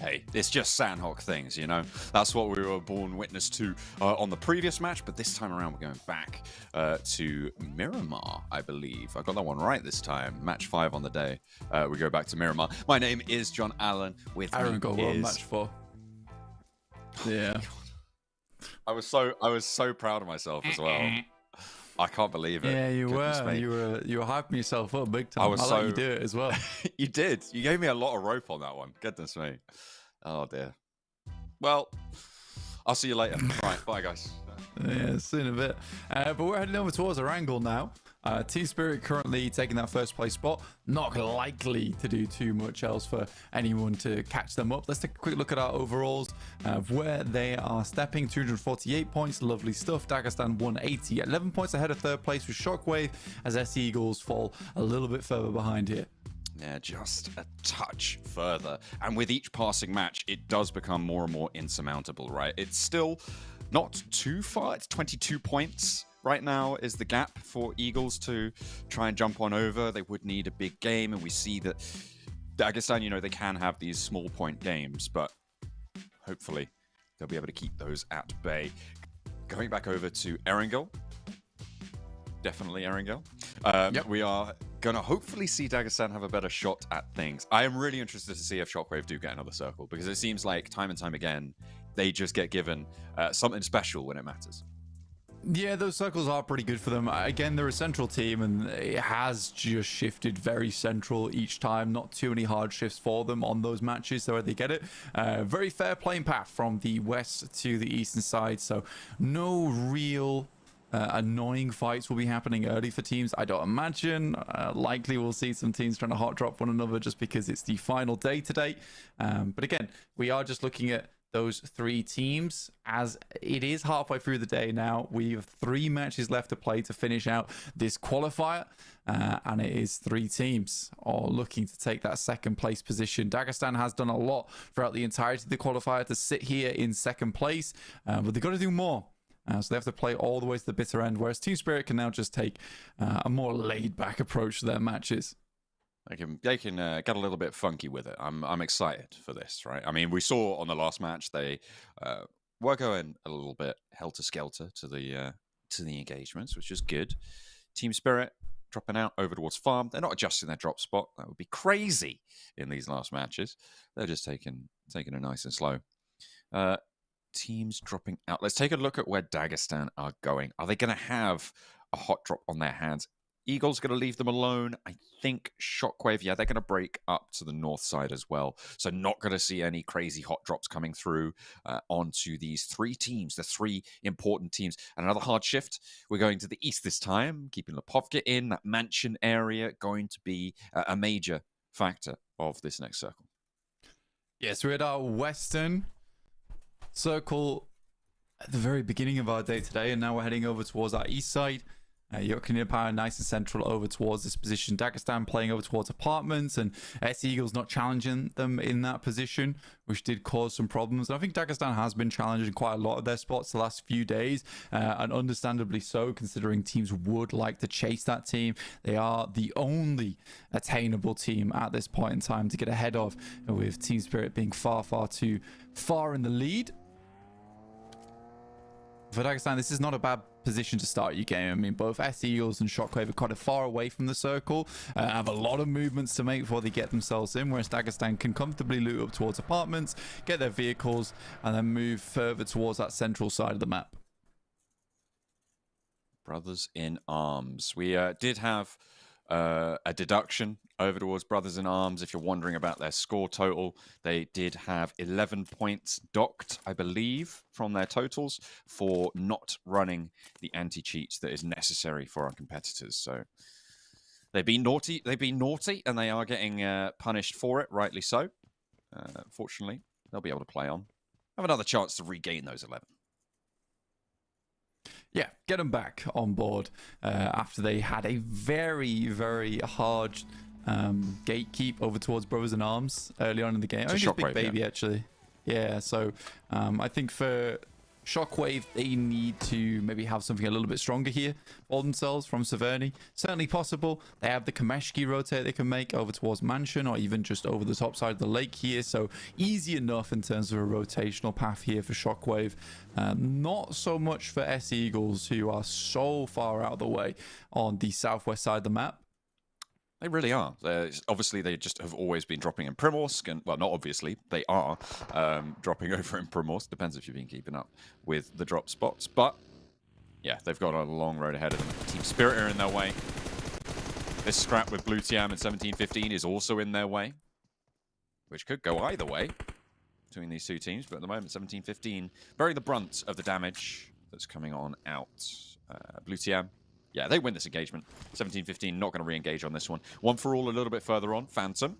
hey, it's just Sanhok things, you know? That's what we were born witness to on the previous match, but this time around we're going back to Miramar, I believe. I got that one right this time. Match 5 on the day. We go back to Miramar. My name is John Allen. With Erangel won match 4. Yeah. I was so proud of myself as well. I can't believe it. Yeah, you were. You were hyping yourself up big time. I'll let you do it as well. You did. You gave me a lot of rope on that one. Goodness me. Oh dear. Well, I'll see you later. Right, bye guys. Yeah, see you in a bit. But we're heading over towards Erangel now. Team Spirit currently taking that first place spot. Not likely to do too much else for anyone to catch them up. Let's take a quick look at our overalls of where they are stepping. 248 points, lovely stuff. Dagestan 180, 11 points ahead of third place with Shockwave, as SC Eagles fall a little bit further behind here. Yeah, just a touch further. And with each passing match, it does become more and more insurmountable, right? It's still not too far. It's 22 points. Right now is the gap for Eagles to try and jump on over. They would need a big game, and we see that Dagestan, you know, they can have these small point games, but hopefully they'll be able to keep those at bay. Going back over to Erangel. Definitely Erangel. Yep. We are going to hopefully see Dagestan have a better shot at things. I am really interested to see if Shockwave do get another circle, because it seems like time and time again, they just get given something special when it matters. Yeah, those circles are pretty good for them. Again, they're a central team, and it has just shifted very central each time. Not too many hard shifts for them on those matches, so they get it. Very fair playing path from the west to the eastern side, so no real annoying fights will be happening early for teams, I don't imagine. Likely we'll see some teams trying to hot drop one another just because it's the final day today. But again, we are just looking at those 3 teams as it is halfway through the day now. We have 3 matches left to play to finish out this qualifier, and it is 3 teams all looking to take that second place position. Dagestan has done a lot throughout the entirety of the qualifier to sit here in second place, but they've got to do more. So they have to play all the way to the bitter end, whereas Team Spirit can now just take a more laid-back approach to their matches. They can get a little bit funky with it. I'm excited for this, right? I mean, we saw on the last match they were going a little bit helter-skelter to the engagements, which is good. Team Spirit dropping out over towards farm. They're not adjusting their drop spot. That would be crazy in these last matches. They're just taking it nice and slow. Teams dropping out. Let's take a look at where Dagestan are going. Are they going to have a hot drop on their hands? Eagles going to leave them alone. I think Shockwave, yeah, they're going to break up to the north side as well. So not going to see any crazy hot drops coming through onto these 3 teams, the 3 important teams. And another hard shift. We're going to the east this time, keeping Lepovka in. That mansion area going to be a major factor of this next circle. Yes, we're at our western circle at the very beginning of our day today, and now we're heading over towards our east side. KONINA Power nice and central over towards this position. Dagestan playing over towards apartments, and SC Eagles not challenging them in that position, which did cause some problems. And I think Dagestan has been challenging quite a lot of their spots the last few days, and understandably so, considering teams would like to chase that team. They are the only attainable team at this point in time to get ahead of, with Team Spirit being far too far in the lead. For Dagestan, this is not a bad position to start your game. I mean, both SC Eagles and Shockwave are quite far away from the circle, have a lot of movements to make before they get themselves in, whereas Dagestan can comfortably loot up towards apartments, get their vehicles, and then move further towards that central side of the map. Brothers in Arms. We did have a deduction over towards Brothers in Arms. If you're wondering about their score total, they did have 11 points docked, I believe, from their totals for not running the anti-cheat that is necessary for our competitors. So they've been naughty, and they are getting punished for it, rightly so. Fortunately, they'll be able to play on. Have another chance to regain those 11. Yeah, get them back on board after they had a very hard gatekeep over towards Brothers in Arms early on in the game. I think it's Big Baby, actually. Yeah, so I think for Shockwave, they need to maybe have something a little bit stronger here for themselves from Severny. Certainly possible. They have the Kameshki rotate they can make over towards Mansion or even just over the top side of the lake here. So easy enough in terms of a rotational path here for Shockwave. Not so much for S Eagles, who are so far out of the way on the southwest side of the map. They really are. Obviously, they just have always been dropping in Primorsk, and well, not obviously, they are dropping over in Primorsk. Depends if you've been keeping up with the drop spots. But yeah, they've got a long road ahead of them. Team Spirit are in their way. This scrap with Blue TIAM and 1715 is also in their way, which could go either way between these two teams. But at the moment, 1715 bearing the brunt of the damage that's coming on out. Blue TIAM. Yeah, they win this engagement. 17-15, not going to re-engage on this one. One for all a little bit further on. Phantom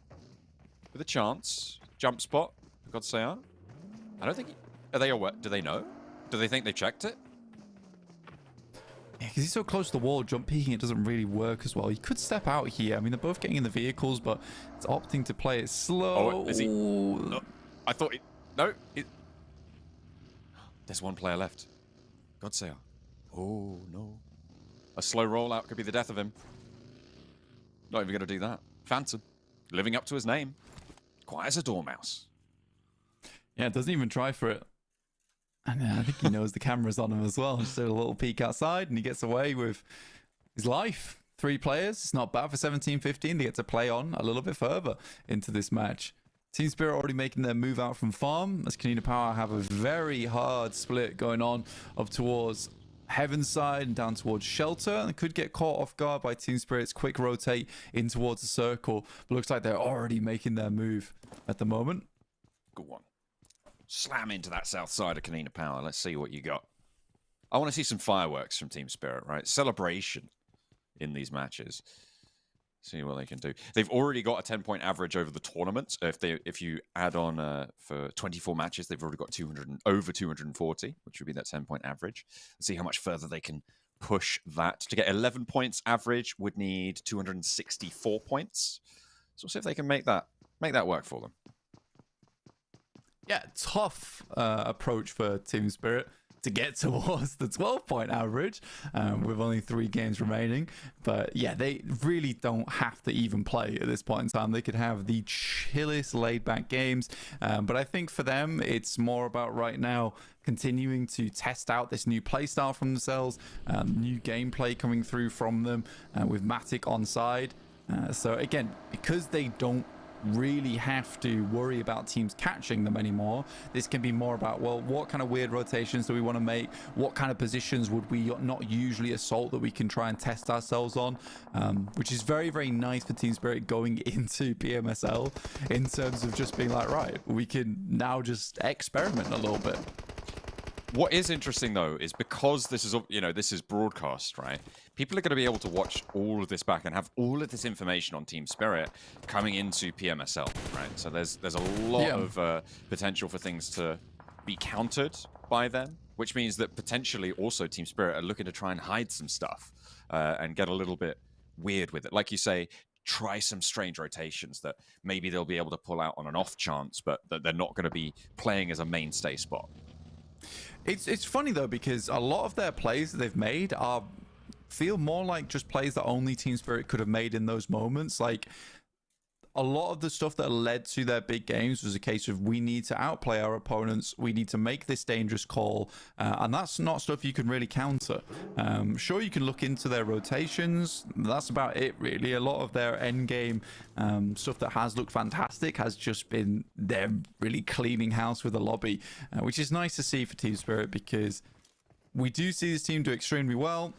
with a chance. Jump spot, for God's sake. I don't think... Are they aware? Do they know? Do they think they checked it? Yeah, because he's so close to the wall, jump peeking, it doesn't really work as well. He could step out here. I mean, they're both getting in the vehicles, but it's opting to play it slow. Oh, is he? No, I thought it... No. There's one player left. God's sake. Oh, no. A slow rollout could be the death of him. Not even going to do that. Phantom, living up to his name. Quiet as a dormouse. Yeah, doesn't even try for it. And I think he knows the camera's on him as well. Just a little peek outside, and he gets away with his life. 3 players. It's not bad for 17-15. They get to play on a little bit further into this match. Team Spirit already making their move out from farm, as KONINA Power have a very hard split going on up towards Heaven's side and down towards Shelter, and could get caught off guard by Team Spirit's quick rotate in towards the circle. But looks like they're already making their move at the moment. Good one. Slam into that south side of KONINA Power. Let's see what you got. I want to see some fireworks from Team Spirit, right? Celebration in these matches. See what they can do. They've already got a 10-point average over the tournament. If you add on for 24 matches, they've already got over 240, which would be that 10-point average. Let's see how much further they can push that. To get 11 points average, would need 264 points. So we'll see if they can make that work for them. Yeah, tough approach for Team Spirit to get towards the 12-point average with only 3 games remaining. But yeah, they really don't have to even play at this point in time. They could have the chillest laid-back games. But I think for them, it's more about right now continuing to test out this new playstyle from themselves, new gameplay coming through from them with Matic on side. So again, because they don't really have to worry about teams catching them anymore, this can be more about, well, what kind of weird rotations do we want to make? What kind of positions would we not usually assault that we can try and test ourselves on? Which is very, very nice for Team Spirit going into PMSL in terms of just being like, right, we can now just experiment a little bit. What is interesting, though, is because this is, this is broadcast, right? People are going to be able to watch all of this back and have all of this information on Team Spirit coming into PMSL, right? So there's a lot of potential for things to be countered by them, which means that potentially also Team Spirit are looking to try and hide some stuff and get a little bit weird with it. Like you say, try some strange rotations that maybe they'll be able to pull out on an off chance, but that they're not going to be playing as a mainstay spot. It's funny though, because a lot of their plays that they've made feel more like just plays that only Team Spirit could have made in those moments. Like a lot of the stuff that led to their big games was a case of, we need to outplay our opponents, we need to make this dangerous call, and that's not stuff you can really counter. Sure, you can look into their rotations, that's about it really. A lot of their end game stuff that has looked fantastic has just been them really cleaning house with the lobby, which is nice to see for Team Spirit, because we do see this team do extremely well.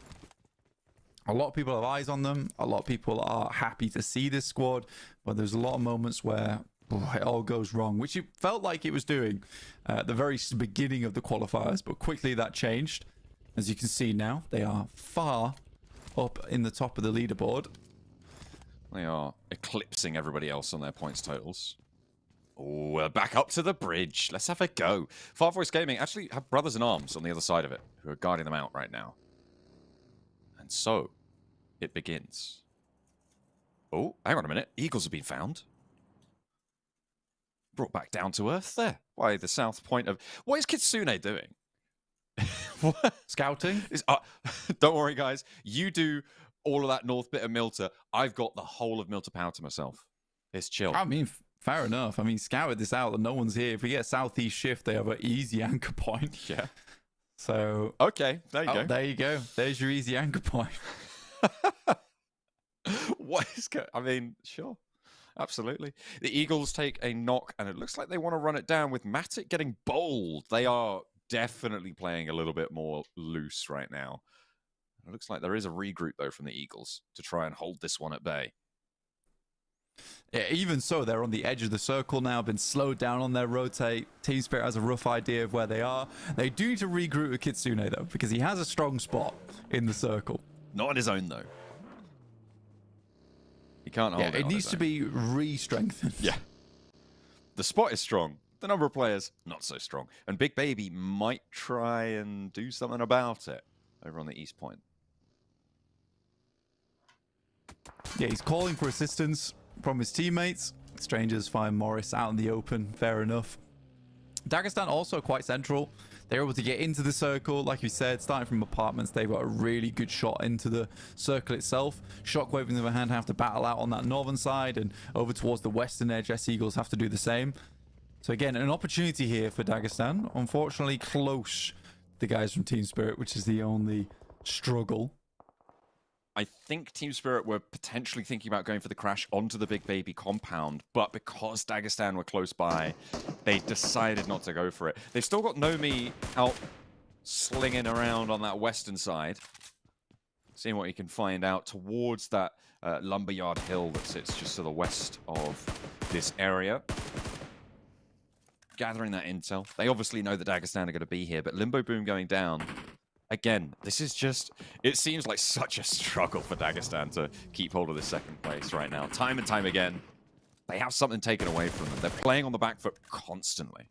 A lot of people have eyes on them. A lot of people are happy to see this squad, but there's a lot of moments where it all goes wrong, which it felt like it was doing at the very beginning of the qualifiers, but quickly that changed. As you can see now, they are far up in the top of the leaderboard. They are eclipsing everybody else on their points totals. Oh, we're back up to the bridge. Let's have a go. FARVOICE Gaming actually have brothers in arms on the other side of it who are guarding them out right now. And so it begins. Oh, hang on a minute. Eagles have been found. Brought back down to earth there by the south point of... What is Kitsune doing? What? Scouting? Don't worry, guys. You do all of that north bit of Milta. I've got the whole of Milta Power to myself. It's chill. I mean, fair enough. I mean, scouted this out and no one's here. If we get southeast shift, they have an easy anchor point. Yeah. So okay, there you go. There you go. There's your easy anchor point. What is going? I mean, sure. Absolutely. The Eagles take a knock, and it looks like they want to run it down with Matic getting bold. They are definitely playing a little bit more loose right now. It looks like there is a regroup, though, from the Eagles to try and hold this one at bay. Yeah, even so, they're on the edge of the circle now, been slowed down on their rotate. Team Spirit has a rough idea of where they are. They do need to regroup with Kitsune, though, because he has a strong spot in the circle. Not on his own, though. He can't hold it. It needs to be re-strengthened. Yeah. The spot is strong. The number of players, not so strong. And Big Baby might try and do something about it over on the East Point. Yeah, he's calling for assistance from his teammates. Strangers find Morris out in the open. Fair enough. Dagestan also quite central. They're able to get into the circle, like you said, starting from apartments. They've got a really good shot into the circle itself. Shockwave, on the other hand, have to battle out on that northern side, and over towards the western edge, S-Eagles have to do the same. So again, an opportunity here for Dagestan. Unfortunately, close the guys from Team Spirit, which is the only struggle. I think Team Spirit were potentially thinking about going for the crash onto the Big Baby compound, but because Dagestan were close by, they decided not to go for it. They've still got Nomi out slinging around on that western side, seeing what he can find out towards that lumberyard hill that sits just to the west of this area. Gathering that intel. They obviously know that Dagestan are going to be here, but Limbo Boom going down. Again, this is just... It seems like such a struggle for Dagestan to keep hold of this second place right now. Time and time again, they have something taken away from them. They're playing on the back foot constantly.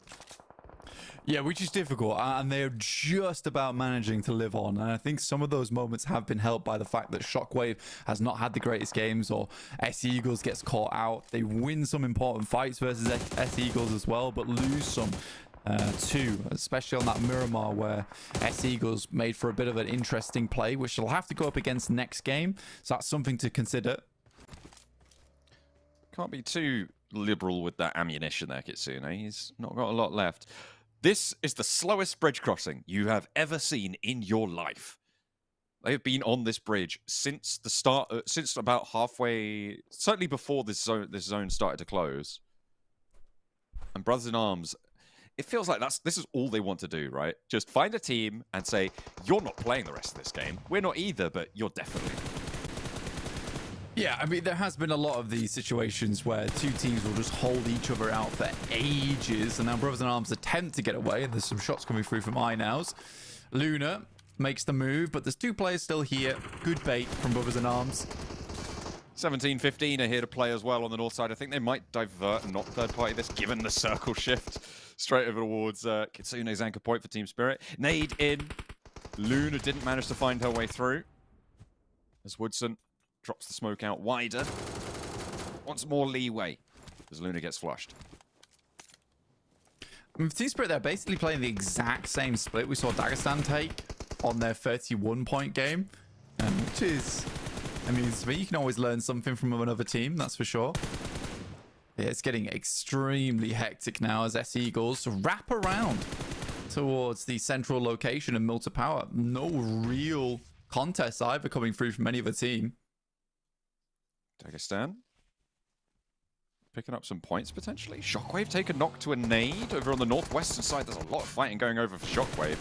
Yeah, which is difficult, and they're just about managing to live on. And I think some of those moments have been helped by the fact that Shockwave has not had the greatest games, or S-Eagles gets caught out. They win some important fights versus S-Eagles as well, but lose some too, especially on that Miramar where S-Eagles made for a bit of an interesting play, which they'll have to go up against next game. So that's something to consider. Can't be too liberal with that ammunition there, Kitsune. He's not got a lot left. This is the slowest bridge crossing you have ever seen in your life. They've been on this bridge since the start, since about halfway, certainly before this zone started to close. And Brothers in Arms, it feels like this is all they want to do, right? Just find a team and say, you're not playing the rest of this game. We're not either, but you're definitely. Yeah, I mean, there has been a lot of these situations where two teams will just hold each other out for ages, and now Brothers in Arms attempt to get away, and there's some shots coming through from iNows. Luna makes the move, but there's two players still here. Good bait from Brothers in Arms. 17-15 are here to play as well on the north side. I think they might divert and not third party this, given the circle shift straight over towards Kitsune's anchor point for Team Spirit. Nade in. Luna didn't manage to find her way through, as Woodson drops the smoke out wider. Wants more leeway as Luna gets flushed. With Team Spirit, they're basically playing the exact same split we saw Dagestan take on their 31-point game, which is, I mean, you can always learn something from another team, that's for sure. Yeah, it's getting extremely hectic now as S-Eagles wrap around towards the central location in Milta Power. No real contest either coming through from any other team. Dagestan picking up some points potentially. Shockwave take a knock to a nade over on the northwestern side. There's a lot of fighting going over for Shockwave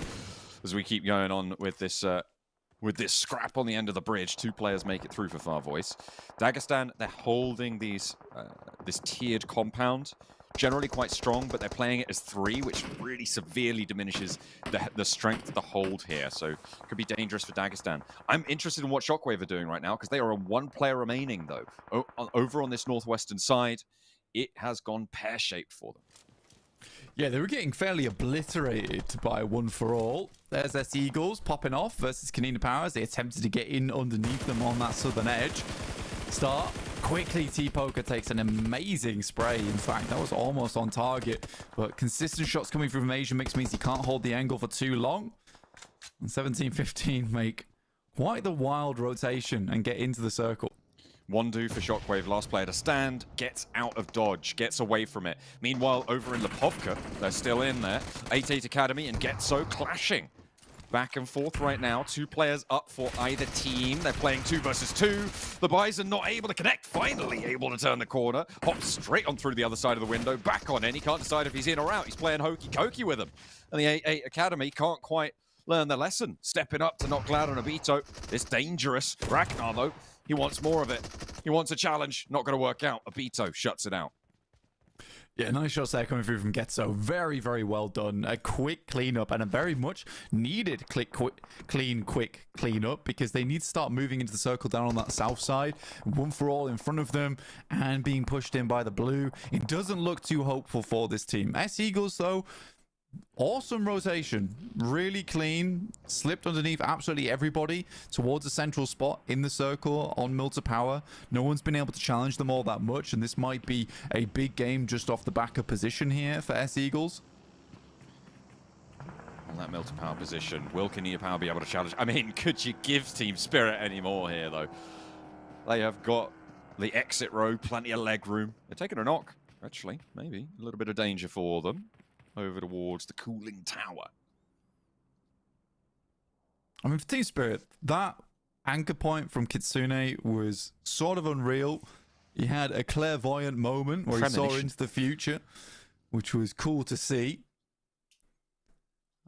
as we keep going on with this scrap on the end of the bridge. Two players make it through for FARVOICE. Dagestan, they're holding these this tiered compound. Generally quite strong, but they're playing it as 3, which really severely diminishes the strength of the hold here. So it could be dangerous for Dagestan. I'm interested in what Shockwave are doing right now, because they are on 1 player remaining, though. Over on this northwestern side, it has gone pear-shaped for them. Yeah, they were getting fairly obliterated by One For All. There's S-Eagles popping off versus KONINA Powers. They attempted to get in underneath them on that southern edge. Start. Quickly, T-Poker takes an amazing spray. In fact, that was almost on target. But consistent shots coming from Asia Mix means he can't hold the angle for too long. And 17-15 make quite the wild rotation and get into the circle. One do for Shockwave, last player to stand, gets out of dodge, gets away from it. Meanwhile, over in Lipovka, they're still in there. 8-8 Academy and GETSO clashing. Back and forth right now. 2 players up for either team. They're playing 2 versus 2. The Bison not able to connect. Finally able to turn the corner. Hops straight on through the other side of the window. Back on in. He can't decide if he's in or out. He's playing hokey cokey with him. And the 8-8 Academy can't quite learn their lesson. Stepping up to knock Cloud and Abito. It's dangerous. Ragnar, though, he wants more of it. He wants a challenge. Not going to work out. Abito shuts it out. Yeah, nice shots there coming through from GETSO. Very, very well done. A quick cleanup and a very much needed quick cleanup because they need to start moving into the circle down on that south side. One for all in front of them and being pushed in by the blue. It doesn't look too hopeful for this team. S-Eagles, though, awesome rotation. Really clean. Slipped underneath absolutely everybody towards the central spot in the circle on Mill to Power. No one's been able to challenge them all that much, and this might be a big game just off the back of position here for S-Eagles. On that Mill to Power position, will KONINA Power be able to challenge? I mean, could you give Team Spirit any more here, though? They have got the exit row, plenty of leg room. They're taking a knock, actually, maybe. A little bit of danger for them. Over towards the cooling tower. I mean, for Team Spirit, that anchor point from Kitsune was sort of unreal. He had a clairvoyant moment where he saw into the future, which was cool to see.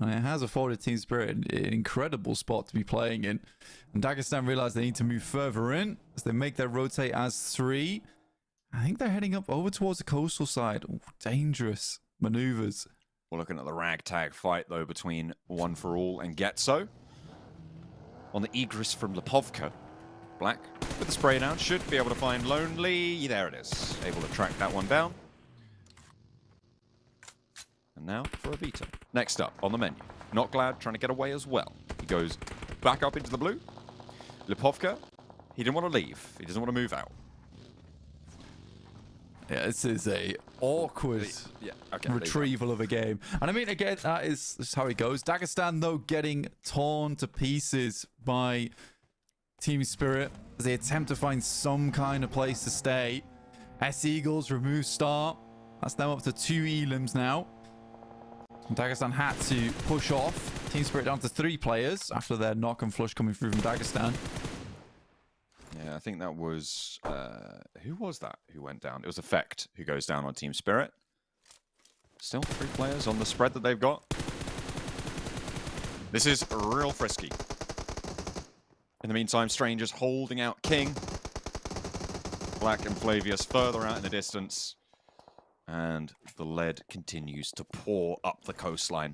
And it has afforded Team Spirit an incredible spot to be playing in. And Dagestan realize they need to move further in as they make their rotate as 3. I think they're heading up over towards the coastal side. Ooh, dangerous maneuvers. We're looking at the ragtag fight, though, between One for All and GETSO. On the egress from Lipovka. Black with the spray down. Should be able to find Lonely. There it is. Able to track that one down. And now for Abito. Next up on the menu. Not Glad trying to get away as well. He goes back up into the blue. Lipovka, he didn't want to leave. He doesn't want to move out. Yeah, this is a awkward retrieval of a game. And I mean, again, that is how it goes. Dagestan, though, getting torn to pieces by Team Spirit as they attempt to find some kind of place to stay. S-Eagles remove Star. That's them up to 2 elims now. And Dagestan had to push off. Team Spirit down to 3 players after their knock and flush coming through from Dagestan. Yeah, I think that was... who was that who went down? It was Effect who goes down on Team Spirit. Still 3 players on the spread that they've got. This is real frisky. In the meantime, Strangers holding out King. Black and Flavius further out in the distance. And the lead continues to pour up the coastline.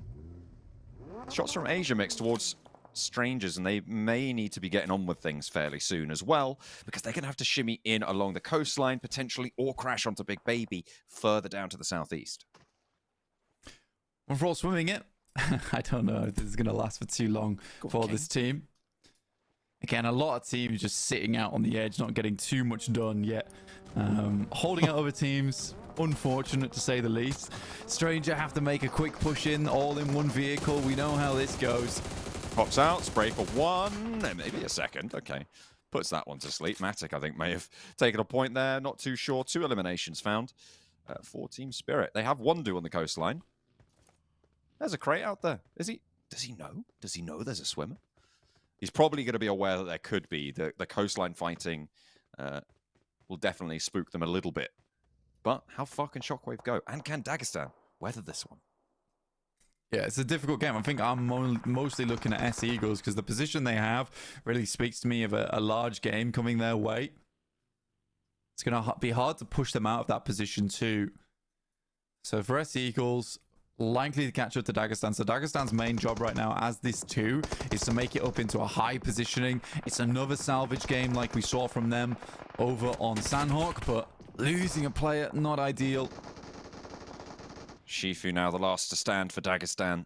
Shots from Asia mix towards Strangers, and they may need to be getting on with things fairly soon as well, because they're going to have to shimmy in along the coastline, potentially, or crash onto Big Baby further down to the southeast. Overall, swimming it. I don't know if this is going to last for too long for this team. Again, a lot of teams just sitting out on the edge, not getting too much done yet. Holding out other teams, unfortunate to say the least. Stranger have to make a quick push in, all in one vehicle. We know how this goes. Pops out, spray for 1, and maybe a second. Okay, puts that one to sleep. Matic, I think, may have taken a point there. Not too sure. 2 eliminations found for Team Spirit. They have Wondu on the coastline. There's a crate out there. Does he know? Does he know there's a swimmer? He's probably going to be aware that there could be. The coastline fighting will definitely spook them a little bit. But how far can Shockwave go? And can Dagestan weather this one? Yeah, it's a difficult game. I think I'm mostly looking at S-Eagles because the position they have really speaks to me of a large game coming their way. It's going to be hard to push them out of that position too. So for S-Eagles, likely to catch up to Dagestan. So Dagestan's main job right now as this 2 is to make it up into a high positioning. It's another salvage game like we saw from them over on Sanhok, but losing a player, not ideal. Shifu now the last to stand for Dagestan.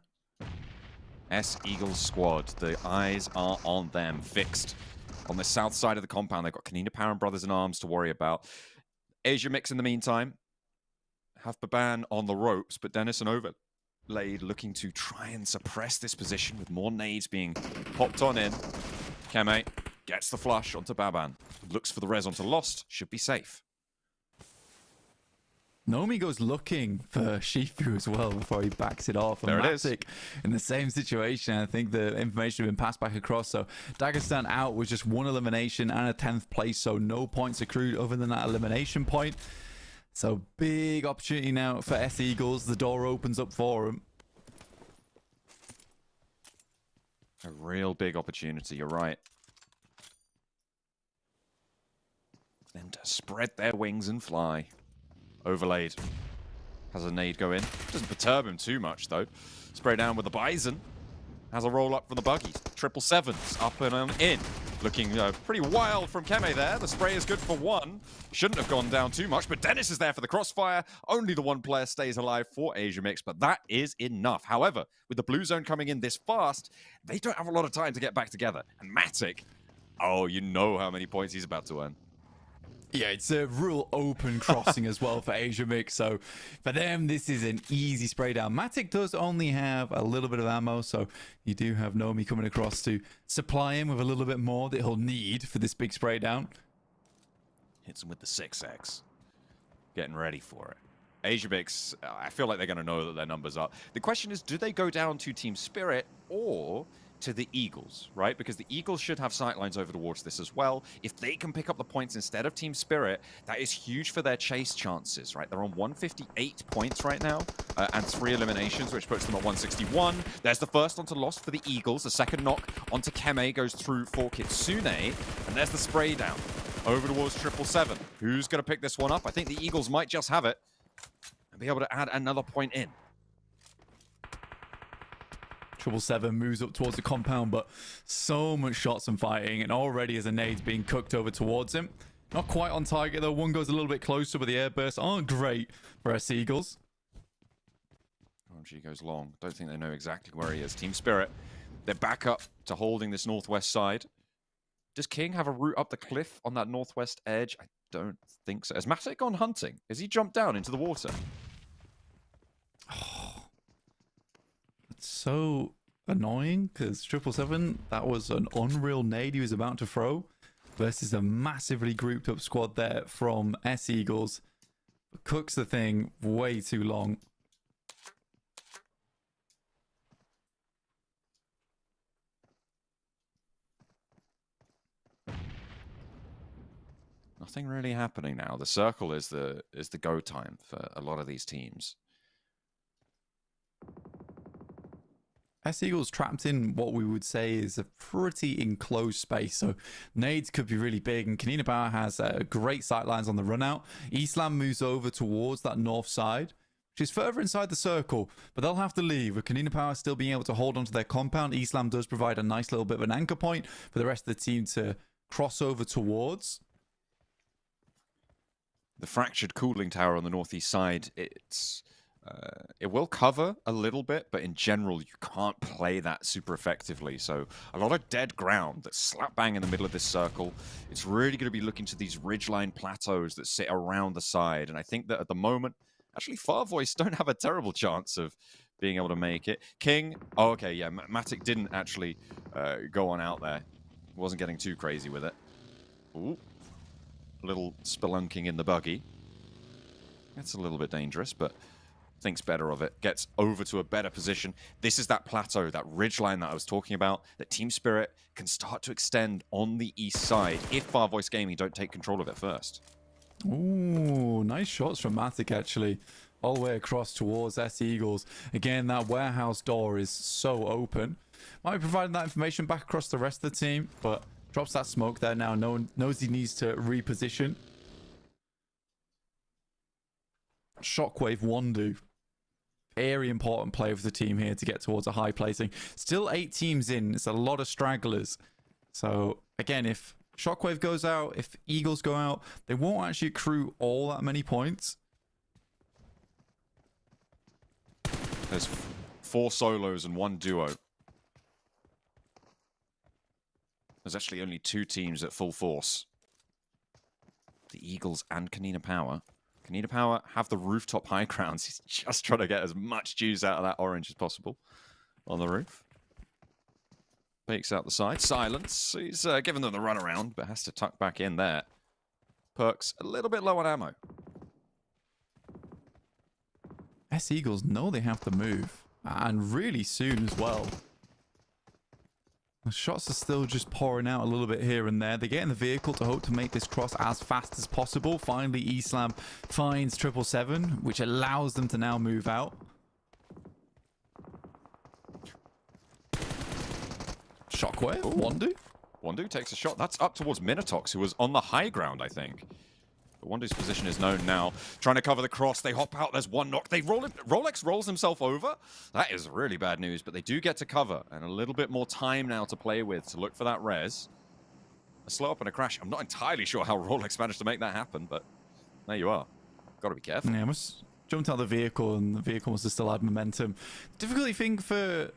S-Eagles squad, the eyes are on them, fixed. On the south side of the compound, they've got KONINA Power and Brothers in Arms to worry about. Asia Mix in the meantime. Have Baban on the ropes, but Dennis and Ovid Lade looking to try and suppress this position with more nades being popped on in. Keme gets the flush onto Baban. Looks for the res onto Lost. Should be safe. Nomi goes looking for Shifu as well before he backs it off. And There it is. Matic in the same situation. I think the information has been passed back across. So Dagestan out was just one elimination and a 10th place. So no points accrued other than that elimination point. So big opportunity now for S Eagles. The door opens up for them. A real big opportunity, you're right. Then to spread their wings and fly. Overlaid. Has a nade go in. Doesn't perturb him too much, though. Spray down with the Bison. Has a roll up from the buggy. 777s up and in. Looking pretty wild from Keme there. The spray is good for one. Shouldn't have gone down too much, but Dennis is there for the crossfire. Only the one player stays alive for Asia Mix, but that is enough. However, with the blue zone coming in this fast, they don't have a lot of time to get back together. And Matic, oh, you know how many points he's about to earn. Yeah, it's a real open crossing as well for Asia Mix. So for them, this is an easy spray down. Matic does only have a little bit of ammo, so you do have Nomi coming across to supply him with a little bit more that he'll need for this big spray down. Hits him with the 6x. Getting ready for it. Asia Mix, I feel like they're going to know that their numbers are. The question is, do they go down to Team Spirit or to the Eagles, right? Because the Eagles should have sightlines over towards this as well. If they can pick up the points instead of Team Spirit, that is huge for their chase chances, right? They're on 158 points right now and 3 eliminations, which puts them at 161. There's the first onto Lost for the Eagles. The second knock onto Keme goes through for Kitsune. And there's the spray down over towards 777. Who's going to pick this one up? I think the Eagles might just have it and be able to add another point in. 777 moves up towards the compound, but so much shots and fighting, and already as a nade's being cooked over towards him. Not quite on target though. One goes a little bit closer, but the air bursts aren't great for us Eagles. OMG goes long. Don't think they know exactly where he is. Team Spirit, they're back up to holding this northwest side. Does King have a route up the cliff on that northwest edge? I don't think so. Has Matic gone hunting? Has he jumped down into the water? Oh, it's so annoying because 777, that was an unreal nade he was about to throw versus a massively grouped up squad there from S Eagles. Cooks the thing way too long. Nothing really happening now. The circle is the go time for a lot of these teams. S Eagles trapped in what we would say is a pretty enclosed space, so nades could be really big, and KONINA Power has great sightlines on the run out. Eastland moves over towards that north side, which is further inside the circle, but they'll have to leave with KONINA Power still being able to hold onto their compound. Eastland does provide a nice little bit of an anchor point for the rest of the team to cross over towards. The fractured cooling tower on the northeast side, it will cover a little bit, but in general, you can't play that super effectively. So a lot of dead ground that's slap bang in the middle of this circle. It's really going to be looking to these ridgeline plateaus that sit around the side. And I think that at the moment, actually, FARVOICE don't have a terrible chance of being able to make it. King, oh, okay, yeah, Matic didn't actually go on out there. Wasn't getting too crazy with it. Ooh. Little spelunking in the buggy. That's a little bit dangerous, but thinks better of it. Gets over to a better position. This is that plateau, that ridgeline that I was talking about, that Team Spirit can start to extend on the east side if FARVOICE Gaming don't take control of it first. Ooh, nice shots from Matic actually. All the way across towards S Eagles. Again, that warehouse door is so open. Might be providing that information back across the rest of the team, but drops that smoke there now. No one knows he needs to reposition. Shockwave Wandu. Very important player for the team here to get towards a high placing. Still 8 teams in. It's a lot of stragglers. So, again, if Shockwave goes out, if Eagles go out, they won't actually accrue all that many points. There's 4 solos and 1 duo. There's actually only 2 teams at full force. The Eagles and KONINA Power. KONINA Power have the rooftop high grounds. He's just trying to get as much juice out of that orange as possible on the roof. Peeks out the side. Silence. He's giving them the runaround, but has to tuck back in there. Perks a little bit low on ammo. Eagles know they have to move, and really soon as well. The shots are still just pouring out a little bit here and there. They get in the vehicle to hope to make this cross as fast as possible. Finally, Islam finds 777, which allows them to now move out. Shockwave, Wandu. Wandu takes a shot. That's up towards Minotox, who was on the high ground, I think. But Wandu's position is known now. Trying to cover the cross. They hop out. There's one knock. They roll it. Rolex rolls himself over. That is really bad news, but they do get to cover. And a little bit more time now to play with to look for that res. A slow up and a crash. I'm not entirely sure how Rolex managed to make that happen, but there you are. Got to be careful. Yeah, I must jumped out of the vehicle, and the vehicle must have still had momentum. Difficulty thing for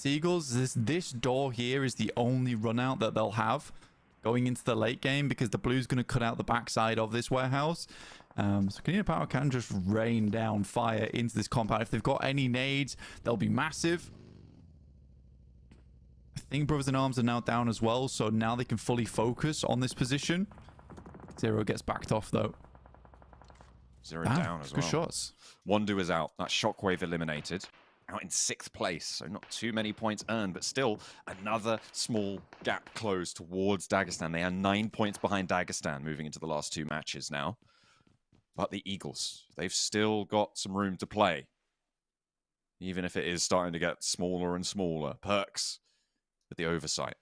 Eagles is this door here is the only run out that they'll have going into the late game, because the blue's going to cut out the backside of this warehouse. So KONINA Power can just rain down fire into this compound. If they've got any nades, they'll be massive. I think Brothers in Arms are now down as well, so now they can fully focus on this position. Zero gets backed off though. Zero down as well. Good shots. Wandu is out. That Shockwave eliminated. Out in 6th place, so not too many points earned, but still another small gap closed towards Dagestan. They are 9 points behind Dagestan moving into the last 2 matches now. But the Eagles, they've still got some room to play. Even if it is starting to get smaller and smaller. Perks with the oversight.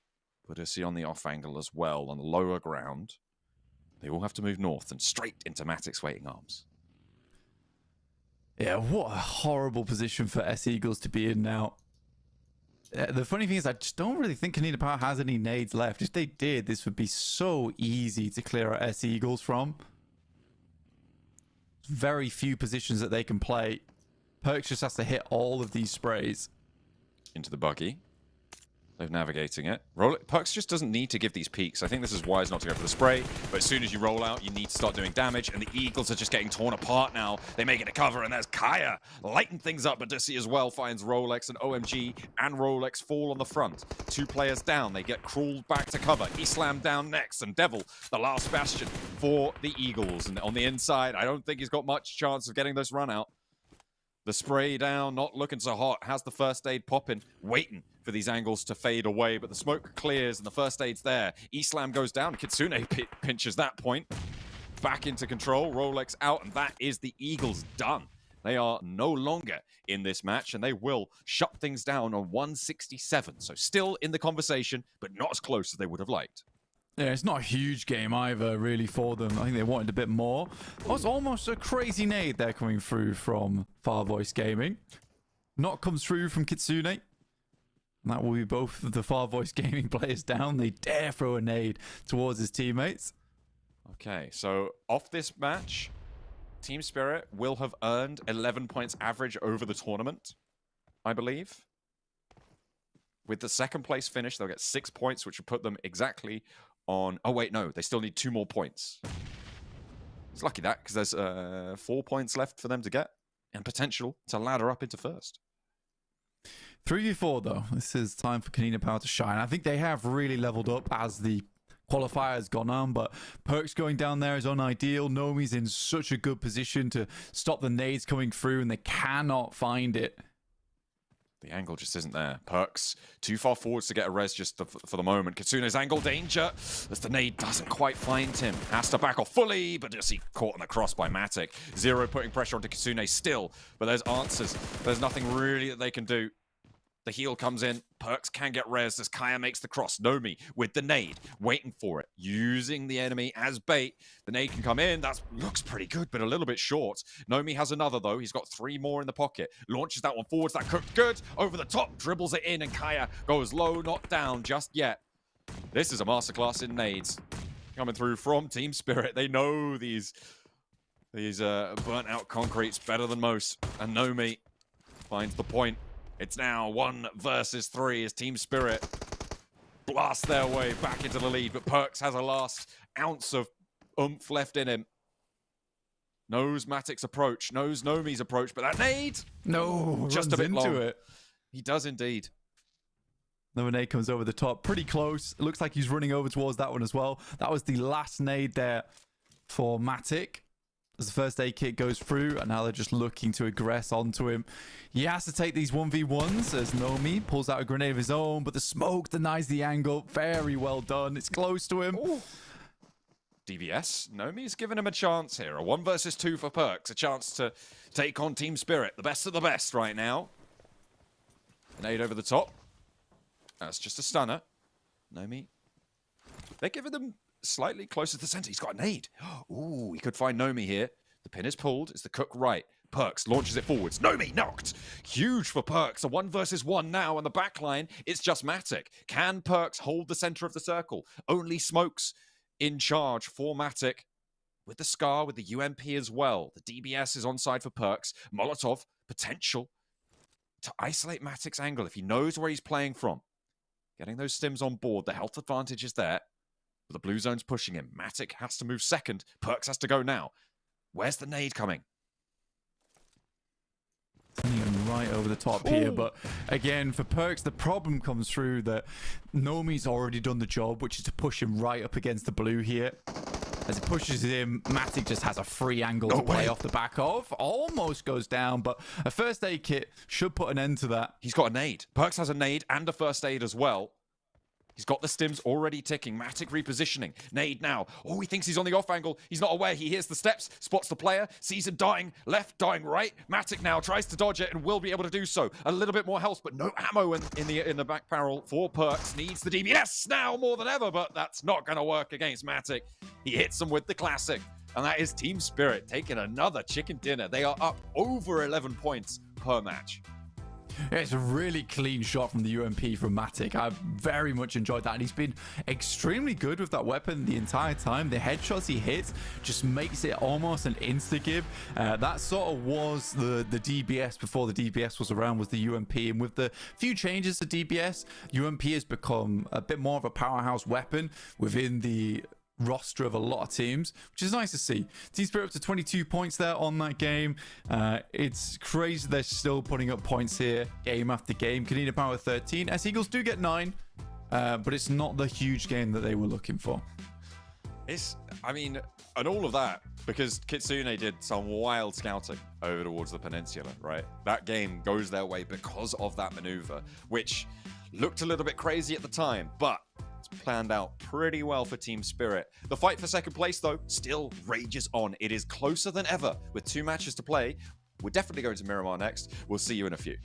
Budusi on the off angle as well on the lower ground. They all have to move north and straight into Matic's waiting arms. Yeah, what a horrible position for Eagles to be in now. The funny thing is, I just don't really think KONINA Power has any nades left. If they did, this would be so easy to clear out Eagles from. Very few positions that they can play. Perks just has to hit all of these sprays. Into the buggy. They're navigating it. Perks just doesn't need to give these peaks. I think this is wise not to go for the spray, but as soon as you roll out, you need to start doing damage, and the Eagles are just getting torn apart now. They make it a cover, and there's Kaya lighting things up. Budusi as well finds Rolex, and OMG and Rolex fall on the front. 2 players down. They get crawled back to cover. Islam down next, and Devil, the last bastion for the Eagles. And on the inside, I don't think he's got much chance of getting this run out. The spray down, not looking so hot. Has the first aid popping, waiting for these angles to fade away, but the smoke clears and the first aid's there. Islam goes down. Kitsune pinches that point. Back into control. Rolex out, and that is the Eagles done. They are no longer in this match, and they will shut things down on 167. So still in the conversation, but not as close as they would have liked. Yeah, it's not a huge game either, really, for them. I think they wanted a bit more. That's almost a crazy nade there coming through from FARVOICE Gaming. Not comes through from Kitsune. And that will be both of the FARVOICE Gaming players down. They dare throw a nade towards his teammates. Okay, so off this match, Team Spirit will have earned 11 points average over the tournament, I believe. With the 2nd place finish, they'll get 6 points, which will put them exactly on... Oh, wait, no. They still need 2 more points. It's lucky that, because there's 4 points left for them to get and potential to ladder up into 1st. 3v4, though. This is time for KONINA Power to shine. I think they have really leveled up as the qualifier has gone on, but Perks going down there is unideal. Nomi's in such a good position to stop the nades coming through, and they cannot find it. The angle just isn't there. Perks too far forwards to get a res just for the moment. Kitsune's angle danger as the nade doesn't quite find him. Has to back off fully, but just he caught on the cross by Matic. Zero putting pressure onto Kitsune still, but there's answers. There's nothing really that they can do. The heal comes in. Perks can get res as Kaya makes the cross. Nomi with the nade, waiting for it, using the enemy as bait. The nade can come in. That looks pretty good, but a little bit short. Nomi has another, though. He's got 3 more in the pocket. Launches that one forwards. That cooked good. Over the top, dribbles it in, and Kaya goes low, not down just yet. This is a masterclass in nades. Coming through from Team Spirit. They know these burnt-out concretes better than most. And Nomi finds the point. It's now 1 versus 3 as Team Spirit blast their way back into the lead, but Perks has a last ounce of oomph left in him. Knows Matic's approach, knows Nomi's approach, but that nade! No, just a bit into long. It. He does indeed. Another nade comes over the top. Pretty close. It looks like he's running over towards that one as well. That was the last nade there for Matic. As the first aid kit goes through, and now they're just looking to aggress onto him. He has to take these 1v1s as Nomi pulls out a grenade of his own, but the smoke denies the angle. Very well done. It's close to him. Ooh. DBS, Nomi's giving him a chance here. A 1 versus 2 for Perks. A chance to take on Team Spirit. The best of the best right now. Grenade over the top. That's just a stunner. Nomi. They're giving them slightly closer to the center. He's got a nade. Ooh, he could find Nomi here. The pin is pulled. Is the cook right? Perks launches it forwards. Nomi knocked. Huge for Perks. A 1 versus 1 now on the back line. It's just Matic. Can Perks hold the center of the circle? Only Smokes in charge for Matic. With the Scar, with the UMP as well. The DBS is onside for Perks. Molotov, potential to isolate Matic's angle if he knows where he's playing from. Getting those stims on board. The health advantage is there. But the blue zone's pushing him. Matic has to move second. Perks has to go now. Where's the nade coming? Right over the top here, but again for Perks the problem comes through that Nomi's already done the job, which is to push him right up against the blue here. As it pushes him, Matic just has a free angle to play off the back of. Almost goes down, but a first aid kit should put an end to that. He's got a nade. Perks has a nade and a first aid as well. He's got the stims already ticking. Matic repositioning. Nade now. Oh, he thinks he's on the off angle. He's not aware. He hears the steps, spots the player, sees him dying left, dying right. Matic now tries to dodge it and will be able to do so. A little bit more health, but no ammo in the back barrel for Perks. Needs the DBS now more than ever, but that's not going to work against Matic. He hits him with the classic, and that is Team Spirit taking another chicken dinner. They are up over 11 points per match. Yeah, it's a really clean shot from the UMP from Matic. I've very much enjoyed that, and he's been extremely good with that weapon the entire time. The headshots he hits just makes it almost an insta-give. That sort of was the DBS before the DBS was around, was the UMP, and with the few changes to DBS, UMP has become a bit more of a powerhouse weapon within the roster of a lot of teams, which is nice to see. Team Spirit up to 22 points there on that game. It's crazy they're still putting up points here game after game. KONINA power 13. S Eagles do get 9, but it's not the huge game that they were looking for. I mean, and all of that because Kitsune did some wild scouting over towards the peninsula, right? That game goes their way because of that maneuver, which looked a little bit crazy at the time, but planned out pretty well for Team Spirit. The fight for second place, though, still rages on. It is closer than ever with 2 matches to play. We're definitely going to Miramar next. We'll see you in a few.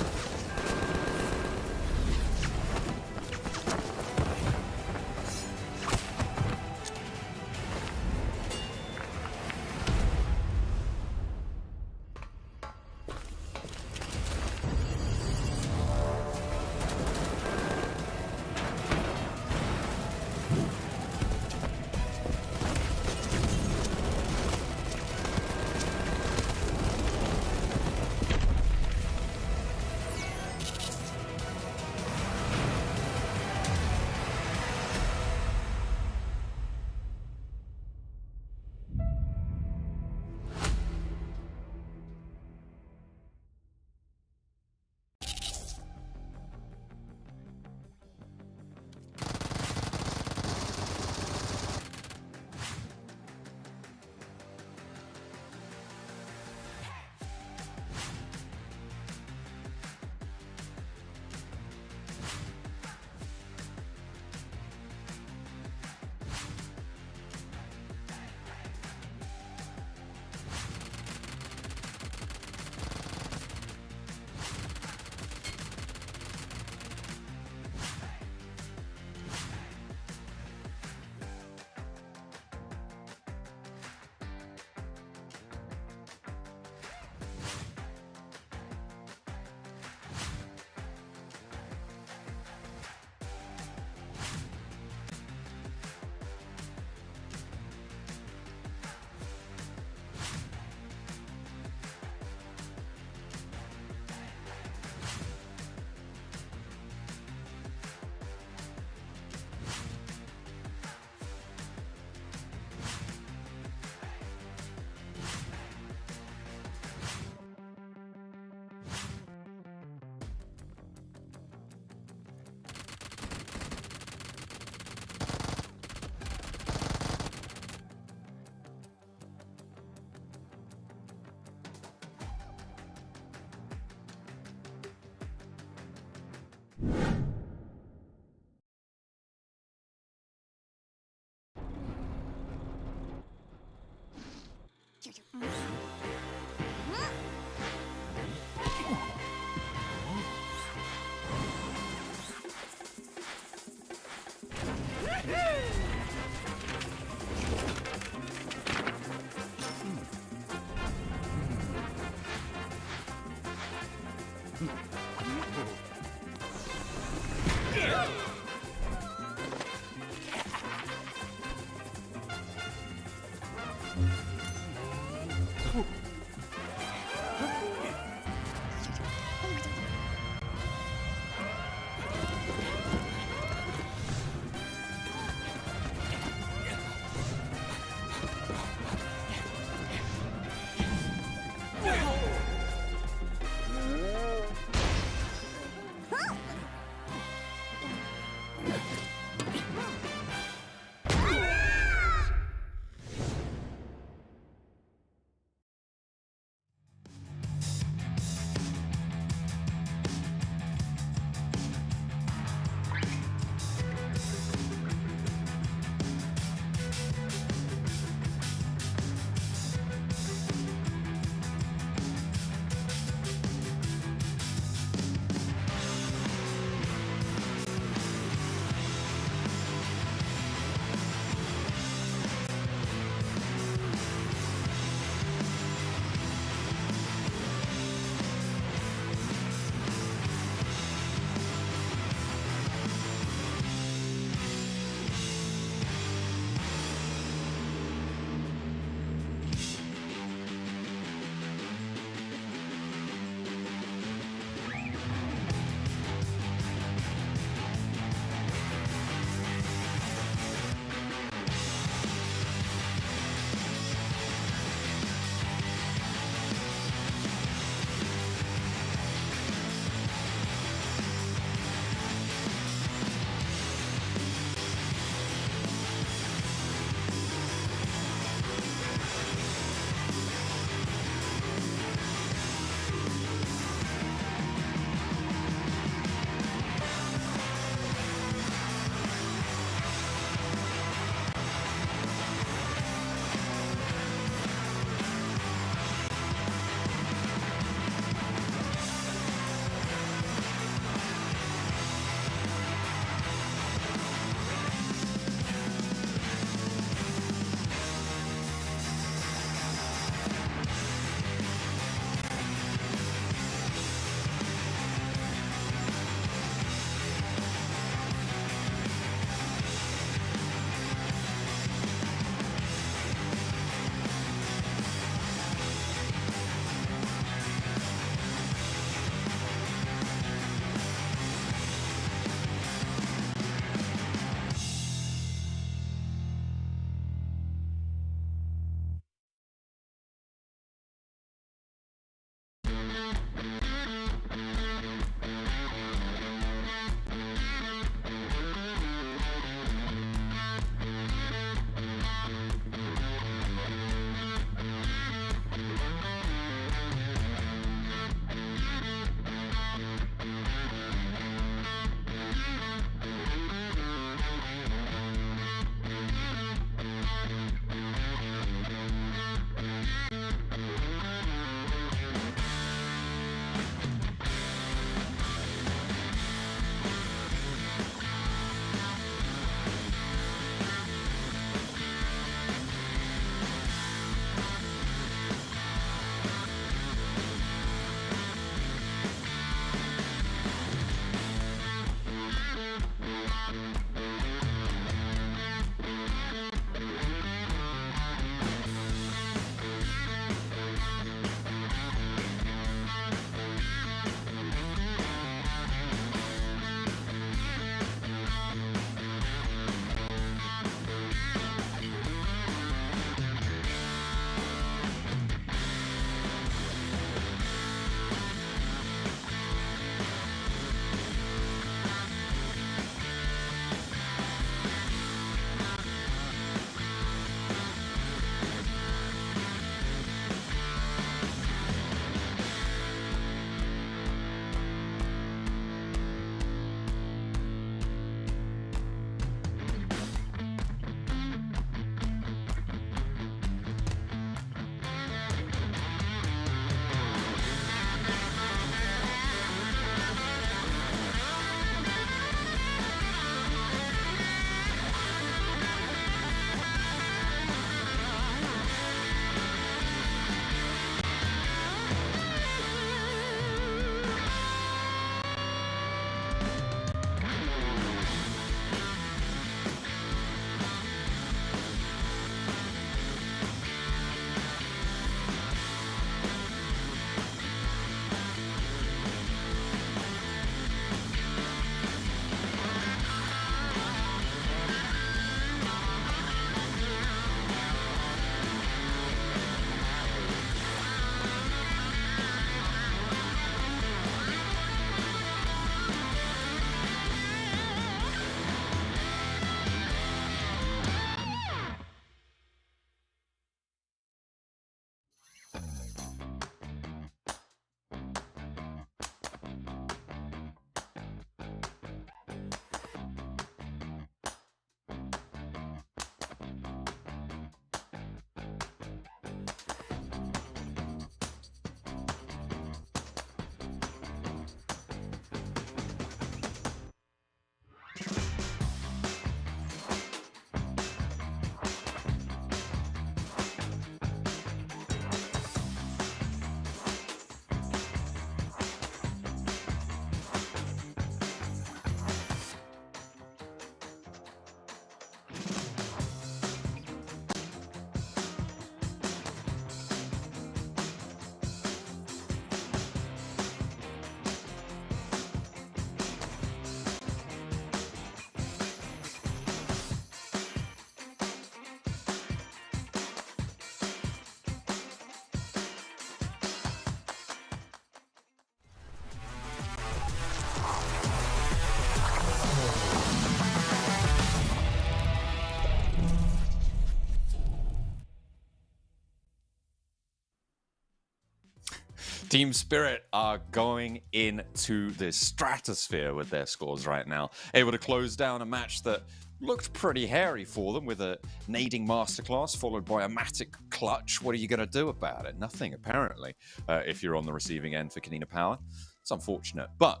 Team Spirit are going into the stratosphere with their scores right now, able to close down a match that looked pretty hairy for them with a nading masterclass followed by a Matic clutch. What are you going to do about it? Nothing, apparently, if you're on the receiving end for KONINA Power. It's unfortunate. But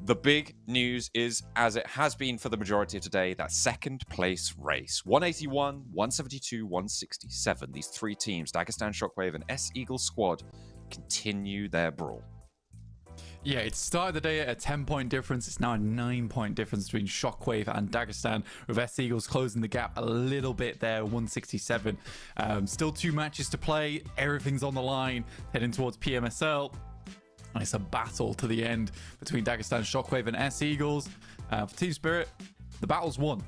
the big news is, as it has been for the majority of today, that second place race. 181, 172, 167. These three teams, Dagestan, Shockwave, and S-Eagle squad, continue their brawl. Yeah, it started the day at a 10-point difference. It's now a 9-point difference between Shockwave and Dagestan, with S-Eagles closing the gap a little bit there, 167. Still 2 matches to play. Everything's on the line, heading towards PMSL. And it's a battle to the end between Dagestan, Shockwave, and S-Eagles. For Team Spirit, the battle's won.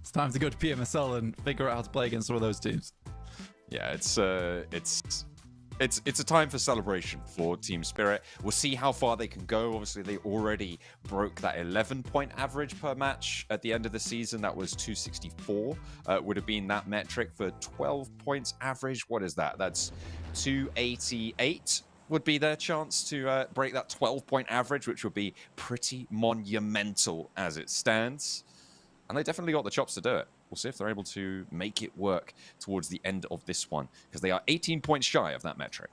It's time to go to PMSL and figure out how to play against some of those teams. Yeah, it's a time for celebration for Team Spirit. We'll see how far they can go. Obviously, they already broke that 11-point average per match at the end of the season. That was 264. Would have been that metric for 12 points average. What is that? That's 288 would be their chance to break that 12-point average, which would be pretty monumental as it stands. And they definitely got the chops to do it. We'll see if they're able to make it work towards the end of this one, because they are 18 points shy of that metric.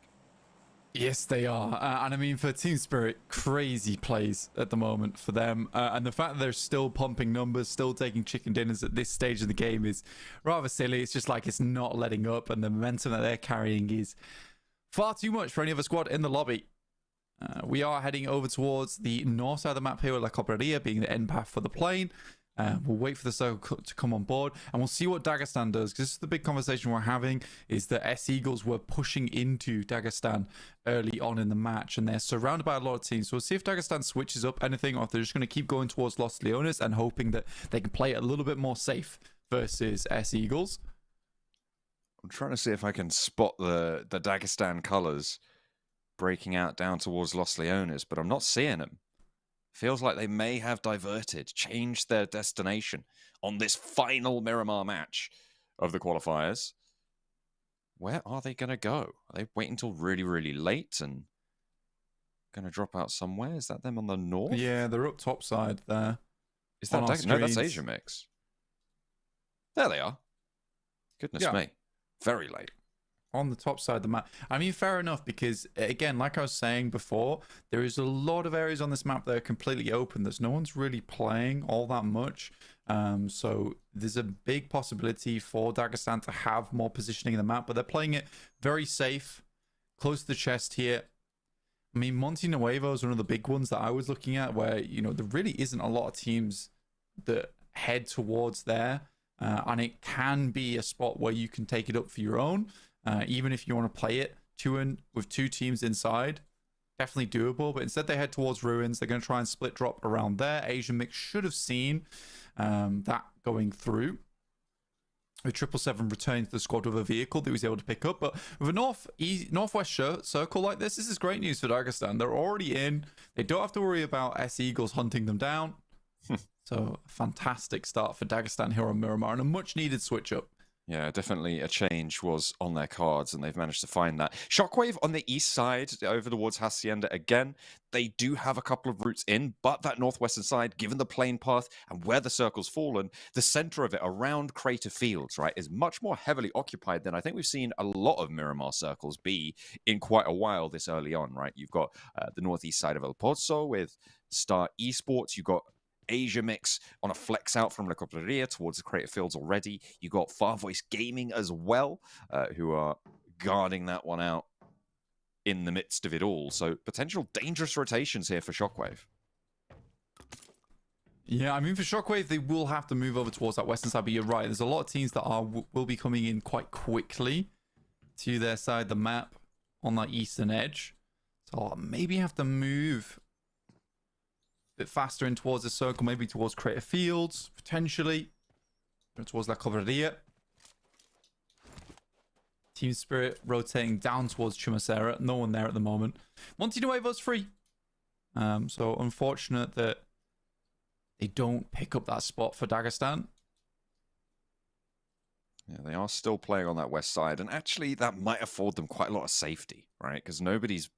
Yes, they are. And I mean, for Team Spirit, crazy plays at the moment for them. And the fact that they're still pumping numbers, still taking chicken dinners at this stage of the game is rather silly. It's just like it's not letting up, and the momentum that they're carrying is far too much for any other squad in the lobby. We are heading over towards the north side of the map here, with La Cobraria being the end path for the plane. We'll wait for the circle to come on board, and we'll see what Dagestan does, because this is the big conversation we're having, is that S-Eagles were pushing into Dagestan early on in the match, and they're surrounded by a lot of teams. So we'll see if Dagestan switches up anything, or if they're just going to keep going towards Los Leones and hoping that they can play it a little bit more safe versus S-Eagles. I'm trying to see if I can spot the Dagestan colours breaking out down towards Los Leones, but I'm not seeing them. Feels like they may have diverted, changed their destination on this final Miramar match of the qualifiers. Where are they going to go? Are they waiting until really, really late and going to drop out somewhere? Is that them on the north? Yeah, they're up top side there. Is that no, that's Asia Mix. There they are. Goodness me. Very late. On the top side of the map. I mean, fair enough, because again, like I was saying before, there is a lot of areas on this map that are completely open. There's no one's really playing all that much. So there's a big possibility for Dagestan to have more positioning in the map, but they're playing it very safe, close to the chest here. I mean, Monte Nuevo is one of the big ones that I was looking at, where, you know, there really isn't a lot of teams that head towards there. And it can be a spot where you can take it up for your own. Even if you want to play it with 2 teams inside, definitely doable. But instead they head towards Ruins. They're going to try and split drop around there. Asian Mix should have seen that going through. With 777 returning to the squad with a vehicle that he was able to pick up. But with a northwest circle like this is great news for Dagestan. They're already in. They don't have to worry about S-Eagles hunting them down. So a fantastic start for Dagestan here on Miramar, and a much needed switch up. Yeah, definitely a change was on their cards, and they've managed to find that. Shockwave on the east side, over towards Hacienda again. They do have a couple of routes in, but that northwestern side, given the plane path and where the circle's fallen, the center of it around Crater Fields, right, is much more heavily occupied than I think we've seen a lot of Miramar circles be in quite a while this early on, right? You've got the northeast side of El Pozo with Star Esports. You've got Asia Mix on a flex out from La Cobraria towards the Crater Fields already. You got FARVOICE Gaming as well, who are guarding that one out in the midst of it all. So potential dangerous rotations here for Shockwave. Yeah, I mean, for Shockwave, they will have to move over towards that western side, but you're right. There's a lot of teams that will be coming in quite quickly to their side of the map on that eastern edge. So I'll maybe have to move bit faster in towards the circle, maybe towards Crater Fields, potentially. Towards La Cobraria. Team Spirit rotating down towards Chumacera. No one there at the moment. Monte Nuevo's free. So unfortunate that they don't pick up that spot for Dagestan. Yeah, they are still playing on that west side, and actually that might afford them quite a lot of safety, right? Because nobody's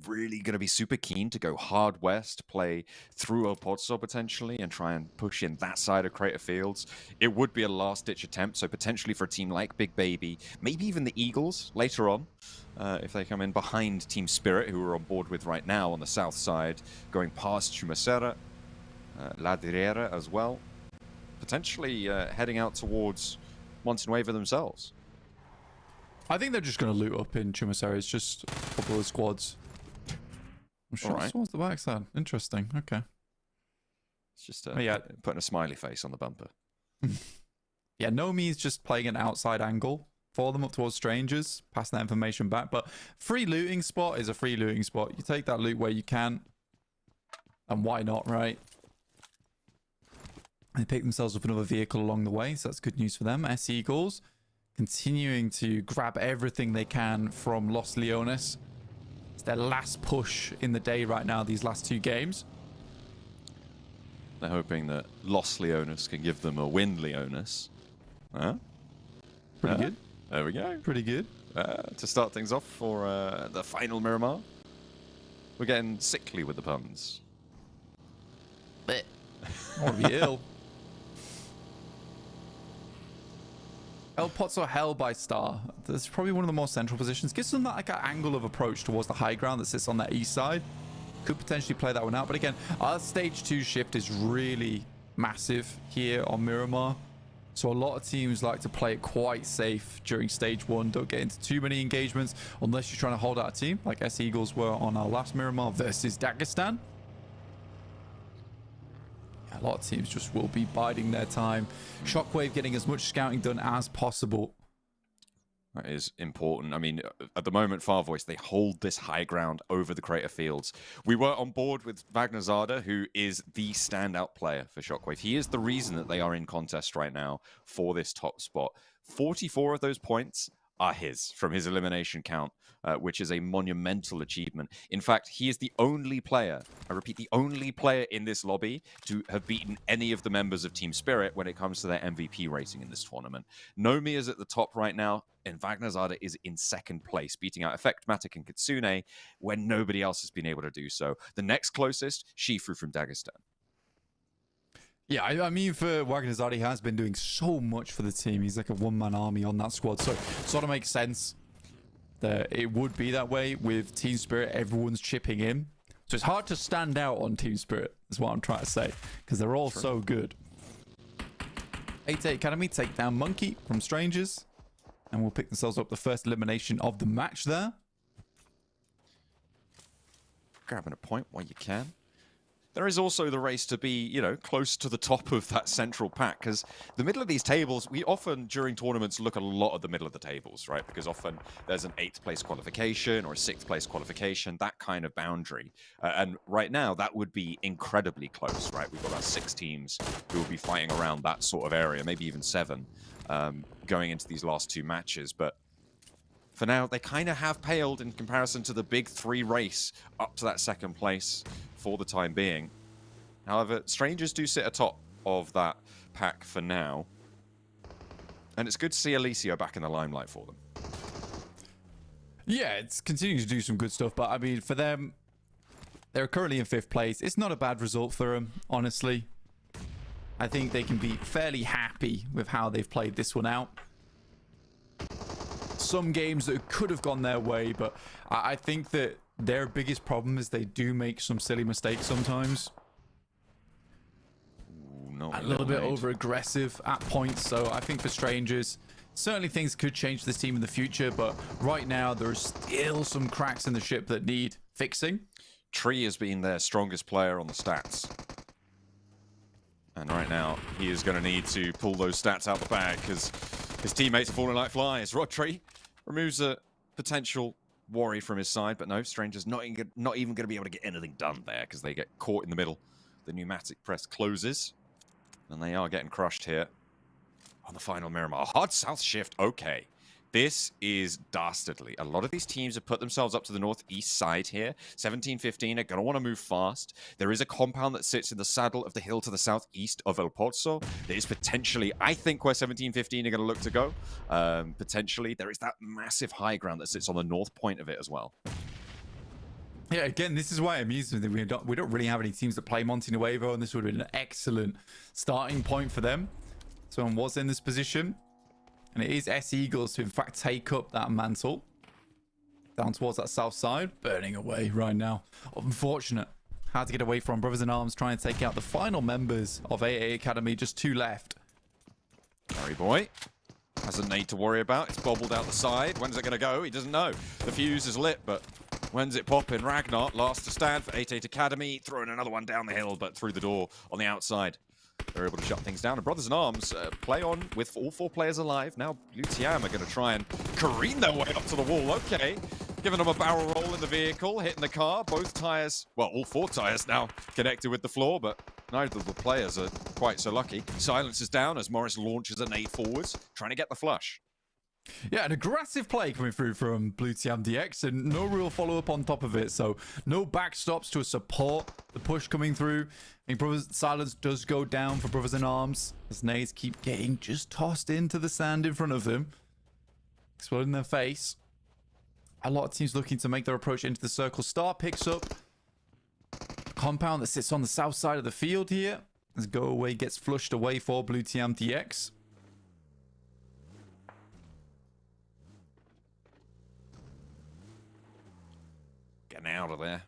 really going to be super keen to go hard west, play through El Pozo potentially, and try and push in that side of Crater Fields. It would be a last-ditch attempt, so potentially for a team like Big Baby, maybe even the Eagles later on, if they come in behind Team Spirit, who we're on board with right now on the south side, going past Chumacera, La Direra as well, potentially heading out towards Montenueva themselves. I think they're just going to loot up in Chumacera. It's just a couple of squads. I'm sure Alright. towards the backside. Interesting. Okay. It's just putting a smiley face on the bumper. Yeah, Nomi's just playing an outside angle for them up towards strangers, passing that information back. But free looting spot is a free looting spot. You take that loot where you can. And why not, right? They pick themselves up another vehicle along the way, so that's good news for them. S Eagles continuing to grab everything they can from Los Leones. It's their last push in the day right now, these last two games. They're hoping that Los Leones can give them a win Leones. Huh? Pretty good. There we go. Pretty good. To start things off for the final Miramar. We're getting sickly with the puns. I want to be ill. El Pozo held by Star. That's probably one of the more central positions. Gives them that like an angle of approach towards the high ground that sits on that east side. Could potentially play that one out. But again, our stage 2 shift is really massive here on Miramar. So a lot of teams like to play it quite safe during stage 1. Don't get into too many engagements unless you're trying to hold out a team like S Eagles were on our last Miramar versus Dagestan. A lot of teams just will be biding their time. Shockwave getting as much scouting done as possible. That is important. I mean, at the moment, FARVOICE, they hold this high ground over the Crater Fields. We were on board with Wagner Zada, who is the standout player for Shockwave. He is the reason that they are in contest right now for this top spot. 44 of those points are his from his elimination count, which is a monumental achievement. In fact, he is the only player, I repeat, the only player in this lobby to have beaten any of the members of Team Spirit when it comes to their MVP rating in this tournament. Nomi is at the top right now, and Wagner Zada is in second place, beating out Effect, Matic, and Kitsune when nobody else has been able to do so. The next closest, Shifu from Dagestan. Yeah, I mean, for Wagner Zada, he has been doing so much for the team. He's like a one-man army on that squad. So it sort of makes sense that it would be that way with Team Spirit. Everyone's chipping in. So it's hard to stand out on Team Spirit, is what I'm trying to say, because they're all so good. 8-8 Academy take down Monkey from Strangers. And we'll pick themselves up the first elimination of the match there. Grabbing a point while you can. There is also the race to be, you know, close to the top of that central pack, because the middle of these tables, we often, during tournaments, look a lot at the middle of the tables, right? Because often there's an 8th place qualification or a 6th place qualification, that kind of boundary. And right now, that would be incredibly close, right? We've got about 6 teams who will be fighting around that sort of area, maybe even 7, going into these last 2 matches. But for now, they kind of have paled in comparison to the big 3 race up to that 2nd place for the time being. However, Strangers do sit atop of that pack for now. And it's good to see Alicio back in the limelight for them. Yeah, it's continuing to do some good stuff. But, I mean, for them, they're currently in 5th place. It's not a bad result for them, honestly. I think they can be fairly happy with how they've played this one out. Some games that could have gone their way, but I think that their biggest problem is they do make some silly mistakes sometimes. Ooh, a little bit over aggressive at points. So I think for Strangers, certainly things could change for this team in the future, but right now there's still some cracks in the ship that need fixing. Tree has been their strongest player on the stats. And right now, he is going to need to pull those stats out the bag because his teammates are falling like flies. Rodri removes a potential worry from his side, but no, Stranger's not even going to be able to get anything done there because they get caught in the middle. The pneumatic press closes, and they are getting crushed here on the final Miramar. Hard south shift, okay. This is dastardly. A lot of these teams have put themselves up to the northeast side here. 17-15 are going to want to move fast. There is a compound that sits in the saddle of the hill to the southeast of El Pozo. That is potentially, I think, where 17-15 are going to look to go. Potentially. There is that massive high ground that sits on the north point of it as well. Yeah, again, this is why it amuses me that we don't really have any teams that play Monte Nuevo, and this would have been an excellent starting point for them. Someone was in this position, and it is S Eagles to in fact take up that mantle down towards that south side, burning away right now. Unfortunate. Hard to get away from. Brothers in Arms trying to take out the final members of AA Academy. Just 2 left. Harry boy has a nade to worry about. It's bobbled out the side. When's it going to go? He doesn't know. The fuse is lit, but when's it popping? Ragnar, last to stand for 88 Academy. Throwing another one down the hill, but through the door on the outside. They're able to shut things down. And Brothers in Arms play on with all 4 players alive. Now Blue TIAM are going to try and careen their way up to the wall. Okay. Giving them a barrel roll in the vehicle, hitting the car. Both tires, well, all 4 tires now connected with the floor, but neither of the players are quite so lucky. Silence is down as Morris launches a nade forwards, trying to get the flush. Yeah, an aggressive play coming through from Blue TIAM DX, and no real follow-up on top of it, so no backstops to support the push coming through. I think Brothers Silence does go down for Brothers in Arms, as nades keep getting just tossed into the sand in front of them, exploding their face. A lot of teams looking to make their approach into the circle. Star picks up a compound that sits on the south side of the field here, as Go Away gets flushed away for Blue TIAM DX. Getting out of there.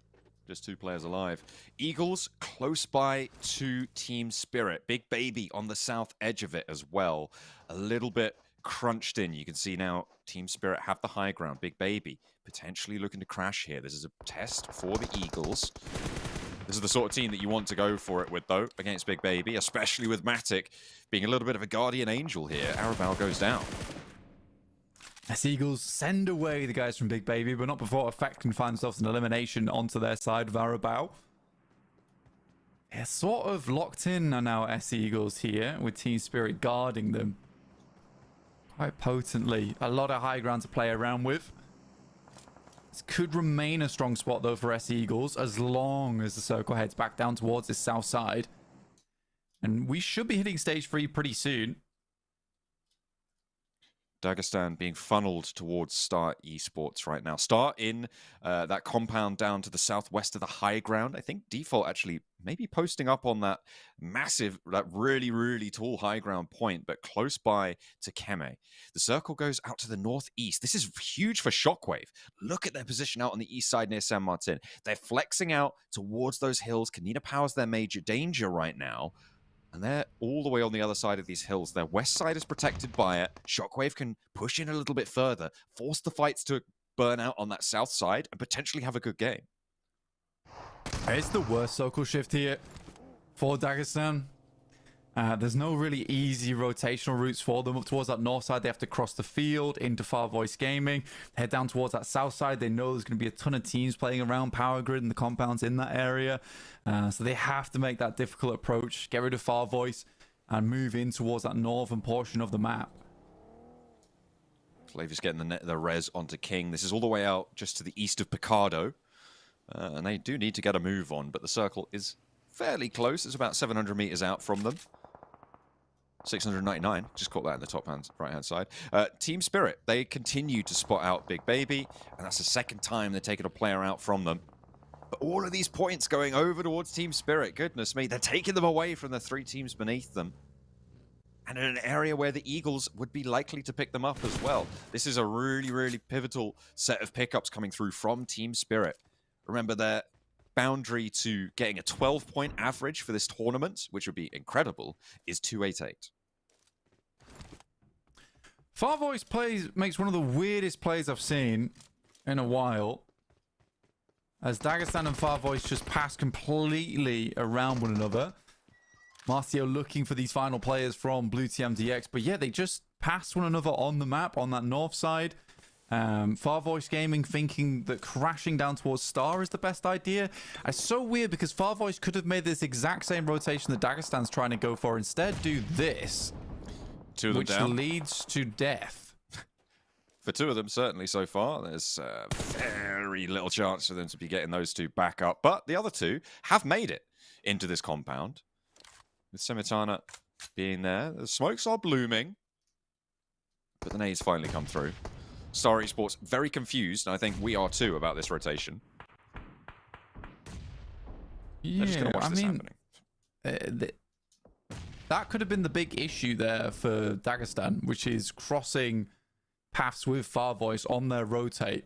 Just 2 players alive. Eagles close by to Team Spirit. Big Baby on the south edge of it as well. A little bit crunched in. You can see now Team Spirit have the high ground. Big Baby potentially looking to crash here. This is a test for the Eagles. This is the sort of team that you want to go for it with, though, against Big Baby, especially with Matic being a little bit of a guardian angel here. Arabal goes down. As Eagles send away the guys from Big Baby, but not before Effect can find themselves an elimination onto their side of Arabal. They're sort of locked in now, S Eagles here, with Team Spirit guarding them quite potently. A lot of high ground to play around with. This could remain a strong spot, though, for S Eagles, as long as the circle heads back down towards this south side. And we should be hitting stage 3 pretty soon. Dagestan being funneled towards Star Esports right now. Star in that compound down to the southwest of the high ground. I think Default actually maybe posting up on that massive, that really, really tall high ground point, but close by to Keme. The circle goes out to the northeast. This is huge for Shockwave. Look at their position out on the east side near San Martin. They're flexing out towards those hills. KONINA Power's their major danger right now. And they're all the way on the other side of these hills. Their west side is protected by it. Shockwave can push in a little bit further, force the fights to burn out on that south side, and potentially have a good game. It's the worst circle shift here for Dagestan. There's no really easy rotational routes for them. Up towards that north side, they have to cross the field into FARVOICE Gaming. Head down towards that south side. They know there's going to be a ton of teams playing around Power Grid and the compounds in that area. So they have to make that difficult approach, get rid of FARVOICE, and move in towards that northern portion of the map. Flavor's getting the res onto King. This is all the way out just to the east of Picardo. And they do need to get a move on, but the circle is fairly close. It's about 700 meters out from them. 699, just caught that in the top right-hand side. Team Spirit, they continue to spot out Big Baby, and that's the second time they're taking a player out from them. But all of these points going over towards Team Spirit, goodness me, they're taking them away from the 3 teams beneath them. And in an area where the Eagles would be likely to pick them up as well. This is a really, really pivotal set of pickups coming through from Team Spirit. Remember, their boundary to getting a 12-point average for this tournament, which would be incredible, is 288. FARVOICE makes one of the weirdest plays I've seen in a while, as Dagestan and FARVOICE just pass completely around one another. Marcio looking for these final players from Blue TIAM DX, but yeah, they just pass one another on the map on that north side. FARVOICE Gaming thinking that crashing down towards Star is the best idea. It's so weird because FARVOICE could have made this exact same rotation that Dagestan's trying to go for. Instead, do this, which leads to death. For 2 of them, certainly so far. There's very little chance for them to be getting those 2 back up. But the other 2 have made it into this compound. With Semitana being there. The smokes are blooming. But the nades finally come through. Star Esports very confused, and I think we are too about this rotation. They're just going to watch this happening. That could have been the big issue there for Dagestan, which is crossing paths with FARVOICE on their rotate.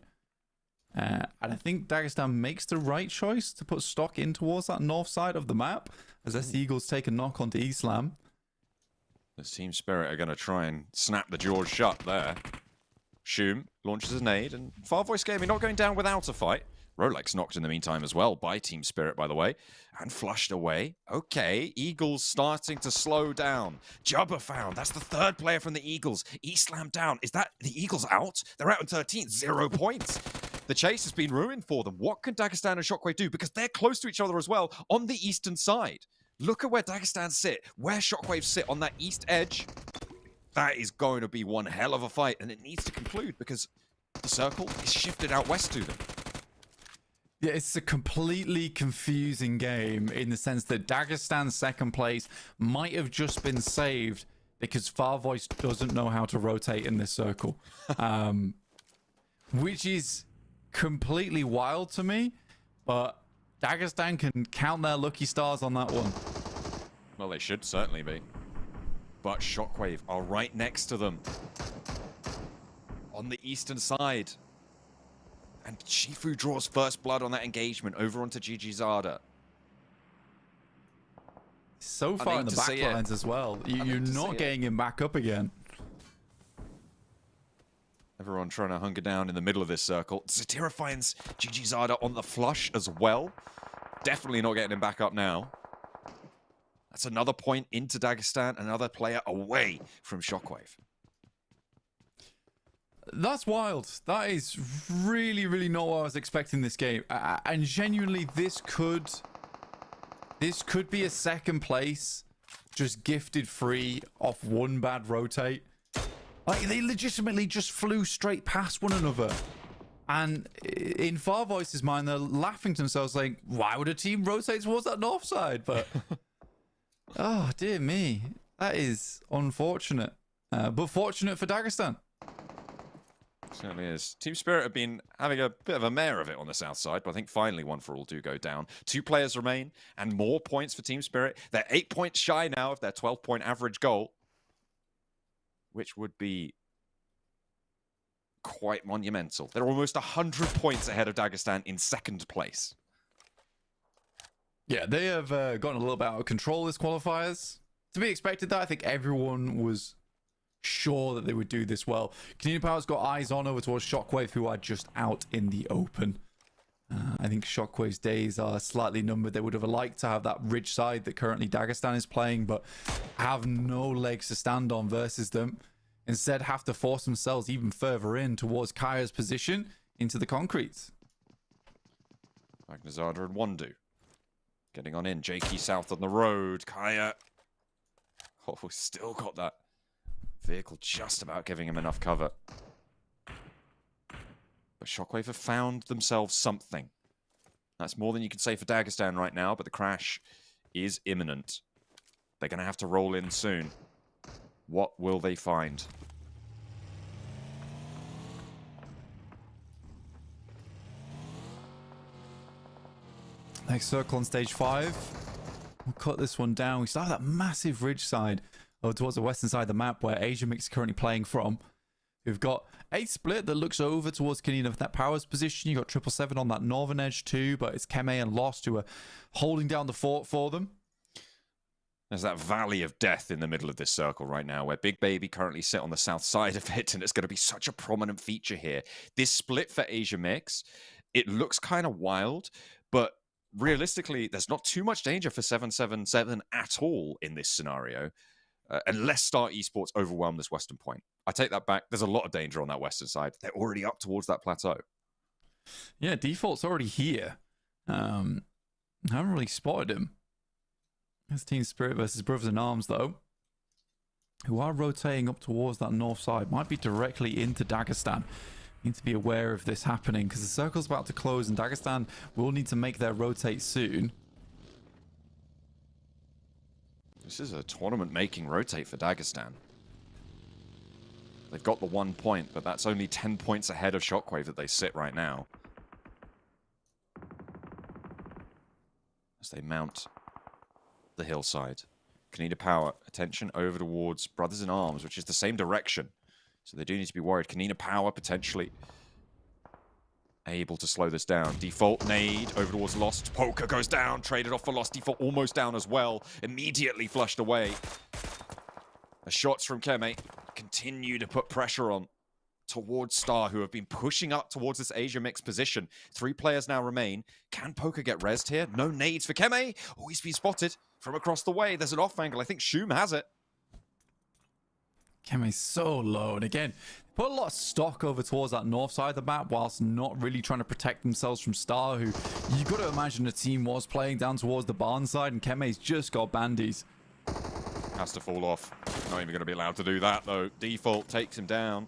And I think Dagestan makes the right choice to put stock in towards that north side of the map, as SC Eagles take a knock onto Islam. This Team Spirit are going to try and snap the jaws shut there. Shum launches a nade, and FARVOICE Gaming not going down without a fight. Rolex knocked in the meantime as well by Team Spirit, by the way, and flushed away. Okay, Eagles starting to slow down. Jubba found. That's the third player from the Eagles. Islam down. Is that the Eagles out? They're out in 13th. 0 points. The chase has been ruined for them. What can Dagestan and Shockwave do? Because they're close to each other as well on the eastern side. Look at where Dagestan sit, where Shockwave sit on that east edge. That is going to be one hell of a fight, and it needs to conclude because the circle is shifted out west to them. Yeah, it's a completely confusing game in the sense that Dagestan's second place might have just been saved because FARVOICE doesn't know how to rotate in this circle. Which is completely wild to me, but Dagestan can count their lucky stars on that one. Well, they should certainly be. But Shockwave are right next to them. On the eastern side. And Shifu draws first blood on that engagement over onto GG Zada. So far in the back lines as well. You're not getting him back up again. Everyone trying to hunker down in the middle of this circle. Zatira finds GG Zada on the flush as well. Definitely not getting him back up now. That's another point into Dagestan, another player away from Shockwave. That's wild. That is really, really not what I was expecting this game. And genuinely, this could be a second place just gifted free off one bad rotate. Like, they legitimately just flew straight past one another. And in FARVOICE's mind, they're laughing to themselves like, why would a team rotate towards that north side? But, oh, dear me. That is unfortunate. But fortunate for Dagestan. Certainly is. Team Spirit have been having a bit of a mare of it on the south side, but I think finally one for all do go down. 2 players remain, and more points for Team Spirit. They're 8 points shy now of their 12-point average goal, which would be quite monumental. They're almost 100 points ahead of Dagestan in second place. Yeah, they have gotten a little bit out of control this qualifiers. To be expected, that I think everyone was sure that they would do this well. KONINA Power's got eyes on over towards Shockwave, who are just out in the open. I think Shockwave's days are slightly numbered. They would have liked to have that ridge side that currently Dagestan is playing, but have no legs to stand on versus them. Instead, have to force themselves even further in towards Kaya's position into the concrete. Magnazada and Wandu getting on in. Jakey south on the road. Kaya. Oh, still got that vehicle just about giving him enough cover. But Shockwave have found themselves something. That's more than you can say for Dagestan right now, but the crash is imminent. They're going to have to roll in soon. What will they find? Next circle on stage 5. We'll cut this one down. We start that massive ridge side over towards the western side of the map where Asia Mix is currently playing from. We've got a split that looks over towards KONINA that Power's position. You've got 777 on that northern edge too, but it's Keme and Lost who are holding down the fort for them. There's that valley of death in the middle of this circle right now where Big Baby currently sit on the south side of it, and it's going to be such a prominent feature here. This split for Asia Mix, it looks kind of wild, but realistically, there's not too much danger for 777 at all in this scenario, unless Star Esports overwhelm this western point. I take that back. There's a lot of danger on that western side. They're already up towards that plateau. Yeah, Default's already here. I haven't really spotted him. It's Team Spirit versus Brothers in Arms, though, who are rotating up towards that north side. Might be directly into Dagestan. Need to be aware of this happening because the circle's about to close and Dagestan will need to make their rotate soon. This is a tournament-making rotate for Dagestan. They've got the 1 point, but that's only 10 points ahead of Shockwave that they sit right now. as they mount the hillside. KONINA Power, attention over towards Brothers in Arms, which is the same direction. So they do need to be worried. KONINA Power potentially able to slow this down. Default nade over towards Lost. Poker goes down, traded off for Lost. Default almost down as well. Immediately flushed away. The shots from Keme continue to put pressure on towards Star, who have been pushing up towards this Asia mix position. 3 players now remain. Can Poker get rezzed here? No nades for Keme. Oh, he's been spotted from across the way. There's an off angle. I think Shum has it. Keme's so low. And again, put a lot of stock over towards that north side of the map whilst not really trying to protect themselves from Star, who you got to imagine the team was playing down towards the barn side, and Keme's just got bandies. Has to fall off. Not even going to be allowed to do that, though. Default takes him down.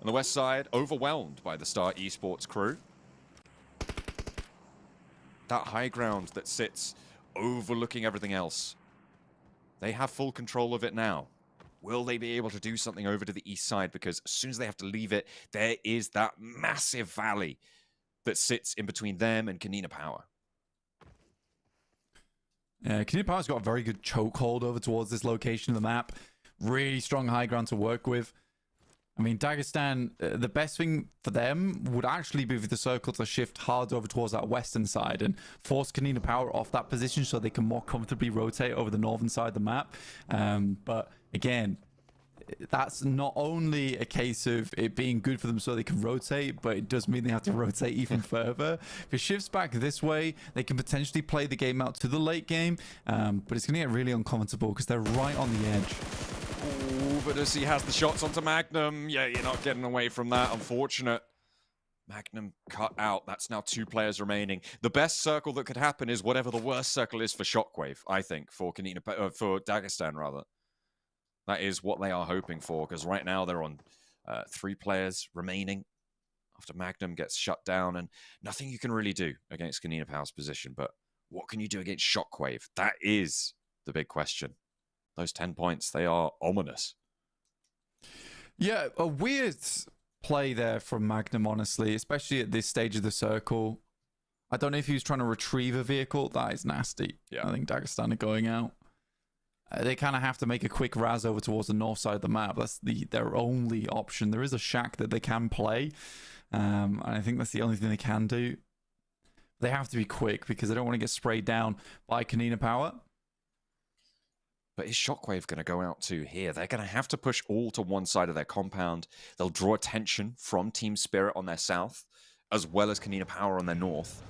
On the west side, overwhelmed by the Star Esports crew. That high ground that sits overlooking everything else. They have full control of it now. Will they be able to do something over to the east side? Because as soon as they have to leave it, there is that massive valley that sits in between them and KONINA Power. Yeah, KONINA Power's got a very good chokehold over towards this location of the map. Really strong high ground to work with. I mean, Dagestan, the best thing for them would actually be for the circle to shift hard over towards that western side and force KONINA Power off that position so they can more comfortably rotate over the northern side of the map. But again, that's not only a case of it being good for them so they can rotate, but it does mean they have to rotate even further. If it shifts back this way, they can potentially play the game out to the late game, but it's going to get really uncomfortable because they're right on the edge. Ooh, but as he has the shots onto Magnum, yeah, you're not getting away from that. Unfortunate. Magnum cut out. That's now 2 players remaining. The best circle that could happen is whatever the worst circle is for Shockwave, I think, for for Dagestan, rather. That is what they are hoping for, because right now they're on 3 players remaining after Magnum gets shut down, and nothing you can really do against KONINA Power's position. But what can you do against Shockwave? That is the big question. Those 10 points, they are ominous. Yeah, a weird play there from Magnum, honestly, especially at this stage of the circle. I don't know if he was trying to retrieve a vehicle. That is nasty. Yeah. I think Dagestan are going out. They kind of have to make a quick raz over towards the north side of the map. That's their only option. There is a shack that they can play, and I think that's the only thing they can do. They have to be quick because they don't want to get sprayed down by KONINA Power. But is Shockwave going to go out to here? They're going to have to push all to one side of their compound. They'll draw attention from Team Spirit on their south, as well as KONINA Power on their north.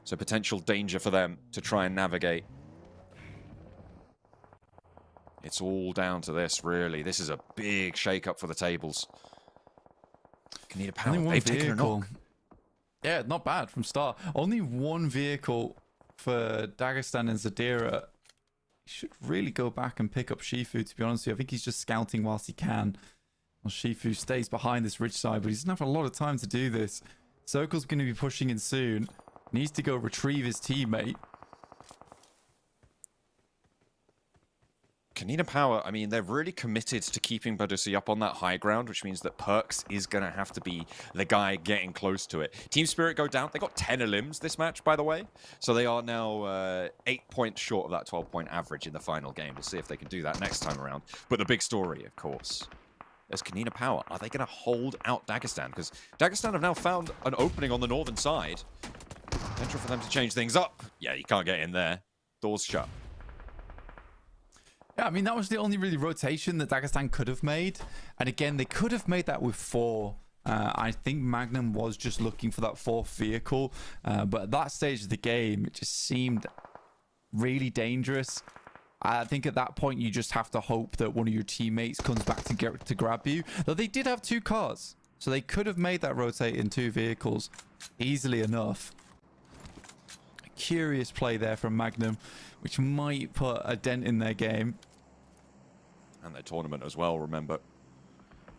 So potential danger for them to try and navigate. It's all down to this, really. This is a big shake-up for the tables. KONINA Power, they've taken a knock. Yeah, not bad from start. Only 1 vehicle for Dagestan and Zadira. Should really go back and pick up Shifu, to be honest with you. I think he's just scouting whilst he can. Well, Shifu stays behind this ridge side, but he doesn't have a lot of time to do this. Circle's going to be pushing in soon. Needs to go retrieve his teammate. KONINA Power, I mean, they're really committed to keeping Badusi up on that high ground, which means that Perks is going to have to be the guy getting close to it. Team Spirit go down. They got 10 elims this match, by the way. So they are now 8 points short of that 12-point average in the final game. We'll see if they can do that next time around. But the big story, of course, is KONINA Power. Are they going to hold out Dagestan? Because Dagestan have now found an opening on the northern side. Potential for them to change things up. Yeah, you can't get in there. Doors shut. Yeah, I mean, that was the only really rotation that Dagestan could have made. And again, they could have made that with 4. I think Magnum was just looking for that 4th vehicle. But at that stage of the game, it just seemed really dangerous. I think at that point, you just have to hope that one of your teammates comes back to grab you. Though they did have 2 cars. So they could have made that rotate in 2 vehicles easily enough. A curious play there from Magnum, which might put a dent in their game. And their tournament as well, remember.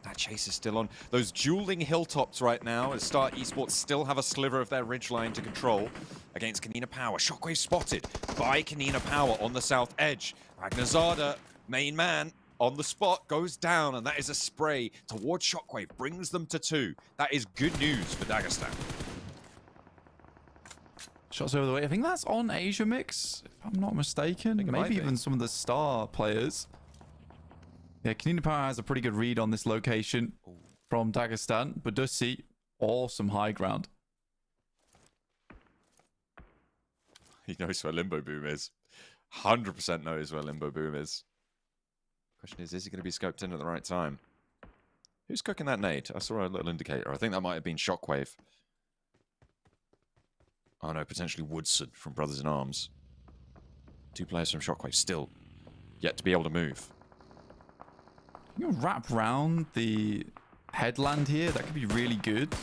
That chase is still on. Those dueling hilltops right now as Star Esports still have a sliver of their ridgeline to control against KONINA Power. Shockwave spotted by KONINA Power on the south edge. Ragnazada, main man, on the spot, goes down, and that is a spray towards Shockwave. Brings them to 2. That is good news for Dagestan. Shots over the way. I think that's on Asia Mix, if I'm not mistaken. Maybe even some of the star players. Yeah, KONINA Power has a pretty good read on this location from Dagestan, but does see awesome high ground. He knows where Limbo Boom is. 100% knows where Limbo Boom is. Question is he going to be scoped in at the right time? Who's cooking that nade? I saw a little indicator. I think that might have been Shockwave. Oh no, potentially Woodson from Brothers in Arms. 2 players from Shockwave still yet to be able to move. You can wrap round the headland here. That could be really good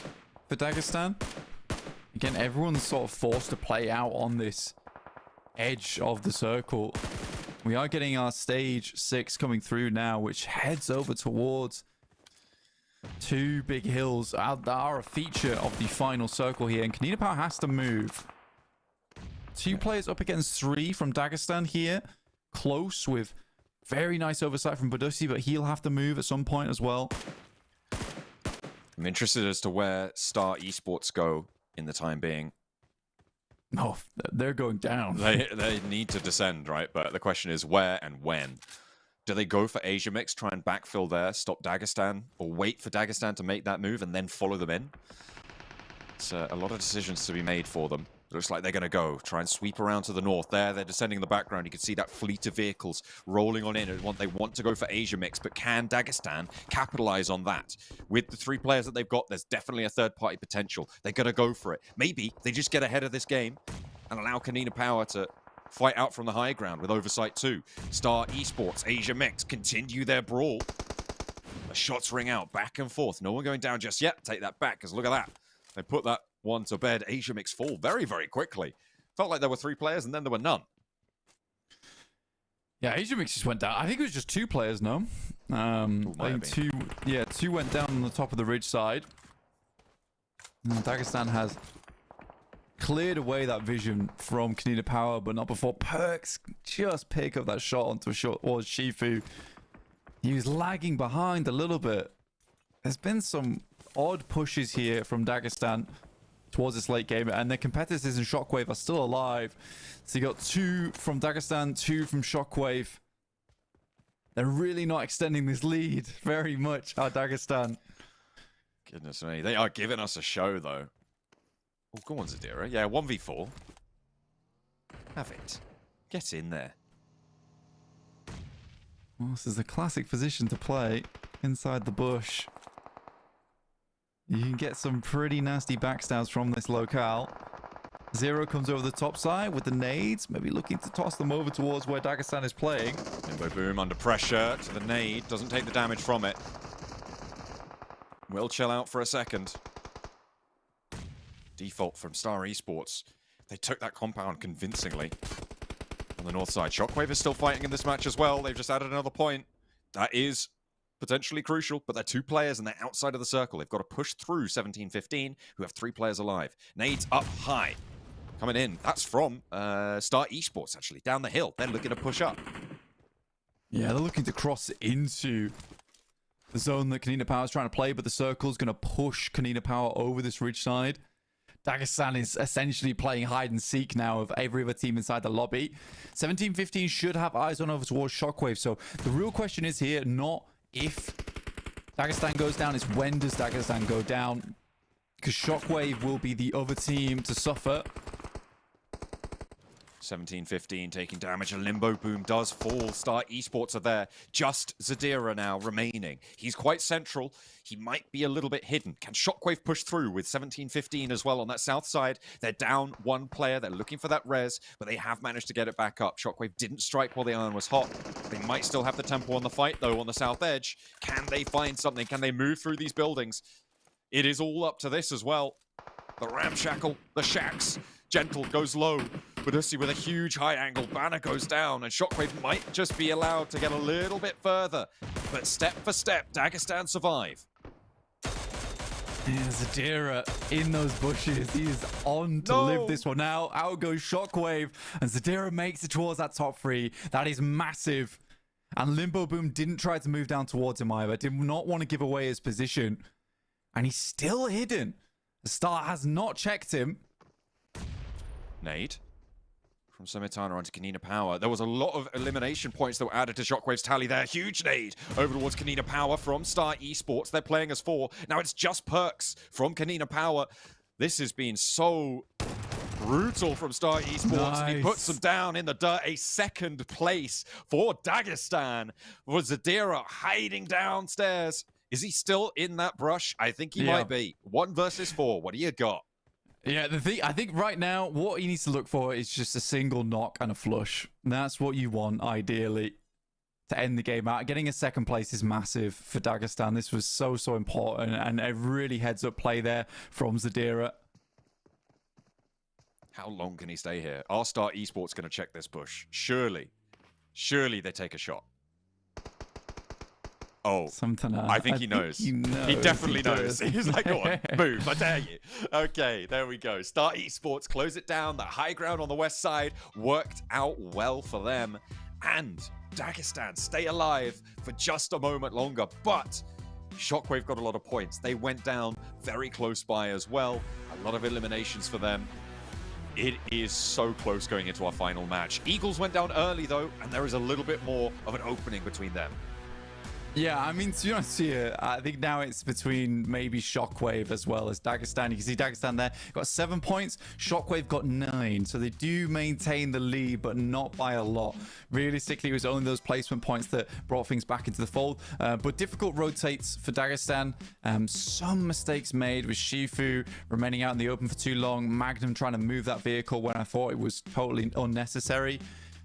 for Dagestan. Again, everyone's sort of forced to play out on this edge of the circle. We are getting our stage 6 coming through now, which heads over towards 2 big hills that are a feature of the final circle here. And KONINA Power has to move. 2 players up against 3 from Dagestan here. Close with very nice oversight from Badusi, but he'll have to move at some point as well. I'm interested as to where Star Esports go in the time being. Oh, they're going down. They need to descend, right? But the question is where and when. Do they go for Asia Mix, try and backfill there, stop Dagestan, or wait for Dagestan to make that move and then follow them in? It's a lot of decisions to be made for them. It looks like they're going to go try and sweep around to the north. There, they're descending in the background. You can see that fleet of vehicles rolling on in. They want to go for Asia Mix, but can Dagestan capitalize on that? With the 3 players that they've got, there's definitely a third-party potential. They're going to go for it. Maybe they just get ahead of this game and allow KONINA Power to fight out from the high ground with oversight too. Star Esports, Asia Mix continue their brawl. The shots ring out back and forth. No one going down just yet. Take that back, because look at that. They put that one to bed. Asia Mix fall very, very quickly. Felt like there were 3 players and then there were none. Yeah, Asia Mix just went down. I think it was just 2 players, no? I think 2 went down on the top of the ridge side. And Dagestan has cleared away that vision from KONINA Power, but not before Perks just pick up that shot onto a shot towards Shifu. He was lagging behind a little bit. There's been some odd pushes here from Dagestan towards this late game, and their competitors in Shockwave are still alive. So you got 2 from Dagestan, 2 from Shockwave. They're really not extending this lead very much, our Dagestan. Goodness me. They are giving us a show, though. Oh, go on, Zadira. Yeah, 1v4. Have it. Get in there. Well, this is a classic position to play inside the bush. You can get some pretty nasty backstabs from this locale. Zero comes over the top side with the nades, maybe looking to toss them over towards where Dagestan is playing. Limbo Boom under pressure to the nade. Doesn't take the damage from it. Will chill out for a second. Default from Star Esports. They took that compound convincingly. On the north side, Shockwave is still fighting in this match as well. They've just added another point. That is potentially crucial, but they're 2 players and they're outside of the circle. They've got to push through 17-15, who have 3 players alive. Nades up high. Coming in. That's from Star Esports, actually, down the hill. They're looking to push up. Yeah, they're looking to cross into the zone that KONINA Power is trying to play, but the circle's going to push KONINA Power over this ridge side. Dagestan is essentially playing hide and seek now of every other team inside the lobby. 17-15 should have eyes on over towards Shockwave. So the real question is here, not if Dagestan goes down, it's when does Dagestan go down? Because Shockwave will be the other team to suffer. 17-15 taking damage. A Limbo Boom does fall. Star Esports are there. Just Zadira now remaining. He's quite central. He might be a little bit hidden. Can Shockwave push through with 17-15 as well on that south side? They're down 1 player. They're looking for that res, but they have managed to get it back up. Shockwave didn't strike while the iron was hot. They might still have the tempo on the fight, though, on the south edge. Can they find something? Can they move through these buildings? It is all up to this as well. The ramshackle, the shacks. Gentle goes low. Badusi with a huge high angle. Banner goes down, and Shockwave might just be allowed to get a little bit further. But step for step, Dagestan survive. Yeah, Zadira in those bushes. He is on to live this one now. Out goes Shockwave, and Zadira makes it towards that top 3. That is massive. And Limbo Boom didn't try to move down towards him either. Did not want to give away his position. And he's still hidden. The Star has not checked him. Nade from Sumitana onto KONINA Power. There was a lot of elimination points that were added to Shockwave's tally there. Huge nade over towards KONINA Power from Star Esports. They're playing as 4. Now it's just Perks from KONINA Power. This has been so brutal from Star Esports. Nice. He puts them down in the dirt. A 2nd place for Dagestan. Was Zadira hiding downstairs? Is he still in that brush? I think he might be. 1 versus 4. What do you got? Yeah, the thing, I think right now, what he needs to look for is just a single knock and a flush. That's what you want, ideally, to end the game out. Getting a 2nd place is massive for Dagestan. This was so important, and a really heads-up play there from Zadira. How long can he stay here? Are Star Esports going to check this push? Surely. Surely they take a shot. Oh, Something I think he knows. He definitely knows. He's like, go on, move, I dare you. Okay, there we go. Star Esports close it down. The high ground on the west side worked out well for them. And Dagestan stay alive for just a moment longer. But Shockwave got a lot of points. They went down very close by as well. A lot of eliminations for them. It is so close going into our final match. Eagles went down early, though, and there is a little bit more of an opening between them. Yeah, I mean, to be honest here, I think now it's between maybe Shockwave as well as Dagestan. You can see Dagestan there got 7 points. Shockwave got 9. So they do maintain the lead, but not by a lot. Realistically, it was only those placement points that brought things back into the fold. But difficult rotates for Dagestan. Some mistakes made with Shifu remaining out in the open for too long. Magnum trying to move that vehicle when I thought it was totally unnecessary.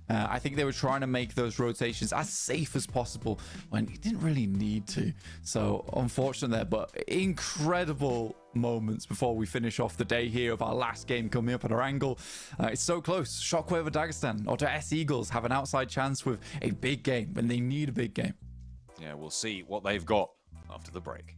I think they were trying to make those rotations as safe as possible when you didn't really need to. So unfortunate there, but incredible moments before we finish off the day here of our last game coming up at Erangel. It's so close. Shockwave or Dagestan or do S Eagles have an outside chance with a big game when they need a big game? Yeah, we'll see what they've got after the break.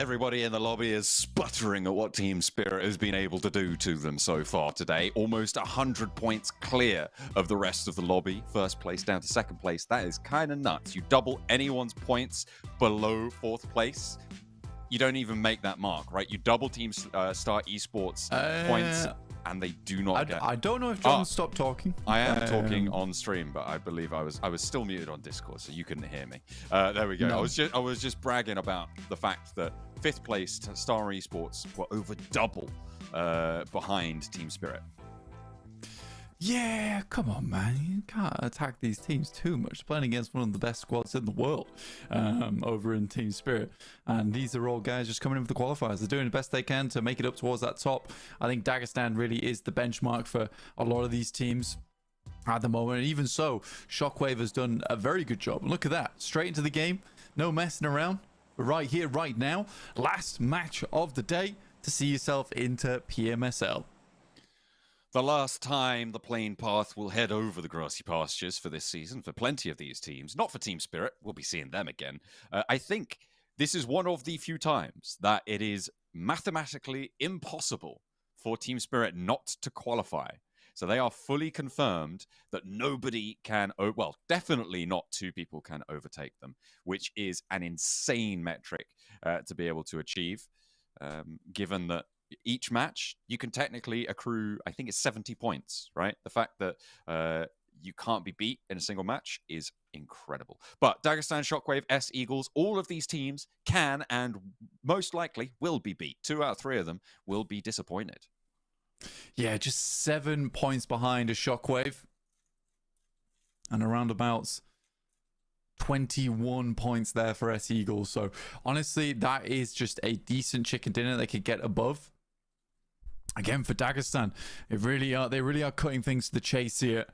everybody in the lobby is sputtering at what Team Spirit has been able to do to them so far today. Almost 100 points clear of the rest of the lobby. First place down to second place. That is kind of nuts. You double anyone's points below fourth place, you don't even make that mark, right? You double Team Star Esports points, and they do not get... I don't know if John stopped talking. I am talking on stream, but I believe I was still muted on Discord, so you couldn't hear me. There we go. No. I was just bragging about the fact that fifth place Star Esports were over double behind Team Spirit. Yeah, come on, man. You can't attack these teams too much. Playing against one of the best squads in the world over in Team Spirit. And these are all guys just coming in for the qualifiers. They're doing the best they can to make it up towards that top. I think Dagestan really is the benchmark for a lot of these teams at the moment. And even so, Shockwave has done a very good job. Look at that. Straight into the game. No messing around. We're right here, right now. Last match of the day to see yourself into PMSL. The last time the plane path will head over the grassy pastures for this season for plenty of these teams. Not for Team Spirit. We'll be seeing them again. I think this is one of the few times that it is mathematically impossible for Team Spirit not to qualify. So they are fully confirmed that nobody can, well, definitely not two people can overtake them, which is an insane metric to be able to achieve, given that each match, you can technically accrue, I think it's 70 points, right? The fact that you can't be beat in a single match is incredible. But Dagestan, Shockwave, S Eagles, all of these teams can and most likely will be beat. 2 out of 3 of them will be disappointed. Yeah, just 7 points behind a Shockwave. And around about 21 points there for S Eagles. So honestly, that is just a decent chicken dinner they could get above. Again, for Dagestan, they really are cutting things to the chase here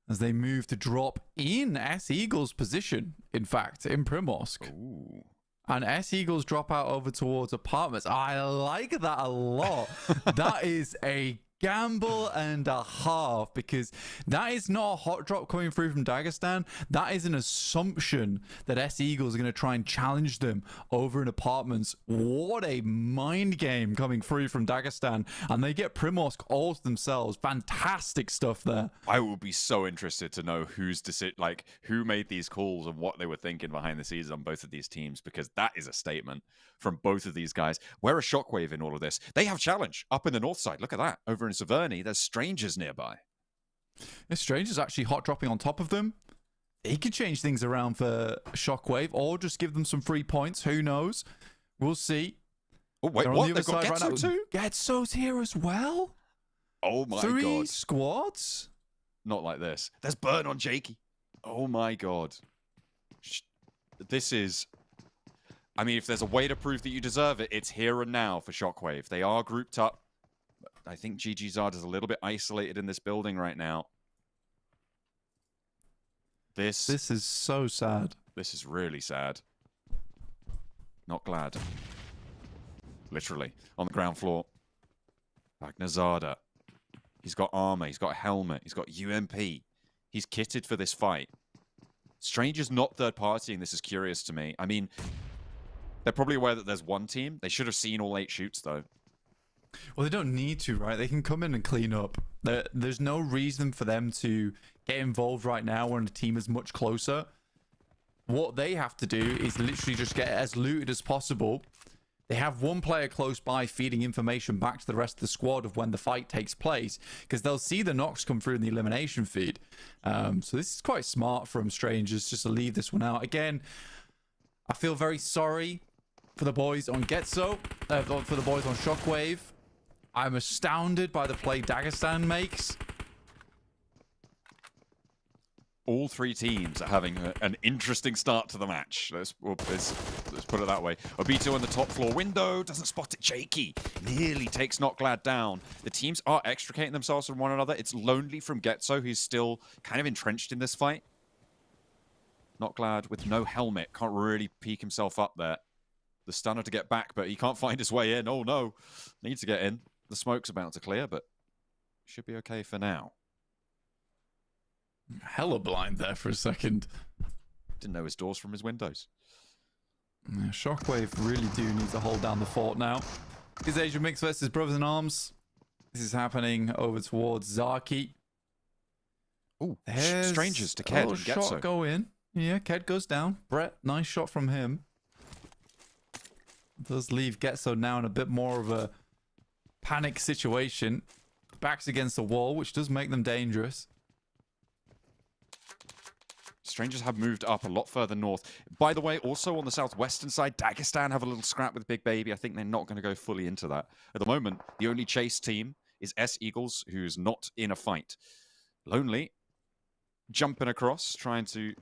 as they move to drop in S Eagles' position, in fact, in Primorsk. Ooh. And S Eagles drop out over towards apartments. I like that a lot. That is a gamble and a half, because that is not a hot drop coming through from Dagestan. That is an assumption that S Eagles are going to try and challenge them over in apartments. What a mind game coming through from Dagestan, and they get Primorsk all to themselves. Fantastic stuff there. I will be so interested to know who made these calls and what they were thinking behind the scenes on both of these teams, because that is a statement from both of these guys. Where are Shockwave in all of this? They have challenge up in the north side. Look at that. Over in Severny, there's strangers nearby. The strangers actually hot dropping on top of them. He could change things around for Shockwave, or just give them some free points. Who knows? We'll see. Oh, wait, what? They've got GETSO too? GETSO's here as well? Oh my god. 3 squads? Not like this. There's Burn on Jakey. Oh my god. This is... I mean, if there's a way to prove that you deserve it, it's here and now for Shockwave. They are grouped up. I think GG Zard is a little bit isolated in this building right now. This is so sad. This is really sad. Not glad. Literally. On the ground floor. Magnazada. He's got armor. He's got a helmet. He's got UMP. He's kitted for this fight. Stranger's not third partying. This is curious to me. I mean, they're probably aware that there's one team. They should have seen all 8 shoots, though. Well, they don't need to, right? They can come in and clean up. There's no reason for them to get involved right now when the team is much closer. What they have to do is literally just get as looted as possible. They have one player close by feeding information back to the rest of the squad of when the fight takes place, because they'll see the knocks come through in the elimination feed. So this is quite smart from Strangers just to leave this one out. Again, I feel very sorry for the boys on GETSO, for the boys on Shockwave. I'm astounded by the play Dagestan makes. All 3 teams are having an interesting start to the match. Let's put it that way. Obito on the top floor window, doesn't spot it. Jakey nearly takes Notglad down. The teams are extricating themselves from one another. It's Lonely from GETSO, who's still kind of entrenched in this fight. Notglad with no helmet, can't really peek himself up there. The stunner to get back, but he can't find his way in. Oh no, needs to get in. The smoke's about to clear, but should be okay for now. Hella blind there for a second. Didn't know his doors from his windows. Yeah, Shockwave really do need to hold down the fort now. Is Asia Mix versus Brothers in Arms. This is happening over towards Zaki. Ooh, There's strangers to a Ked little and shot GETSO. go in. Yeah, Ked goes down. Brett, nice shot from him. Does leave GETSO now in a bit more of a panic situation. Backs against the wall, which does make them dangerous. Strangers have moved up a lot further north. By the way, also on the southwestern side, Dagestan have a little scrap with Big Baby. I think they're not going to go fully into that. At the moment, the only chase team is S Eagles, who's not in a fight. Lonely, jumping across, trying to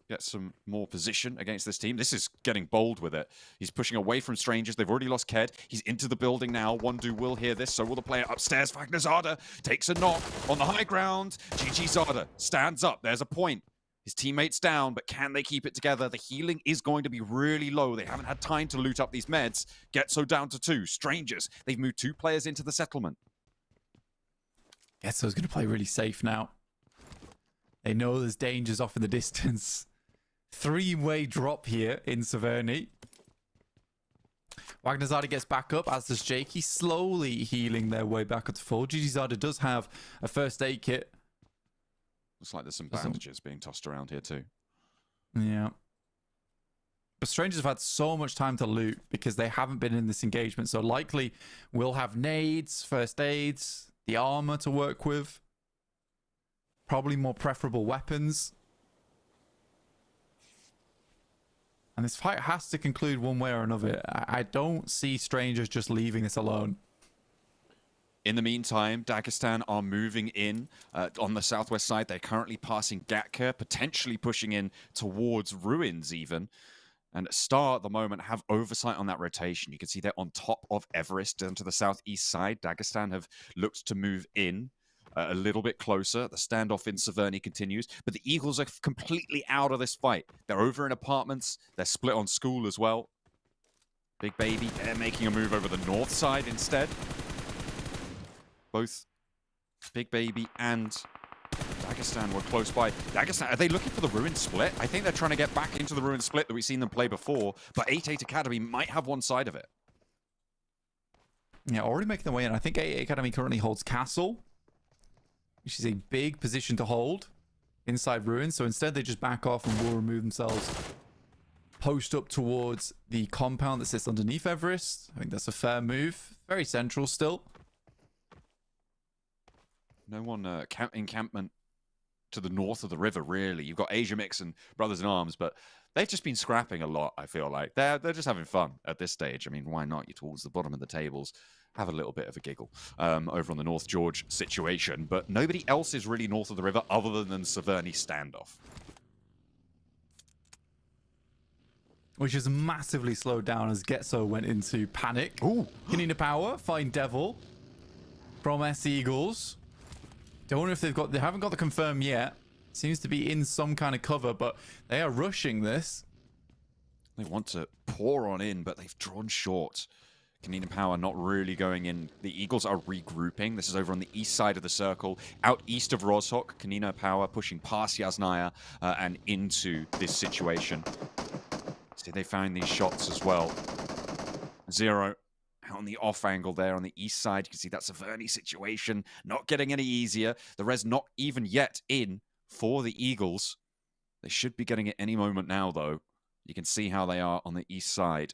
get some more position against this team. This is getting bold with it. He's pushing away from Strangers. They've already lost Ked. He's into the building now. Wondu will hear this, so will the player upstairs. Fagner Zada takes a knock on the high ground. GG Zada stands up. There's a point. His teammates down, but can they keep it together? The healing is going to be really low. They haven't had time to loot up these meds. GETSO down to 2. Strangers, they've moved 2 players into the settlement. GETSO's going to play really safe now. They know there's dangers off in the distance. 3-way drop here in Severny. Wagnerzada gets back up, as does Jakey, slowly healing their way back up to full. GG Zada does have a first aid kit. Looks like there's some bandages being tossed around here too. Yeah. But Strangers have had so much time to loot because they haven't been in this engagement. So likely we'll have nades, first aids, the armor to work with. Probably more preferable weapons. And this fight has to conclude one way or another. I don't see Strangers just leaving this alone. In the meantime, Dagestan are moving in on the southwest side. They're currently passing Gatka, potentially pushing in towards Ruins even. And Star at the moment have oversight on that rotation. You can see they're on top of Everest down to the southeast side. Dagestan have looked to move in a little bit closer. The standoff in Severny continues. But the Eagles are completely out of this fight. They're over in apartments. They're split on school as well. Big Baby, they're making a move over the north side instead. Both Big Baby and Dagestan were close by. Dagestan, are they looking for the Ruin split? I think they're trying to get back into the Ruin split that we've seen them play before, but 8-8 Academy might have one side of it. Yeah, already making their way in. I think 8-8 Academy currently holds Castle, which is a big position to hold inside Ruin. So instead they just back off and will remove themselves. Post up towards the compound that sits underneath Everest. I think that's a fair move. Very central still. No one encampment to the north of the river, really. You've got Asia Mix and Brothers in Arms, but they've just been scrapping a lot, I feel like. They're just having fun at this stage. I mean, why not? You're towards the bottom of the tables. Have a little bit of a giggle over on the North George situation. But nobody else is really north of the river other than Severny standoff. Which is massively slowed down as GETSO went into panic. Ooh. KONINA Power find Devil from S Eagles. Don't know if they haven't got the confirm yet. Seems to be in some kind of cover, but they are rushing this. They want to pour on in, but they've drawn short. KONINA Power not really going in. The Eagles are regrouping. This is over on the east side of the circle. Out east of Rozhok, KONINA Power pushing past Yasnaya and into this situation. See, they found these shots as well. Zero. Out on the off angle there on the east side. You can see that's a Severny situation. Not getting any easier. The res not even yet in for the Eagles. They should be getting it any moment now, though. You can see how they are on the east side.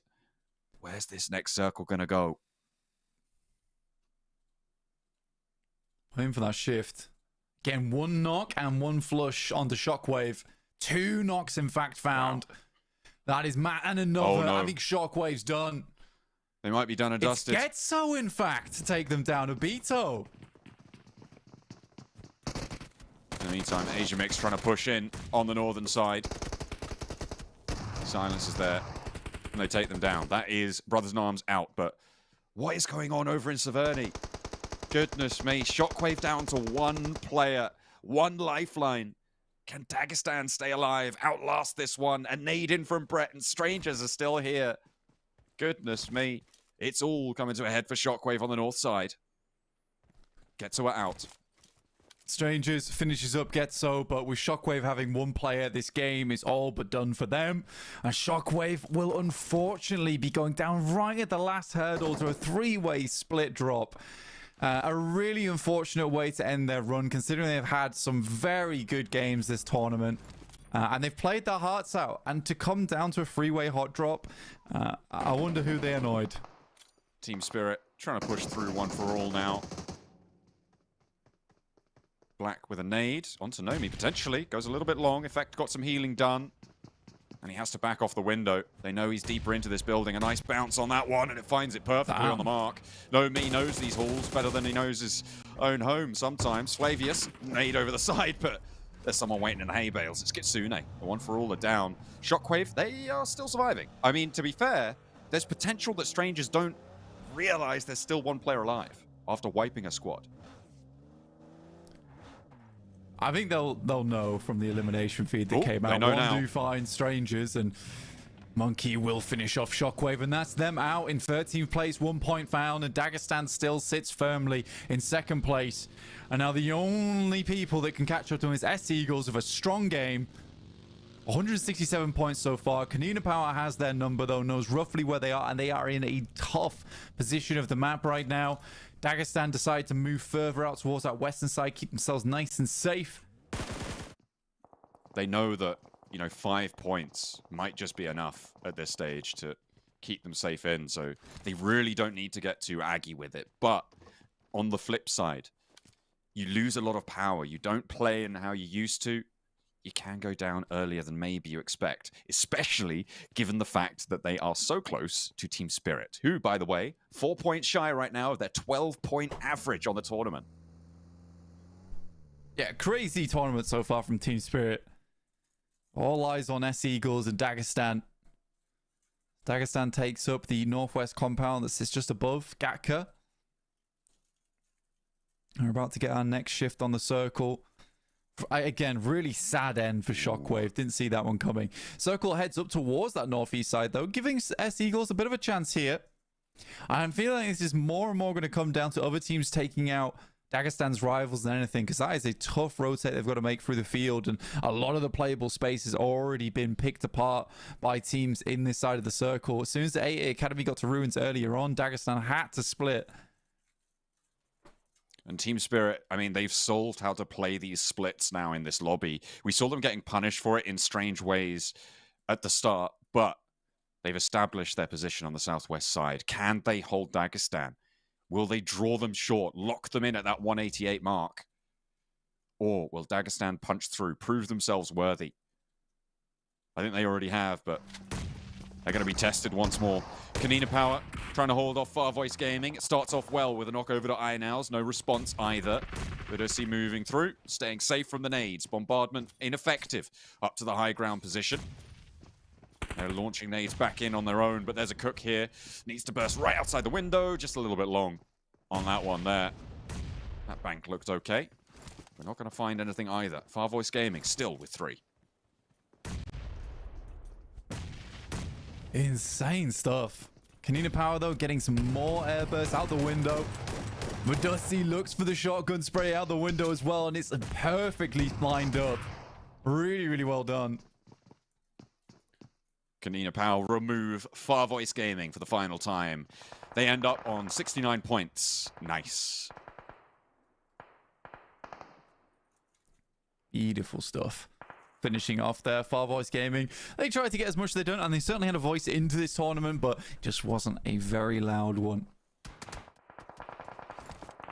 Where's this next circle going to go? Waiting for that shift. Getting one knock and one flush onto Shockwave. 2 knocks, in fact, found. Wow. That is Matt and another. Oh, no. I think Shockwave's done. They might be done and dusted. It's GETSO, in fact, to take them down. Obito. In the meantime, Asia Mix trying to push in on the northern side. Silence is there. And they take them down. That is Brothers in Arms out. But what is going on over in Severny? Goodness me. Shockwave down to 1 player. 1 lifeline. Can Dagestan stay alive? Outlast this one. A nade in from Brett, and Strangers are still here. Goodness me. It's all coming to a head for Shockwave on the north side. GETSO are out. Strangers finishes up GETSO, but with Shockwave having one player, this game is all but done for them. And Shockwave will unfortunately be going down right at the last hurdle to a 3-way split drop. A really unfortunate way to end their run, considering they've had some very good games this tournament. And they've played their hearts out. And to come down to a 3-way hot drop, I wonder who they annoyed. Team Spirit trying to push through one for all now. Black with a nade onto Nomi, potentially. Goes a little bit long. Effect got some healing done. And he has to back off the window. They know he's deeper into this building. A nice bounce on that one, and it finds it perfectly on the mark. Nomi knows these halls better than he knows his own home sometimes. Flavius, nade over the side, but there's someone waiting in the hay bales. It's Kitsune. The one for all are down. Shockwave, they are still surviving. I mean, to be fair, there's potential that Strangers don't realize there's still one player alive after wiping a squad. I think they'll know from the elimination feed that came out. They know now. One do find Strangers, and Monkey will finish off Shockwave, and that's them out in 13th place, 1 point found, and Dagestan still sits firmly in 2nd place. And now the only people that can catch up to him is S-Eagles with a strong game. 167 points so far. KONINA Power has their number, though, knows roughly where they are, and they are in a tough position of the map right now. Dagestan decide to move further out towards that western side, keep themselves nice and safe. They know that, you know, 5 points might just be enough at this stage to keep them safe in, so they really don't need to get too aggy with it. But on the flip side, you lose a lot of power. You don't play in how you used to. You can go down earlier than maybe you expect, especially given the fact that they are so close to Team Spirit, who, by the way, 4 points shy right now of their 12-point average on the tournament. Yeah, crazy tournament so far from Team Spirit. All eyes on S-Eagles and Dagestan. Dagestan takes up the northwest compound that sits just above Gatka. We're about to get our next shift on the circle. Again, really sad end for Shockwave. Didn't see that one coming. Circle heads up towards that northeast side, though, giving S-Eagles a bit of a chance here. I'm feeling this is more and more going to come down to other teams taking out Dagestan's rivals than anything, because that is a tough rotate they've got to make through the field, and a lot of the playable space has already been picked apart by teams in this side of the circle. As soon as the 8 Academy got to ruins earlier on, Dagestan had to split. And Team Spirit, I mean, they've solved how to play these splits now in this lobby. We saw them getting punished for it in strange ways at the start, but they've established their position on the southwest side. Can they hold Dagestan? Will they draw them short, lock them in at that 188 mark? Or will Dagestan punch through, prove themselves worthy? I think they already have, but they're going to be tested once more. KONINA Power trying to hold off FARVOICE Gaming. It starts off well with a knock over to Inows. No response either. Lidussi moving through, staying safe from the nades. Bombardment ineffective up to the high ground position. They're launching nades back in on their own, but there's a cook here. Needs to burst right outside the window. Just a little bit long on that one there. That bank looked okay. We're not going to find anything either. FARVOICE Gaming still with 3. Insane stuff. KONINA Power, though, getting some more airbursts out the window. Lidussi looks for the shotgun spray out the window as well, and it's perfectly lined up. Really, really well done. KONINA Power remove FARVOICE Gaming for the final time. They end up on 69 points. Nice. Beautiful stuff. Finishing off there, FARVOICE Gaming. They tried to get as much as they done, and they certainly had a voice into this tournament, but just wasn't a very loud one.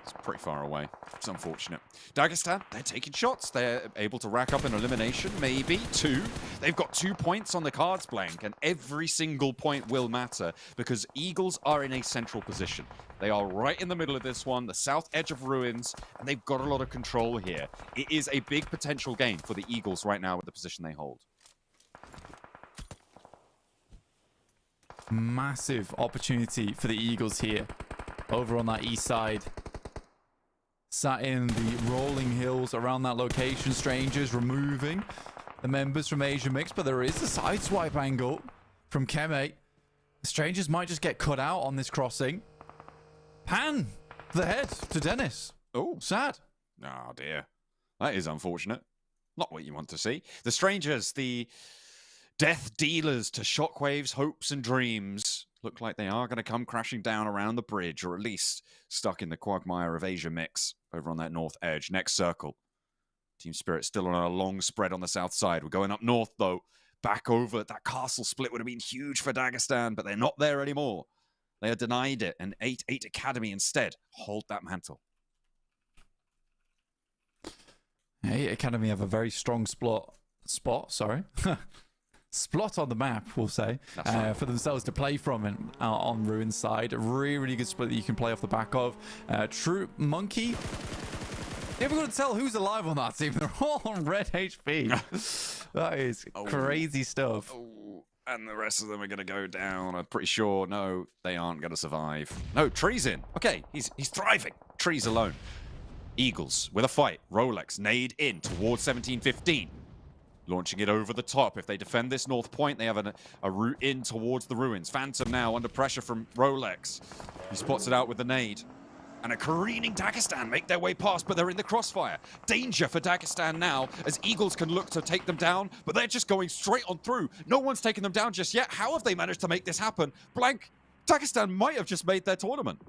It's pretty far away. It's unfortunate. Dagestan, they're taking shots. They're able to rack up an elimination, maybe 2. They've got 2 points on the cards blank, and every single point will matter because Eagles are in a central position. They are right in the middle of this one, the south edge of ruins, and they've got a lot of control here. It is a big potential game for the Eagles right now with the position they hold. Massive opportunity for the Eagles here over on that east side. Sat in the rolling hills around that location. Strangers removing the members from Asia Mix, but there is a side swipe angle from Keme. The Strangers might just get cut out on this crossing. Pan the head to Dennis. Oh, sad. Oh dear. That is unfortunate. Not what you want to see. The strangers, the death dealers to Shockwave's hopes and dreams, look like they are going to come crashing down around the bridge, or at least stuck in the quagmire of Asia mix over on that north edge. Next circle. Team Spirit still on a long spread on the south side. We're going up north, though. Back over. That castle split would have been huge for Dagestan, but they're not there anymore. They are denied it, and 8-8 Academy instead hold that mantle. 8 Academy have a very strong spot, Splot on the map, we'll say, right, for themselves to play from on Ruin's side. A really, really good split that you can play off the back of. True Monkey. Never going to tell who's alive on that team. They're all on red HP. That is crazy stuff. And the rest of them are going to go down. I'm pretty sure. No, they aren't going to survive. No, Tree's in. Okay, he's thriving. Tree's alone. Eagles with a fight. Rolex nade in towards 17-15. Launching it over the top. If they defend this north point, they have a route in towards the ruins. Phantom now under pressure from Rolex. He spots it out with the nade. And a careening Dagestan make their way past, but they're in the crossfire. Danger for Dagestan now, as Eagles can look to take them down, but they're just going straight on through. No one's taken them down just yet. How have they managed to make this happen? Blank, Dagestan might have just made their tournament.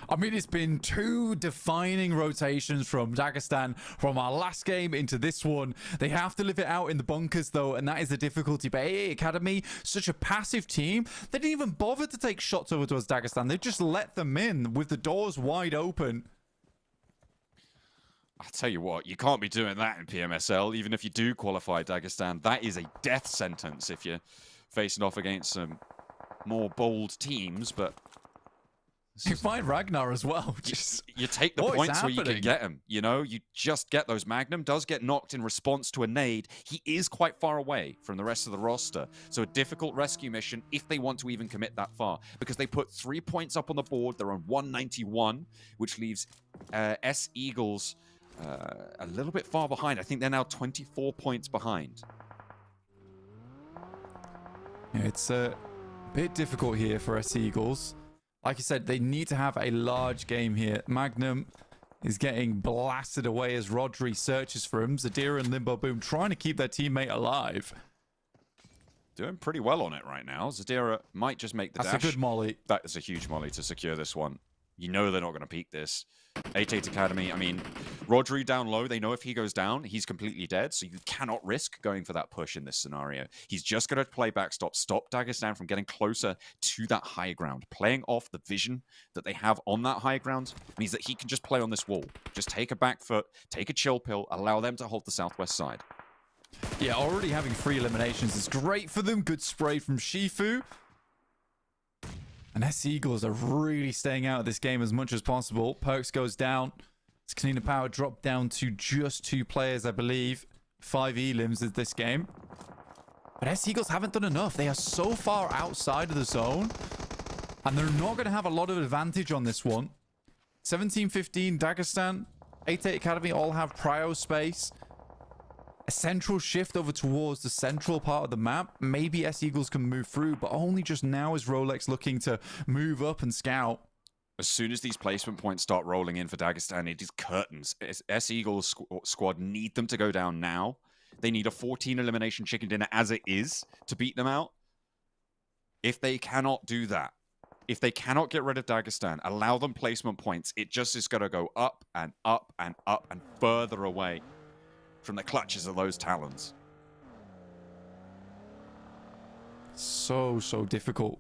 I mean, it's been two defining rotations from Dagestan from our last game into this one. They have to live it out in the bunkers, though, and that is the difficulty. But AA Academy, such a passive team, they didn't even bother to take shots over towards Dagestan. They just let them in with the doors wide open. I'll tell you what, you can't be doing that in PMSL, even if you do qualify Dagestan. That is a death sentence if you're facing off against some more bold teams, but... You find Ragnar as well. You take the points where you can get him. You know, you just get those. Magnum does get knocked in response to a nade. He is quite far away from the rest of the roster. So a difficult rescue mission if they want to even commit that far. Because they put 3 points up on the board. They're on 191, which leaves S Eagles a little bit far behind. I think they're now 24 points behind. Yeah, it's a bit difficult here for S Eagles. Like I said, they need to have a large game here. Magnum is getting blasted away as Rodri searches for him. Zadira and Limbo Boom trying to keep their teammate alive. Doing pretty well on it right now. Zadira might just make the dash. That's a good molly. That is a huge molly to secure this one. You know they're not going to peek this. 8-8 Academy, I mean, Rodri down low, they know if he goes down, he's completely dead, so you cannot risk going for that push in this scenario. He's just going to play backstop, stop Dagestan from getting closer to that high ground. Playing off the vision that they have on that high ground means that he can just play on this wall. Just take a back foot, take a chill pill, allow them to hold the southwest side. Yeah, already having 3 eliminations is great for them. Good spray from Shifu. And S Eagles are really staying out of this game as much as possible. Perks goes down. It's KONINA power dropped down to just 2 players, I believe. 5 elims is this game. But S Eagles haven't done enough. They are so far outside of the zone. And they're not going to have a lot of advantage on this one. 17-15 Dagestan. 8-8 Academy all have prio space. A central shift over towards the central part of the map. Maybe S Eagles can move through, but only just now is Rolex looking to move up and scout. As soon as these placement points start rolling in for Dagestan, it is curtains. S Eagles squad need them to go down now. They need a 14 elimination chicken dinner as it is to beat them out. If they cannot do that, if they cannot get rid of Dagestan, allow them placement points, it just is going to go up and up and up and further away from the clutches of those talons. So difficult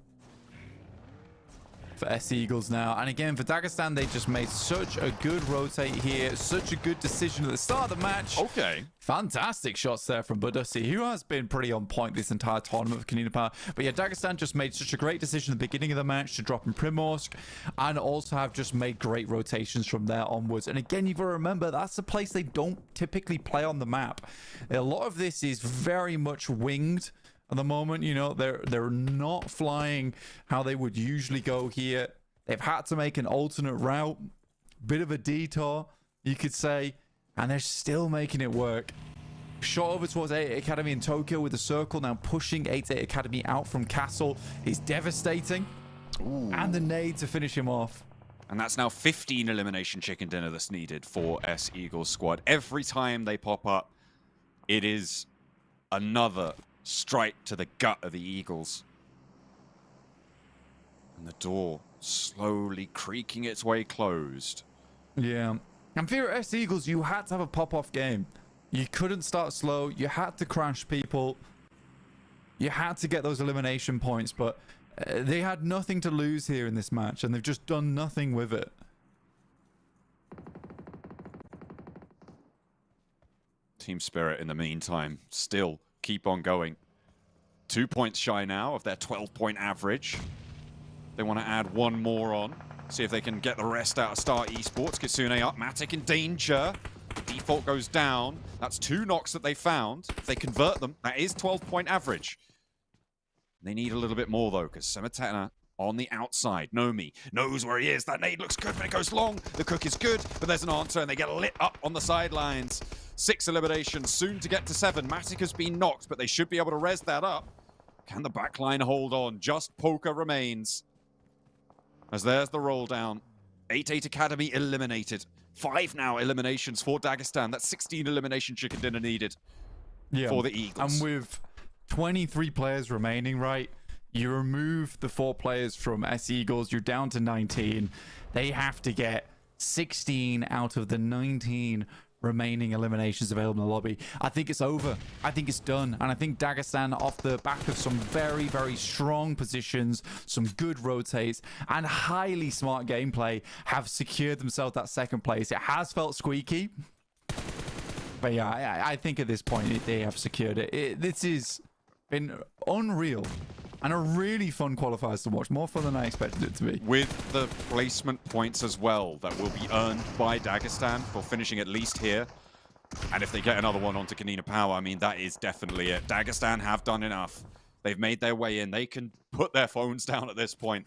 for S Eagles now. And again, for Dagestan, they just made such a good rotate here. Such a good decision at the start of the match. Okay. Fantastic shots there from Budussi, who has been pretty on point this entire tournament of KONINA Power. But yeah, Dagestan just made such a great decision at the beginning of the match to drop in Primorsk, and also have just made great rotations from there onwards. And again, you've got to remember, that's the place they don't typically play on the map. A lot of this is very much winged at the moment. You know, they're not flying how they would usually go here. They've had to make an alternate route, bit of a detour, you could say, and they're still making it work. Shot over towards 8-8 Academy in Tokyo with the circle now pushing 8-8 Academy out from Castle is devastating. Ooh. And the nade to finish him off. And that's now 15 elimination chicken dinner that's needed for S Eagles squad. Every time they pop up, it is another strike to the gut of the Eagles. And the door slowly creaking its way closed. Yeah. And for your S Eagles, you had to have a pop-off game. You couldn't start slow. You had to crash people. You had to get those elimination points, but they had nothing to lose here in this match, and they've just done nothing with it. Team Spirit, in the meantime, still keep on going. 2 points shy now of their 12-point average. They want to add one more on. See if they can get the rest out of Star Esports. Kitsune up, Matic in danger. Default goes down. That's 2 knocks that they found. If they convert them, that is 12-point average. They need a little bit more, though, because Sematena on the outside. Nomi knows where he is. That nade looks good, but it goes long. The cook is good, but there's an answer, and they get lit up on the sidelines. 6 eliminations, soon to get to 7. Matic has been knocked, but they should be able to res that up. Can the backline hold on? Just Poker remains. As there's the roll down. 8-8 Academy eliminated. 5 now eliminations for Dagestan. That's 16 elimination chicken dinner needed for the Eagles. And with 23 players remaining, right? You remove the 4 players from S Eagles, you're down to 19. They have to get 16 out of the 19 remaining eliminations available in the lobby. I think it's over. I think it's done. And I think Dagestan, off the back of some very, very strong positions, some good rotates, and highly smart gameplay, have secured themselves that second place. It has felt squeaky, but yeah, I think at this point they have secured it. This has been unreal and a really fun qualifiers to watch. More fun than I expected it to be. With the placement points as well that will be earned by Dagestan for finishing at least here. And if they get another one onto KONINA Power, I mean, that is definitely it. Dagestan have done enough. They've made their way in. They can put their phones down at this point.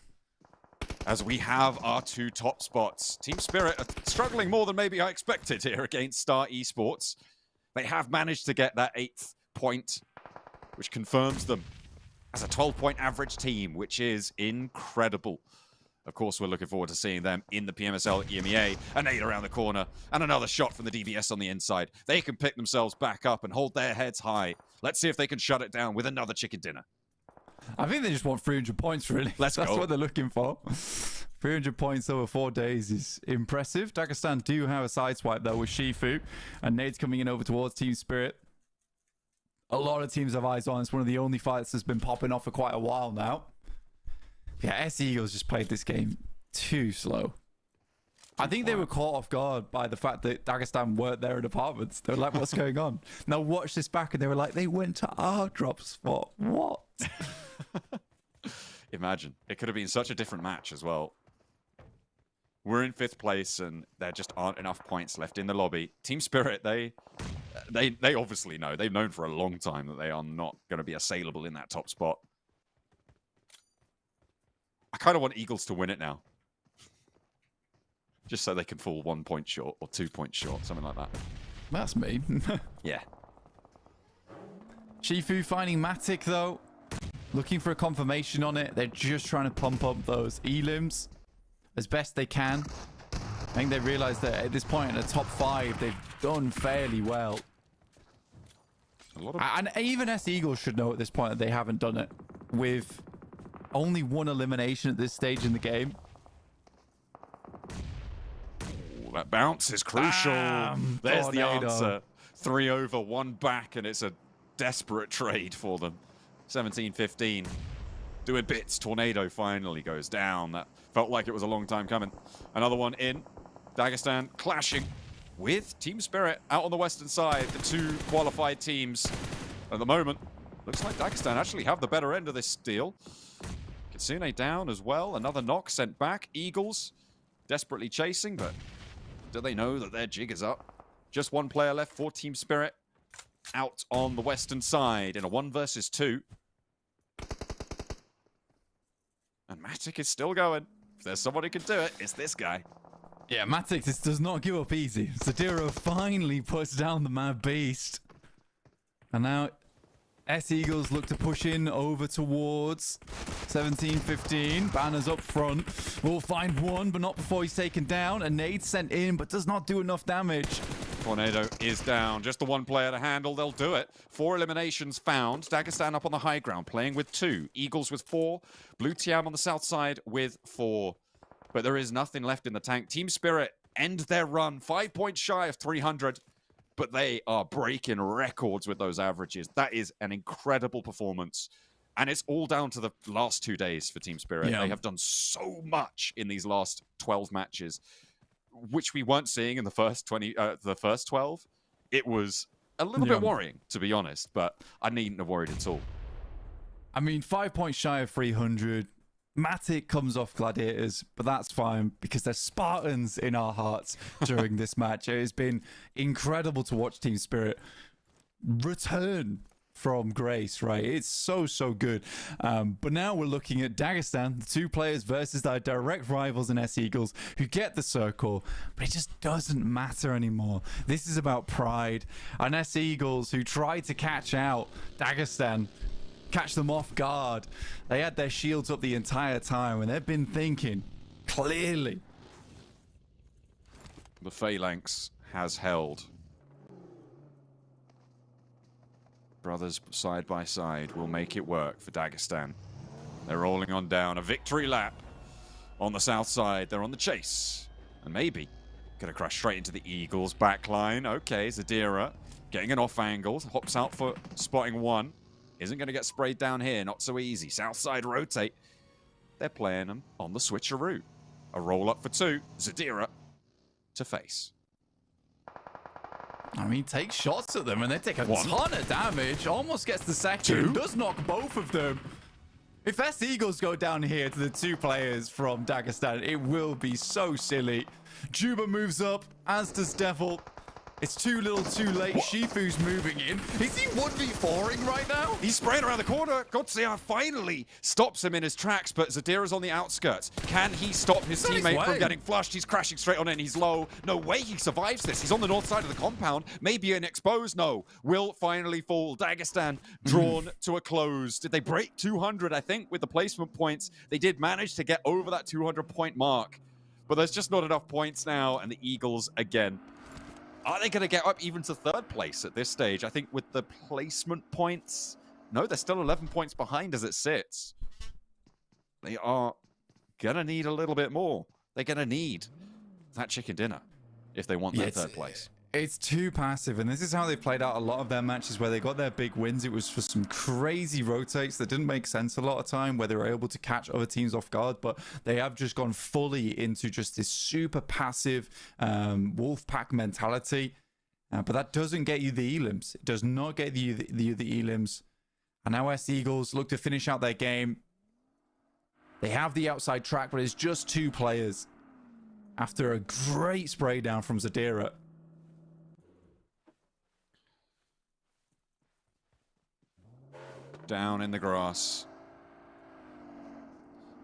As we have our 2 top spots. Team Spirit are struggling more than maybe I expected here against Star Esports. They have managed to get that 8th point, which confirms them as a 12-point average team, which is incredible. Of course, we're looking forward to seeing them in the PMSL EMEA. A nade around the corner and another shot from the DBS on the inside. They can pick themselves back up and hold their heads high. Let's see if they can shut it down with another chicken dinner. I think they just want 300 points, really. That's what they're looking for. 300 points over 4 days is impressive. Dagestan do have a sideswipe, though, with Shifu. And nade's coming in over towards Team Spirit. A lot of teams have eyes on. It's one of the only fights that's been popping off for quite a while now. Yeah, S Eagles just played this game too slow. I think they were caught off guard by the fact that Dagestan weren't there in apartments. They were like, what's going on? Now watch this back, and they were like, they went to our drop spot. What? Imagine. It could have been such a different match as well. We're in 5th place, and there just aren't enough points left in the lobby. Team Spirit, they obviously know. They've known for a long time that they are not going to be assailable in that top spot. I kind of want Eagles to win it now. Just so they can fall 1 point short or 2 points short, something like that. That's me. Yeah. Shifu finding Matic, though. Looking for a confirmation on it. They're just trying to pump up those elims as best they can. I think they realize that at this point in the top 5, they've done fairly well. And even S Eagles should know at this point that they haven't done it, with only 1 elimination at this stage in the game. Ooh, that bounce is crucial. There's the answer. 3 over, 1 back, and it's a desperate trade for them. 17-15. Doing bits. Tornado finally goes down. That felt like it was a long time coming. Another one in. Dagestan clashing with Team Spirit out on the western side. The 2 qualified teams at the moment. Looks like Dagestan actually have the better end of this deal. Kitsune down as well. Another knock sent back. Eagles desperately chasing, but do they know that their jig is up? Just 1 player left for Team Spirit out on the western side in a 1 versus 2. And Matic is still going. If there's someone who can do it, it's this guy. Yeah, Matic just does not give up easy. Zadiro finally puts down the mad beast. And now S-Eagles look to push in over towards 17-15. Banners up front. Will find one, but not before he's taken down. A nade sent in, but does not do enough damage. Tornado is down. Just the one player to handle. They'll do it. 4 eliminations found. Dagestan up on the high ground, playing with 2. Eagles with 4. Blue TIAM on the south side with 4. But there is nothing left in the tank. Team Spirit end their run. 5 points shy of 300. But they are breaking records with those averages. That is an incredible performance. And it's all down to the last 2 days for Team Spirit. Yeah. They have done so much in these last 12 matches, which we weren't seeing in the first 12. It was a little bit worrying, to be honest, but I needn't have worried at all. I mean, 5 points shy of 300. Matic comes off Gladiators, but that's fine because there's Spartans in our hearts during this match. It has been incredible to watch Team Spirit return from grace, right? It's so good. But now we're looking at Dagestan, the 2 players versus their direct rivals in S-Eagles who get the circle, but it just doesn't matter anymore. This is about pride. And S-Eagles who tried to catch out Dagestan, catch them off guard. They had their shields up the entire time and they've been thinking clearly. The phalanx has held. Brothers side by side will make it work for Dagestan. They're rolling on down. A victory lap on the south side. They're on the chase. And maybe gonna crash straight into the Eagles backline. Okay, Zadira getting an off angle. Hops out for spotting one. Isn't going to get sprayed down here. Not so easy. Southside rotate. They're playing them on the switcheroo. A roll up for 2. Zadira to face. I mean, take shots at them and they take a ton of damage. Almost gets the second. 2. Does knock both of them. If S-Eagles go down here to the 2 players from Dagestan, it will be so silly. Juba moves up, as does Devil. It's too little too late. Shifu's moving in. Is he 1v4ing right now? He's spraying around the corner. Godzilla finally stops him in his tracks, but Zadira's on the outskirts. Can he stop his teammate from getting flushed? He's crashing straight on in. He's low. No way he survives this. He's on the north side of the compound. Maybe an exposed. No. Will finally fall. Dagestan drawn to a close. Did they break 200, I think, with the placement points? They did manage to get over that 200-point mark, but there's just not enough points now, and the Eagles again. Are they going to get up even to 3rd place at this stage? I think with the placement points. No, they're still 11 points behind as it sits. They are going to need a little bit more. They're going to need that chicken dinner if they want that 3rd place. It's too passive, and this is how they played out a lot of their matches where they got their big wins. It was for some crazy rotates that didn't make sense a lot of time, where they were able to catch other teams off guard, but they have just gone fully into just this super passive wolf pack mentality. But that doesn't get you the elims. It does not get you the elims. And now S-Eagles look to finish out their game. They have the outside track, but it's just 2 players after a great spray down from Zadira. Down in the grass.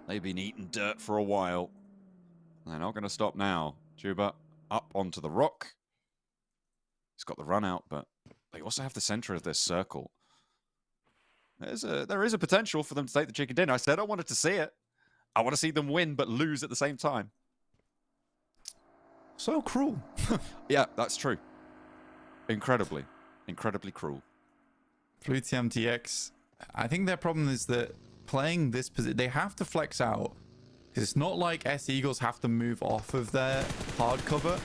They've been eating dirt for a while. They're not going to stop now. Juba up onto the rock. He's got the run out, but they also have the center of this circle. There is a potential for them to take the chicken dinner. I said I wanted to see it. I want to see them win, but lose at the same time. So cruel. Yeah, that's true. Incredibly cruel. Blue TIAM TX. I think their problem is that playing this position, they have to flex out. Because it's not like S-Eagles have to move off of their hard cover.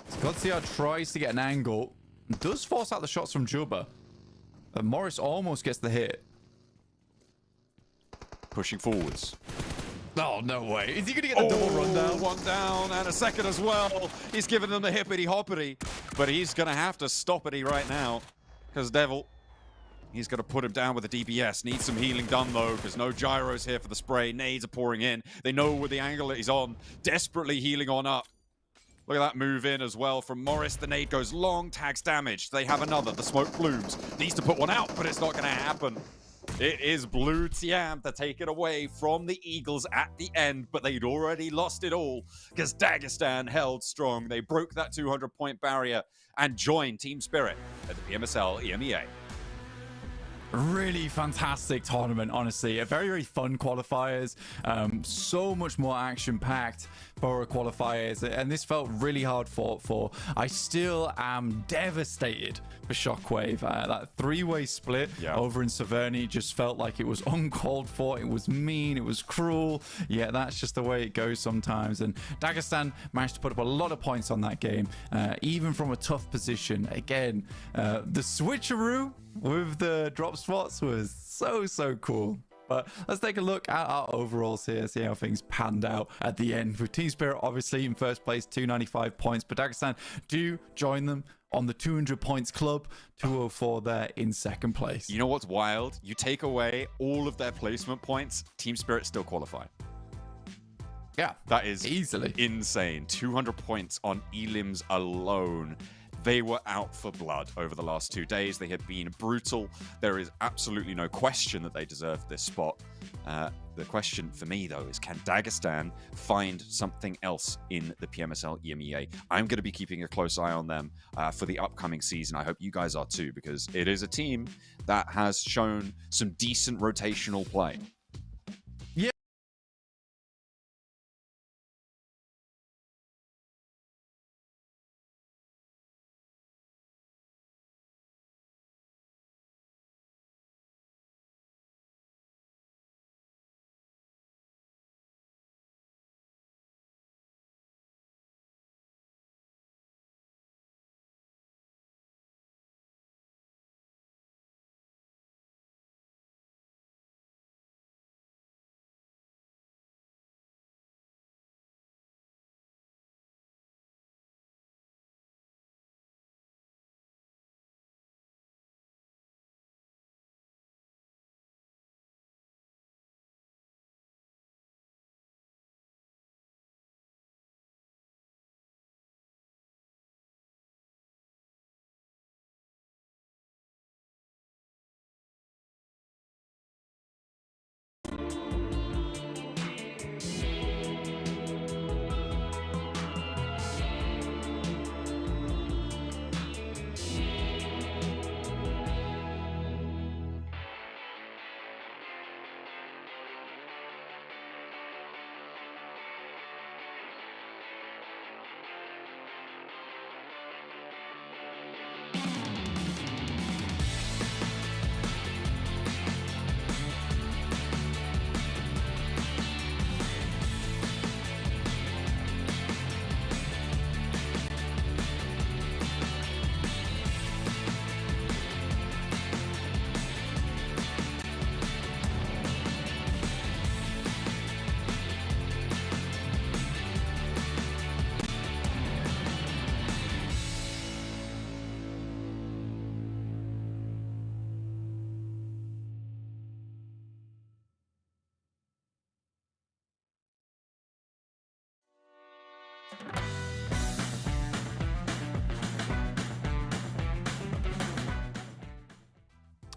So Godzilla tries to get an angle. Does force out the shots from Juba. Morris almost gets the hit. Pushing forwards. Oh, no way. Is he going to get the double rundown? 1 down and a second as well. He's giving them the hippity-hoppity. But he's going to have to stop it right now. Because Devil, he's going to put him down with a DPS. Needs some healing done, though, because no gyros here for the spray. Nades are pouring in. They know where the angle that he's on. Desperately healing on up. Look at that move in as well from Morris. The nade goes long, tags damage. They have another. The smoke plumes. Needs to put one out, but it's not going to happen. It is Blue TIAM to take it away from the Eagles at the end, but they'd already lost it all because Dagestan held strong. They broke that 200-point barrier and joined Team Spirit at the PMSL EMEA. Really fantastic tournament, honestly. A very, very fun qualifiers. So much more action-packed for qualifiers, and this felt really hard fought for. I still am devastated for Shockwave. That three-way split over in Severny just felt like it was uncalled for. It was mean. It was cruel. Yeah, that's just the way it goes sometimes. And Dagestan managed to put up a lot of points on that game, even from a tough position. Again, the switcheroo with the drop spots was so cool. But let's take a look at our overalls here, see how things panned out at the end. With Team Spirit obviously in first place, 295 points, but Dagestan do join them on the 200 points club, 204 there in second place. You know what's wild? You take away all of their placement points, Team Spirit still qualify. Yeah, that is easily insane. 200 points on elims alone. They were out for blood over the last 2 days. They had been brutal. There is absolutely no question that they deserved this spot. The question for me, though, is can Dagestan find something else in the PMSL EMEA? I'm going to be keeping a close eye on them for the upcoming season. I hope you guys are too, because it is a team that has shown some decent rotational play.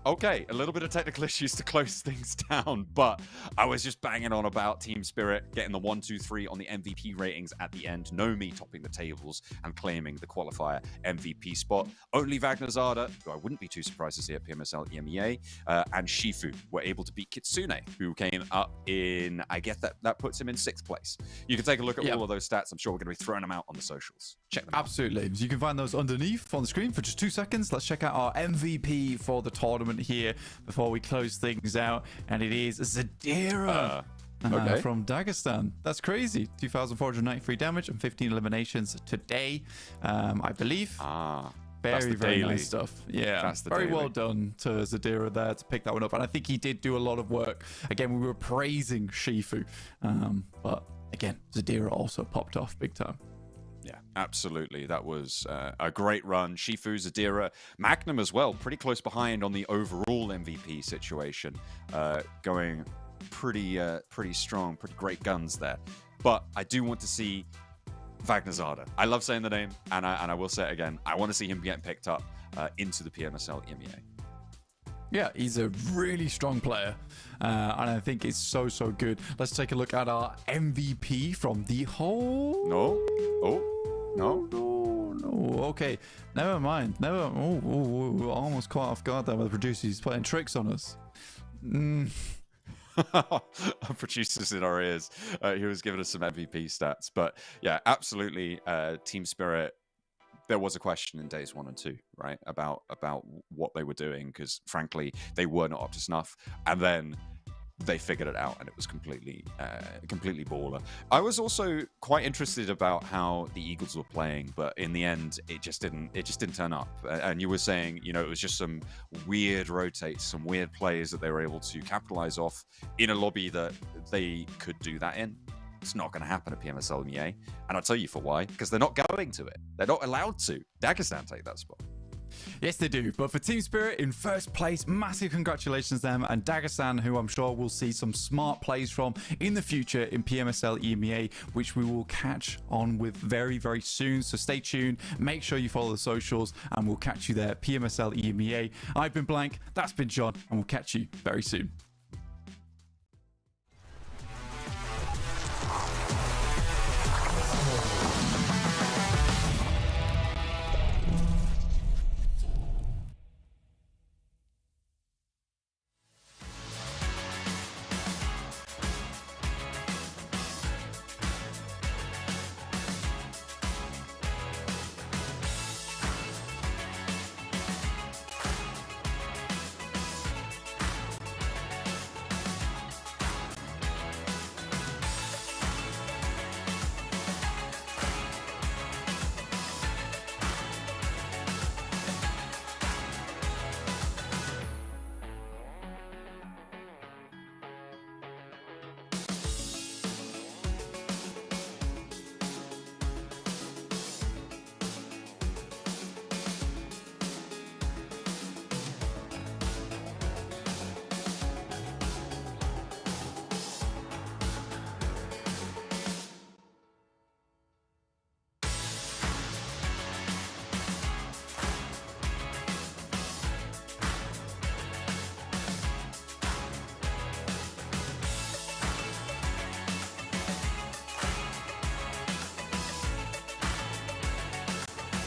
Okay, a little bit of technical issues to close things down, but I was just banging on about Team Spirit getting the 1, 2, 3 on the MVP ratings at the end. Nomi topping the tables and claiming the qualifier MVP spot. Only Wagner Zada, who I wouldn't be too surprised to see at PMSL EMEA, and Shifu were able to beat Kitsune, who came up in, I guess that puts him in 6th place. You can take a look at all of those stats. I'm sure we're going to be throwing them out on the socials. Check them out. Absolutely. You can find those underneath on the screen for just 2 seconds. Let's check out our MVP for the tournament here before we close things out, and it is Zadira from Dagestan. That's crazy. 2,493 damage and 15 eliminations today, I believe. Very nice stuff. Yeah, very well done to Zadira there to pick that one up, and I think he did do a lot of work. Again, we were praising Shifu, but again, Zadira also popped off big time. Yeah, absolutely. That was a great run. Shifu, Zadira, Magnum as well, pretty close behind on the overall MVP situation, going pretty strong, pretty great guns there. But I do want to see Wagner Zada. I love saying the name, and I will say it again. I want to see him get picked up into the PMSL EMEA. Yeah, he's a really strong player, and I think it's so good. Let's take a look at our MVP from the whole... No. okay, never mind. Almost caught off guard there with the producers playing tricks on us. Our producers in our ears. He was giving us some MVP stats. But yeah, absolutely. Team Spirit. There was a question in days 1 and 2, right, about what they were doing, because frankly they were not up to snuff, and then they figured it out, and it was completely baller. I was also quite interested about how the Eagles were playing, but in the end, it just didn't turn up. And you were saying, you know, it was just some weird rotates, some weird plays that they were able to capitalize off in a lobby that they could do that in. It's not going to happen at PMSL EMEA, and I'll tell you for why. Because they're not going to it. They're not allowed to. Dagestan take that spot. Yes, they do. But for Team Spirit in first place, massive congratulations to them, and Dagestan, who I'm sure we'll see some smart plays from in the future in PMSL EMEA, which we will catch on with very, very soon. So stay tuned. Make sure you follow the socials, and we'll catch you there at PMSL EMEA. I've been Blank. That's been John, and we'll catch you very soon.